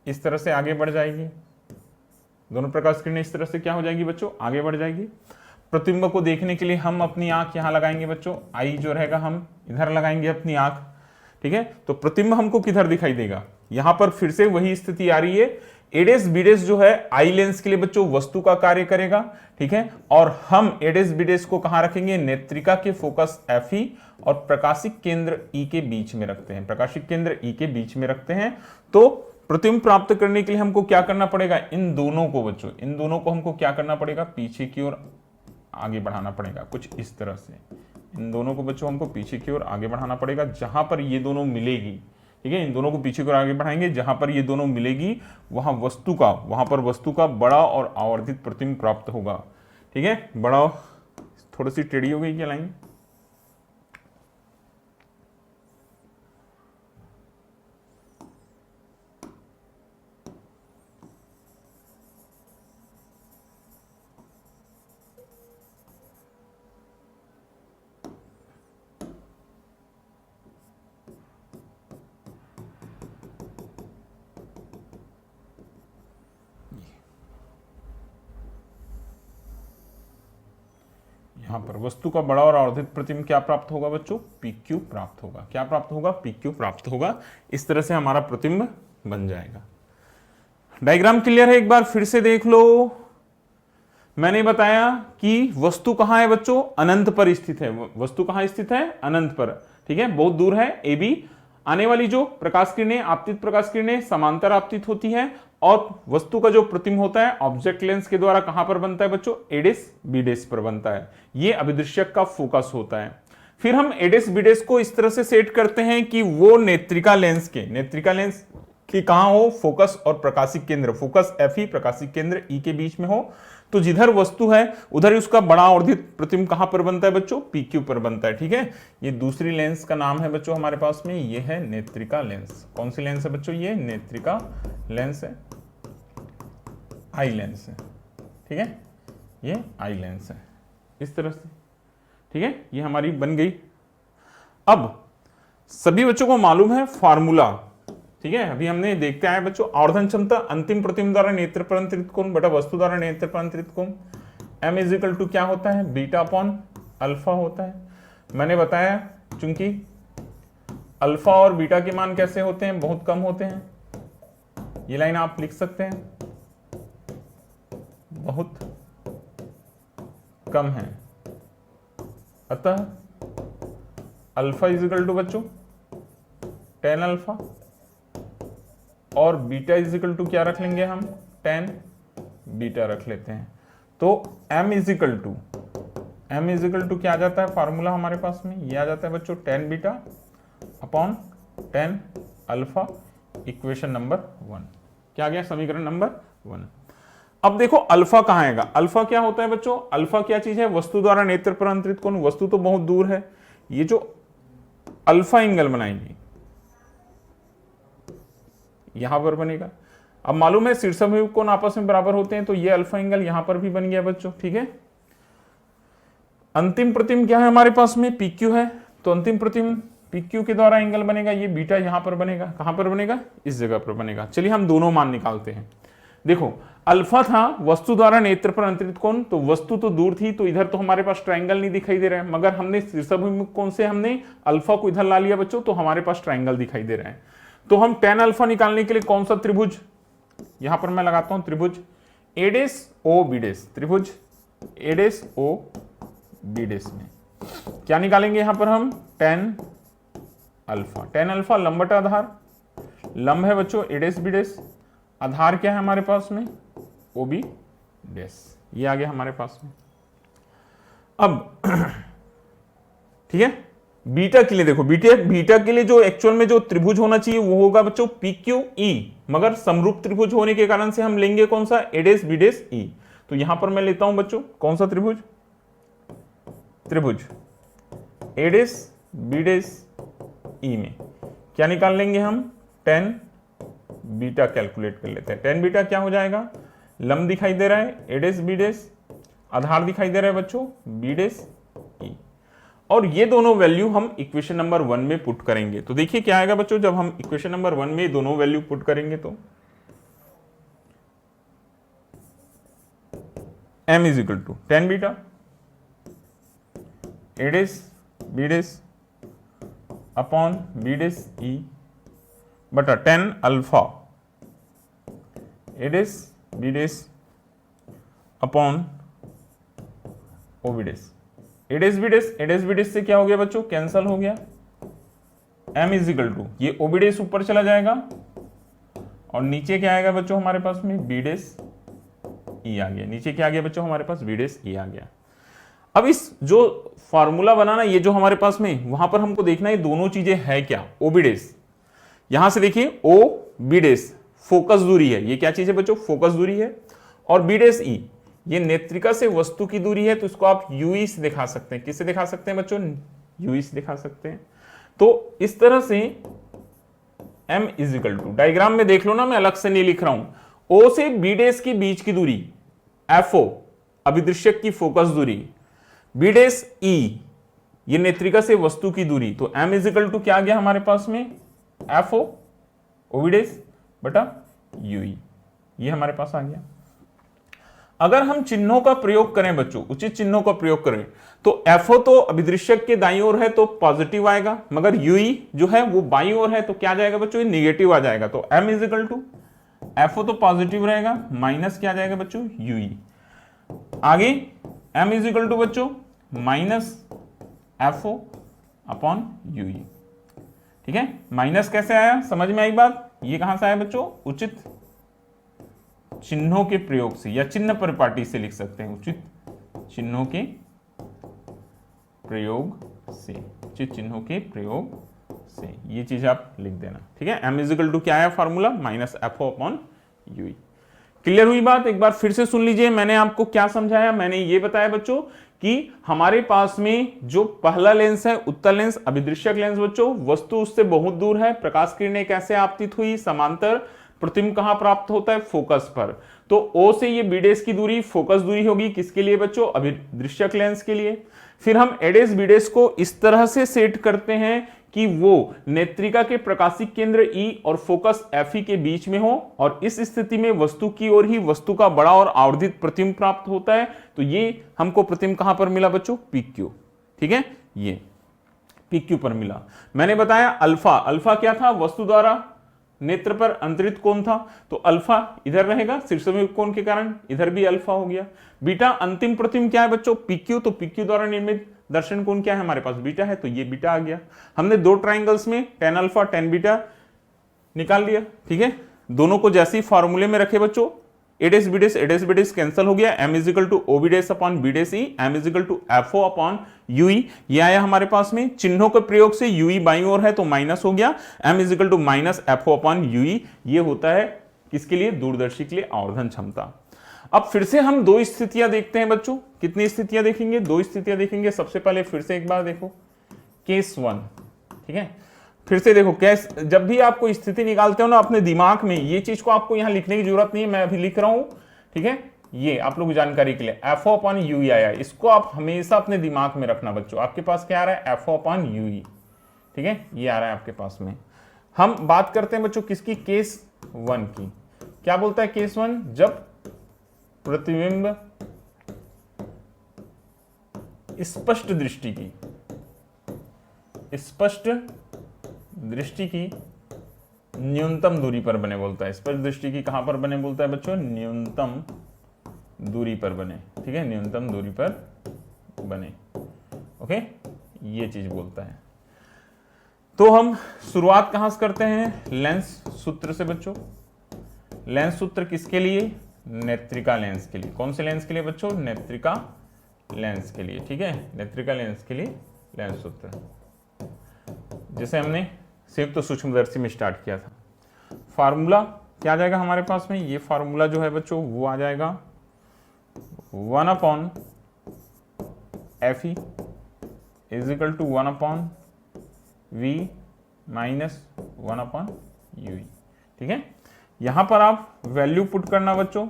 इस तरह से आगे बढ़ जाएगी, दोनों प्रकाश किरणें इस तरह से क्या हो जाएगी बच्चों, आगे बढ़ जाएगी। प्रतिबिंब को देखने के लिए हम अपनी आंख यहां लगाएंगे बच्चों, आई जो रहेगा हम इधर लगाएंगे अपनी आंख। ठीक है, तो प्रतिबिंब हमको किधर दिखाई देगा, यहां पर फिर से वही स्थिति आ रही है। एडेस बीडेस जो है आई लेंस के लिए बच्चों वस्तु का कार्य करेगा। ठीक है, और हम एडेस बीडेस को कहां रखेंगे, नेत्रिका के फोकस FE और प्रकाशिक केंद्र E के बीच में रखते हैं, प्रकाशिक केंद्र E के बीच में रखते हैं। तो प्रतिबिंब प्राप्त करने के लिए हमको क्या करना पड़ेगा, इन दोनों को बच्चों, इन दोनों को हमको क्या करना पड़ेगा, पीछे की ओर आगे बढ़ाना पड़ेगा, कुछ इस तरह से। इन दोनों को बच्चों हमको पीछे की ओर आगे बढ़ाना पड़ेगा, जहां पर ये दोनों मिलेगी। ठीक है, इन दोनों को पीछे की ओर आगे बढ़ाएंगे, जहां पर ये दोनों मिलेगी वहां पर वस्तु का बड़ा और आवर्धित प्रतिबिंब प्राप्त होगा। ठीक है, बड़ा, थोड़ी सी टेढ़ी हो गई क्या लाइन, यहां पर वस्तु का बड़ा और आवर्धित प्रतिबिंब क्या प्राप्त होगा बच्चों, PQ प्राप्त होगा। क्या प्राप्त होगा, PQ प्राप्त होगा। इस तरह से हमारा प्रतिबिंब बन जाएगा। डायग्राम क्लियर है, एक बार फिर से देख लो। मैंने बताया कि वस्तु कहां है बच्चों, अनंत पर स्थित है। वस्तु कहां स्थित है, अनंत पर। ठीक है, बहुत दूर है AB। आने वाली जो प्रकाश किरणें, आपतित प्रकाश किरणें समांतर आपतित होती है, और वस्तु का जो प्रतिबिंब होता है ऑब्जेक्ट लेंस के द्वारा कहां पर बनता है बच्चों, एडेस बीडेस पर बनता है। ये अभिदृश्यक का फोकस होता है। फिर हम एडेस बीडेस को इस तरह से सेट करते हैं कि वो नेत्रिका लेंस की कहां हो, फोकस और प्रकाशिक केंद्र, फोकस FE, प्रकाशिक केंद्र E के बीच में हो। तो जिधर वस्तु है उधर ही उसका बड़ा आवर्धित प्रतिबिंब कहां पर बनता है बच्चों, PQ पर बनता है। ठीक है, ये दूसरी लेंस का नाम है बच्चों हमारे पास में, ये है नेत्रिका लेंस। कौन सी लेंस है बच्चों, ये नेत्रिका लेंस है, आई लेंस है। ठीक है, ये आई लेंस है, इस तरह से। ठीक है, ये हमारी बन गई। अब सभी बच्चों को मालूम है फार्मूला। ठीक है, अभी हमने देखते आए बच्चों, आवर्धन क्षमता अंतिम प्रतिबिंब द्वारा नेत्र पर अंतरित कोण बटा वस्तु द्वारा नेत्र पर अंतरित कोण, M = क्या होता है, β/α होता है। मैंने बताया चूंकि अल्फा और बीटा के मान कैसे होते हैं, बहुत कम होते हैं। ये लाइन आप लिख सकते हैं, बहुत कम है। अतः अल्फा = बच्चों tan अल्फा, और बीटा = क्या रख लेंगे हम, tan बीटा रख लेते हैं। तो M = क्या आ जाता है फार्मूला हमारे पास में, ये आ जाता है बच्चों tan beta upon tan alpha, equation number 1। क्या आ गया, समीकरण नंबर 1। अब देखो अल्फा कहां आएगा, अल्फा क्या होता है बच्चों, अल्फा क्या चीज है, वस्तु द्वारा नेत्र पर अंतरित कोण। वस्तु तो बहुत दूर है, ये जो अल्फा एंगल बनाएंगे यहां पर बनेगा। अब मालूम है शीर्षाभिमुख कोण आपस में बराबर होते हैं, तो ये अल्फा एंगल यहां पर भी बन गया बच्चों। ठीक है, अंतिम प्रतिबिंब क्या है हमारे पास में, PQ है। तो अंतिम प्रतिबिंब PQ के द्वारा एंगल बनेगा, ये बीटा यहां पर बनेगा। कहां पर बनेगा, इस जगह पर बनेगा। चलिए हम दोनों मान निकालते हैं। देखो अल्फा था वस्तु द्वारा नेत्र पर अंतरित कोण, तो वस्तु तो दूर थी, तो इधर तो हमारे पास ट्रायंगल नहीं दिखाई दे रहा है, मगर हमने शीर्षाभिमुख कोण से हमने अल्फा को इधर ला लिया बच्चों, तो हमारे पास ट्रायंगल दिखाई दे रहा है। तो हम tan अल्फा निकालने के लिए कौन सा त्रिभुज यहां पर मैं लगाता हूं त्रिभुज एडेस ओ बीडेस, त्रिभुज एडेस ओ बीडेस में क्या निकालेंगे यहां पर हम tan अल्फा। tan अल्फा लंब बटा आधार, लंब है बच्चों एडेस बीडेस, आधार क्या है हमारे पास में ओ बी डेस, ये आ गया हमारे पास में। अब ठीक है, बीटा के लिए देखो, बीटा के लिए जो एक्चुअल में जो त्रिभुज होना चाहिए वो होगा बच्चों पी क्यू ई, मगर समरूप त्रिभुज होने के कारण से हम लेंगे कौन सा एडेस बीडेस ई। तो यहां पर मैं लेता हूं बच्चों कौन सा त्रिभुज, त्रिभुज एडेस बीडेस ई में क्या निकाल लेंगे हम tan बीटा कैलकुलेट कर लेते हैं। tan बीटा क्या हो जाएगा, लंब दिखाई दे रहा है एडेस बीडेस, आधार दिखाई दे रहा है बच्चों बीडेस ई, और ये दोनों वैल्यू हम इक्वेशन नंबर 1 में पुट करेंगे। तो देखिए क्या आएगा बच्चों, जब हम इक्वेशन नंबर 1 में दोनों वैल्यू पुट करेंगे तो m is equal to tan beta A dash B dash upon B dash ई बटा tan alpha A dash B dash upon O B dash. A dash B dash से क्या हो गया बच्चों, कैंसल हो गया, m इज इक्वल टू ये ओबीडेस ऊपर चला जाएगा और नीचे क्या आएगा बच्चों हमारे पास में बीडेस ई आ गया, नीचे क्या आ गया बच्चों हमारे पास बीडेस ई आ गया। अब इस जो फॉर्मूला बनाना ये जो हमारे पास में वहां पर हमको देखना है दोनों चीजें है क्या, ओबीडेस, यहां से देखिए ओ बीडेस फोकस दूरी है, ये क्या चीज है बच्चों फोकस दूरी है, और बीडेस ई ये नेत्रिका से वस्तु की दूरी है, तो इसको आप यूई से दिखा सकते हैं। किससे दिखा सकते हैं बच्चों, यूई से दिखा सकते हैं। तो इस तरह से m is equal to, diagram में देख लो ना, मैं अलग से नहीं लिख रहा हूं, o से b डेस के बीच की दूरी FO अभिदृश्यक की फोकस दूरी, b डेस E ये नेत्रिका से वस्तु की दूरी, तो m इज इक्वल टू क्या आ गया हमारे पास में FO OB डेस बटा UE, ये हमारे पास आ गया। अगर हम चिन्हों का प्रयोग करें बच्चों, उचित चिन्हों का प्रयोग करें, तो FO तो अभिदृश्यक के दाईं ओर है तो पॉजिटिव आएगा, मगर UE जो है वो बाईं ओर है तो क्या आ जाएगा बच्चों, ये निगेटिव आ जाएगा। तो m is equal to FO तो पॉजिटिव रहेगा माइनस क्या आ जाएगा बच्चों UE, आगे m इज इक्वल टू बच्चों माइनस FO अपॉन UE। ठीक है, माइनस कैसे आया, समझ में आई बात, ये कहां से आया बच्चों, उचित चिन्हों के प्रयोग से या चिन्ह परिपाटी से लिख सकते हैं, उचित चिन्हों के प्रयोग से, उचित चिन्हों के प्रयोग से, ये चीज आप लिख देना। ठीक है, m इज इक्वल टू क्या आया formula minus FO upon UE। Clear हुई बात, एक बार फिर से सुन लीजिए, मैंने आपको क्या समझाया, मैंने ये बताया बच्चों कि हमारे पास में जो पहला लेंस है उत्तल लेंस अभिदृश्यक लेंस बच्चों, वस्तु उससे बहुत दूर है, प्रकाश किरणें कैसे आपतित हुई, समांतर प्रतिबिंब कहां प्राप्त होता है, फोकस पर। तो O से ये बीडेस की दूरी फोकस दूरी होगी, किसके लिए बच्चों, अभिदृश्यक लेंस के लिए। फिर हम एडेस बीडेस को इस तरह से सेट करते हैं कि वो नेत्रिका के प्रकाशिक केंद्र E और फोकस FE के बीच में हो, और इस स्थिति में वस्तु की ओर ही वस्तु का बड़ा और आवर्धित प्रतिबिंब प्राप्त होता है। तो ये हमको प्रतिबिंब कहां पर मिला बच्चों, PQ। ठीक है, ये PQ पर मिला। मैंने बताया अल्फा क्या था, वस्तु द्वारा नेत्र पर अंतरित कोण था, तो अल्फा इधर रहेगा शीर्षविमुख कोण के कारण, इधर भी अल्फा हो गया। बीटा अंतिम प्रतिबिंब क्या है बच्चों, PQ, तो PQ द्वारा निर्मित दर्शन कोण क्या है हमारे पास, बीटा है, तो ये बीटा आ गया। हमने दो ट्राइंगल्स में tan अल्फा tan बीटा निकाल लिया। ठीक है, दोनों को जैसे ही फॉर्मूले में रखे बच्चों, एडेस बीडेस कैंसिल हो गया, m is equal to OB dash upon B dash E, m is equal to FO upon UE, ये आया हमारे पास में। चिन्हों के प्रयोग से UE बाईं ओर है तो माइनस हो गया, m is equal to minus FO upon UE, ये होता है किसके लिए, दूरदर्शी के लिए आवर्धन क्षमता। अब फिर से हम दो स्थितियां देखते हैं बच्चों, कितनी स्थितियां देखेंगे, दो स्थितियां देखेंगे। सबसे पहले फिर से एक बार देखो केस 1। ठीक है, फिर से देखो केस, जब भी आपको स्थिति निकालते हो ना अपने दिमाग में, ये चीज को आपको यहां लिखने की जरूरत नहीं है, मैं अभी लिख रहा हूं। ठीक है, ये आप लोग जानकारी के लिए FO अपॉन UE आया, इसको आप हमेशा अपने दिमाग में रखना बच्चों। आपके पास क्या आ रहा है, FO अपॉन UE। ठीक है, ये आ रहा है आपके पास में। हम बात करते हैं बच्चों किसकी, केस 1 की। क्या बोलता है केस 1, जब प्रतिबिंब स्पष्ट दृष्टि की न्यूनतम दूरी पर बने बोलता है। स्पर्श दृष्टि की कहां पर बने बोलता है बच्चों? न्यूनतम दूरी पर बने, ठीक है, न्यूनतम दूरी पर बने। ओके, ये चीज बोलता है। तो हम शुरुआत कहां से करते हैं? लेंस सूत्र से बच्चों। लेंस सूत्र किसके लिए? नेत्रिका लेंस के लिए। कौन से लेंस के लिए बच्चों? नेत्रिका लेंस के लिए, ठीक है, नेत्रिका लेंस के लिए लेंस सूत्र, जैसे हमने संयुक्त सूक्ष्मदर्शी में स्टार्ट किया था। फार्मूला क्या आ जाएगा हमारे पास में? ये फार्मूला जो है बच्चों वो आ जाएगा 1/FE is equal to 1/V minus 1/UE, ठीक है। यहां पर आप वैल्यू पुट करना बच्चों,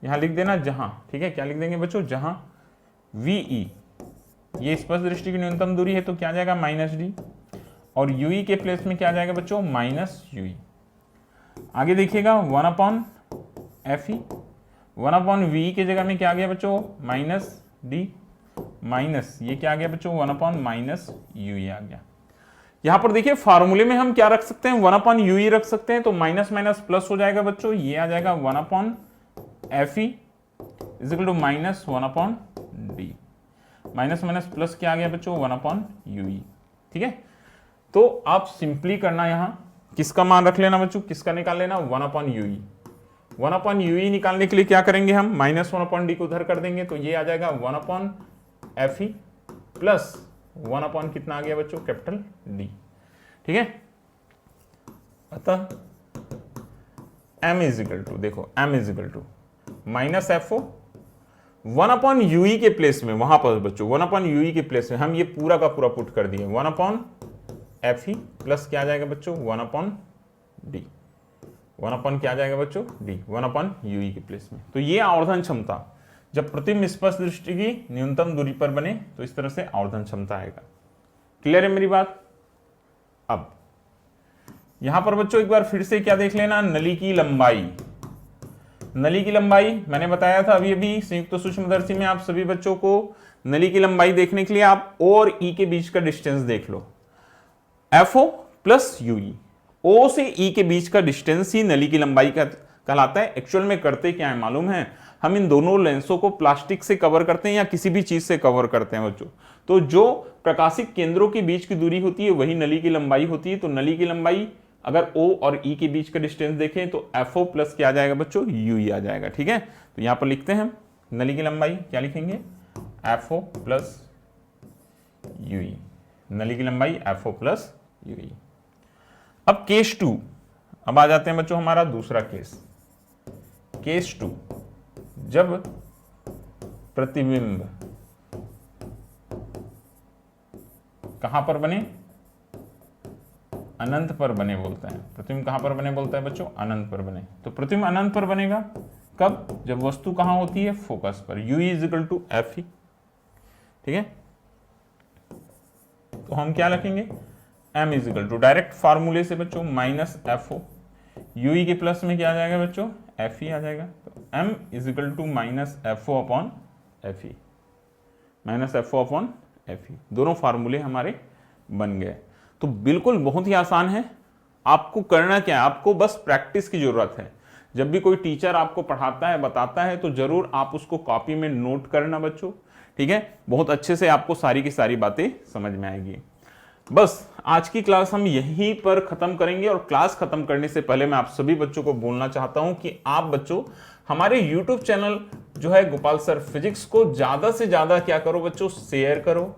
यहां लिख देना जहां, ठीक है, क्या लिख देंगे बच्चों? जहां VE ये स्पर्श दृष्टि की न्यूनतम दूरी है तो क्या आ जाएगा? -D, और UE के प्लेस में क्या आ जाएगा बच्चों? -UE। आगे देखिएगा 1/FE, 1/VE के जगह में क्या आ गया बच्चों? -D, माइनस ये क्या आ गया बच्चों? 1/-UE आ गया। यहां पर देखिए फार्मूले में हम क्या रख सकते हैं? 1/UE रख सकते हैं, तो माइनस माइनस प्लस हो जाएगा बच्चों, ये आ जाएगा 1/FE is equal to -1/D, minus minus plus क्या आ गया बच्चों? 1/UE, ठीक है। तो आप सिंपली करना, यहां किसका मान रख लेना बच्चों? किसका निकाल लेना? 1/UE। 1/UE निकालने के लिए क्या करेंगे हम? -1/D को उधर कर देंगे, तो ये आ जाएगा 1/FE प्लस 1/ कितना आ गया बच्चों? कैपिटल D, ठीक है। अतः M इज इक्वल टू, देखो M is equal to -FO 1/UE के प्लेस में, वहां पर बच्चों 1/UE के प्लेस में हम ये पूरा का पूरा पुट कर दिए, 1/FE प्लस क्या आ जाएगा बच्चों? 1/D, 1/ क्या आ जाएगा बच्चों? D, 1/UE के प्लेस में। तो ये आवर्धन क्षमता, जब प्रतिबिंब स्पर्श दृष्टि की न्यूनतम दूरी पर बने तो इस तरह से आवर्धन क्षमता आएगा। क्लियर है मेरी बात? अब यहां पर बच्चों एक बार फिर से क्या देख लेना? नली की लंबाई। नली की लंबाई मैंने बताया था अभी अभी संयुक्त सूक्ष्मदर्शी में, आप सभी बच्चों को नली की लंबाई देखने के लिए आप O और E के बीच का डिस्टेंस देख लो, FO प्लस UE। O से E के बीच का डिस्टेंस ही नली की लंबाई का कहलाता है। एक्चुअल में करते क्या है मालूम है? हम इन दोनों लेंसों को प्लास्टिक से कवर करते हैं या किसी भी चीज से कवर करते हैं बच्चों। तो जो प्रकाशिक केंद्रों के बीच की दूरी होती है वही नली की लंबाई होती है। तो नली की लंबाई अगर O और E के बीच का डिस्टेंस देखें तो FO प्लस क्या आ जाएगा बच्चों? UE आ जाएगा, ठीक है। तो यहां पर लिखते हैं हम नली की लंबाई, क्या लिखेंगे? FO प्लस UE, नली की लंबाई FO प्लस UE। अब केस 2, अब आ जाते हैं बच्चों हमारा दूसरा केस, केस 2, जब प्रतिबिंब कहां पर बने? अनंत पर बने बोलता है। प्रतिबिंब कहां पर बने बोलता है बच्चों? अनंत पर बने। तो प्रतिबिंब अनंत पर बनेगा कब? जब वस्तु कहां होती है? फोकस पर। UE is equal to FE, ठीक है। तो हम क्या लिखेंगे? M is equal to, direct फार्मूले से बच्चों, -FO, UE के प्लस में क्या आ जाएगा बच्चों? FE आ जाएगा। तो M is equal to -FO/FE, -FO/FE। दोनों फार्मूले हमारे बन गए। तो बिल्कुल बहुत ही आसान है। आपको करना क्या है? आपको बस प्रैक्टिस की जरूरत है। जब भी कोई टीचर आपको पढ़ाता है, बताता है, तो जरूर आप उसको कॉपी में नोट करना बच्चों, ठीक है। बहुत अच्छे से आपको सारी की सारी बातें समझ में आएगी। बस आज की क्लास हम यहीं पर खत्म करेंगे, और क्लास खत्म करने से पहले मैं आप सभी बच्चों को बोलना चाहता हूं कि आप बच्चों हमारे YouTube चैनल जो है गोपाल सर फिजिक्स को ज्यादा से ज्यादा क्या करो बच्चों? शेयर करो,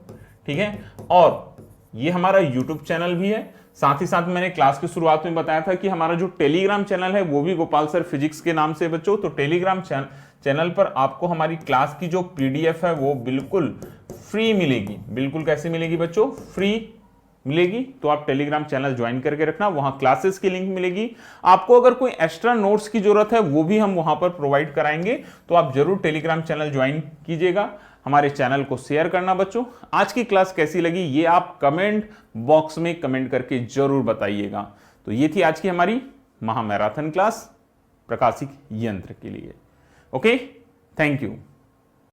ठीक है। और ये हमारा YouTube चैनल भी है। साथ ही साथ मैंने क्लास की शुरुआत में बताया था कि हमारा जो टेलीग्राम चैनल है वो भी गोपाल सर फिजिक्स के नाम से बच्चों। तो टेलीग्राम चैनल पर आपको हमारी क्लास की जो PDF है वो बिल्कुल फ्री मिलेगी। बिल्कुल कैसे मिलेगी बच्चों? फ्री मिलेगी। तो आप टेलीग्राम चैनल ज्वाइन करके रखना, वहां क्लासेस की लिंक मिलेगी। आपको अगर कोई एक्स्ट्रा नोट्स की जरूरत है वो भी हम वहां पर प्रोवाइड कराएंगे। तो आप जरूर टेलीग्राम चैनल ज्वाइन कीजिएगा। हमारे चैनल को शेयर करना बच्चों। आज की क्लास कैसी लगी ये आप कमेंट बॉक्स में कमेंट करके जरूर बताइएगा। तो ये थी आज की हमारी महामैराथन क्लास प्रकाशिक यंत्र के लिए। Okay, thank you.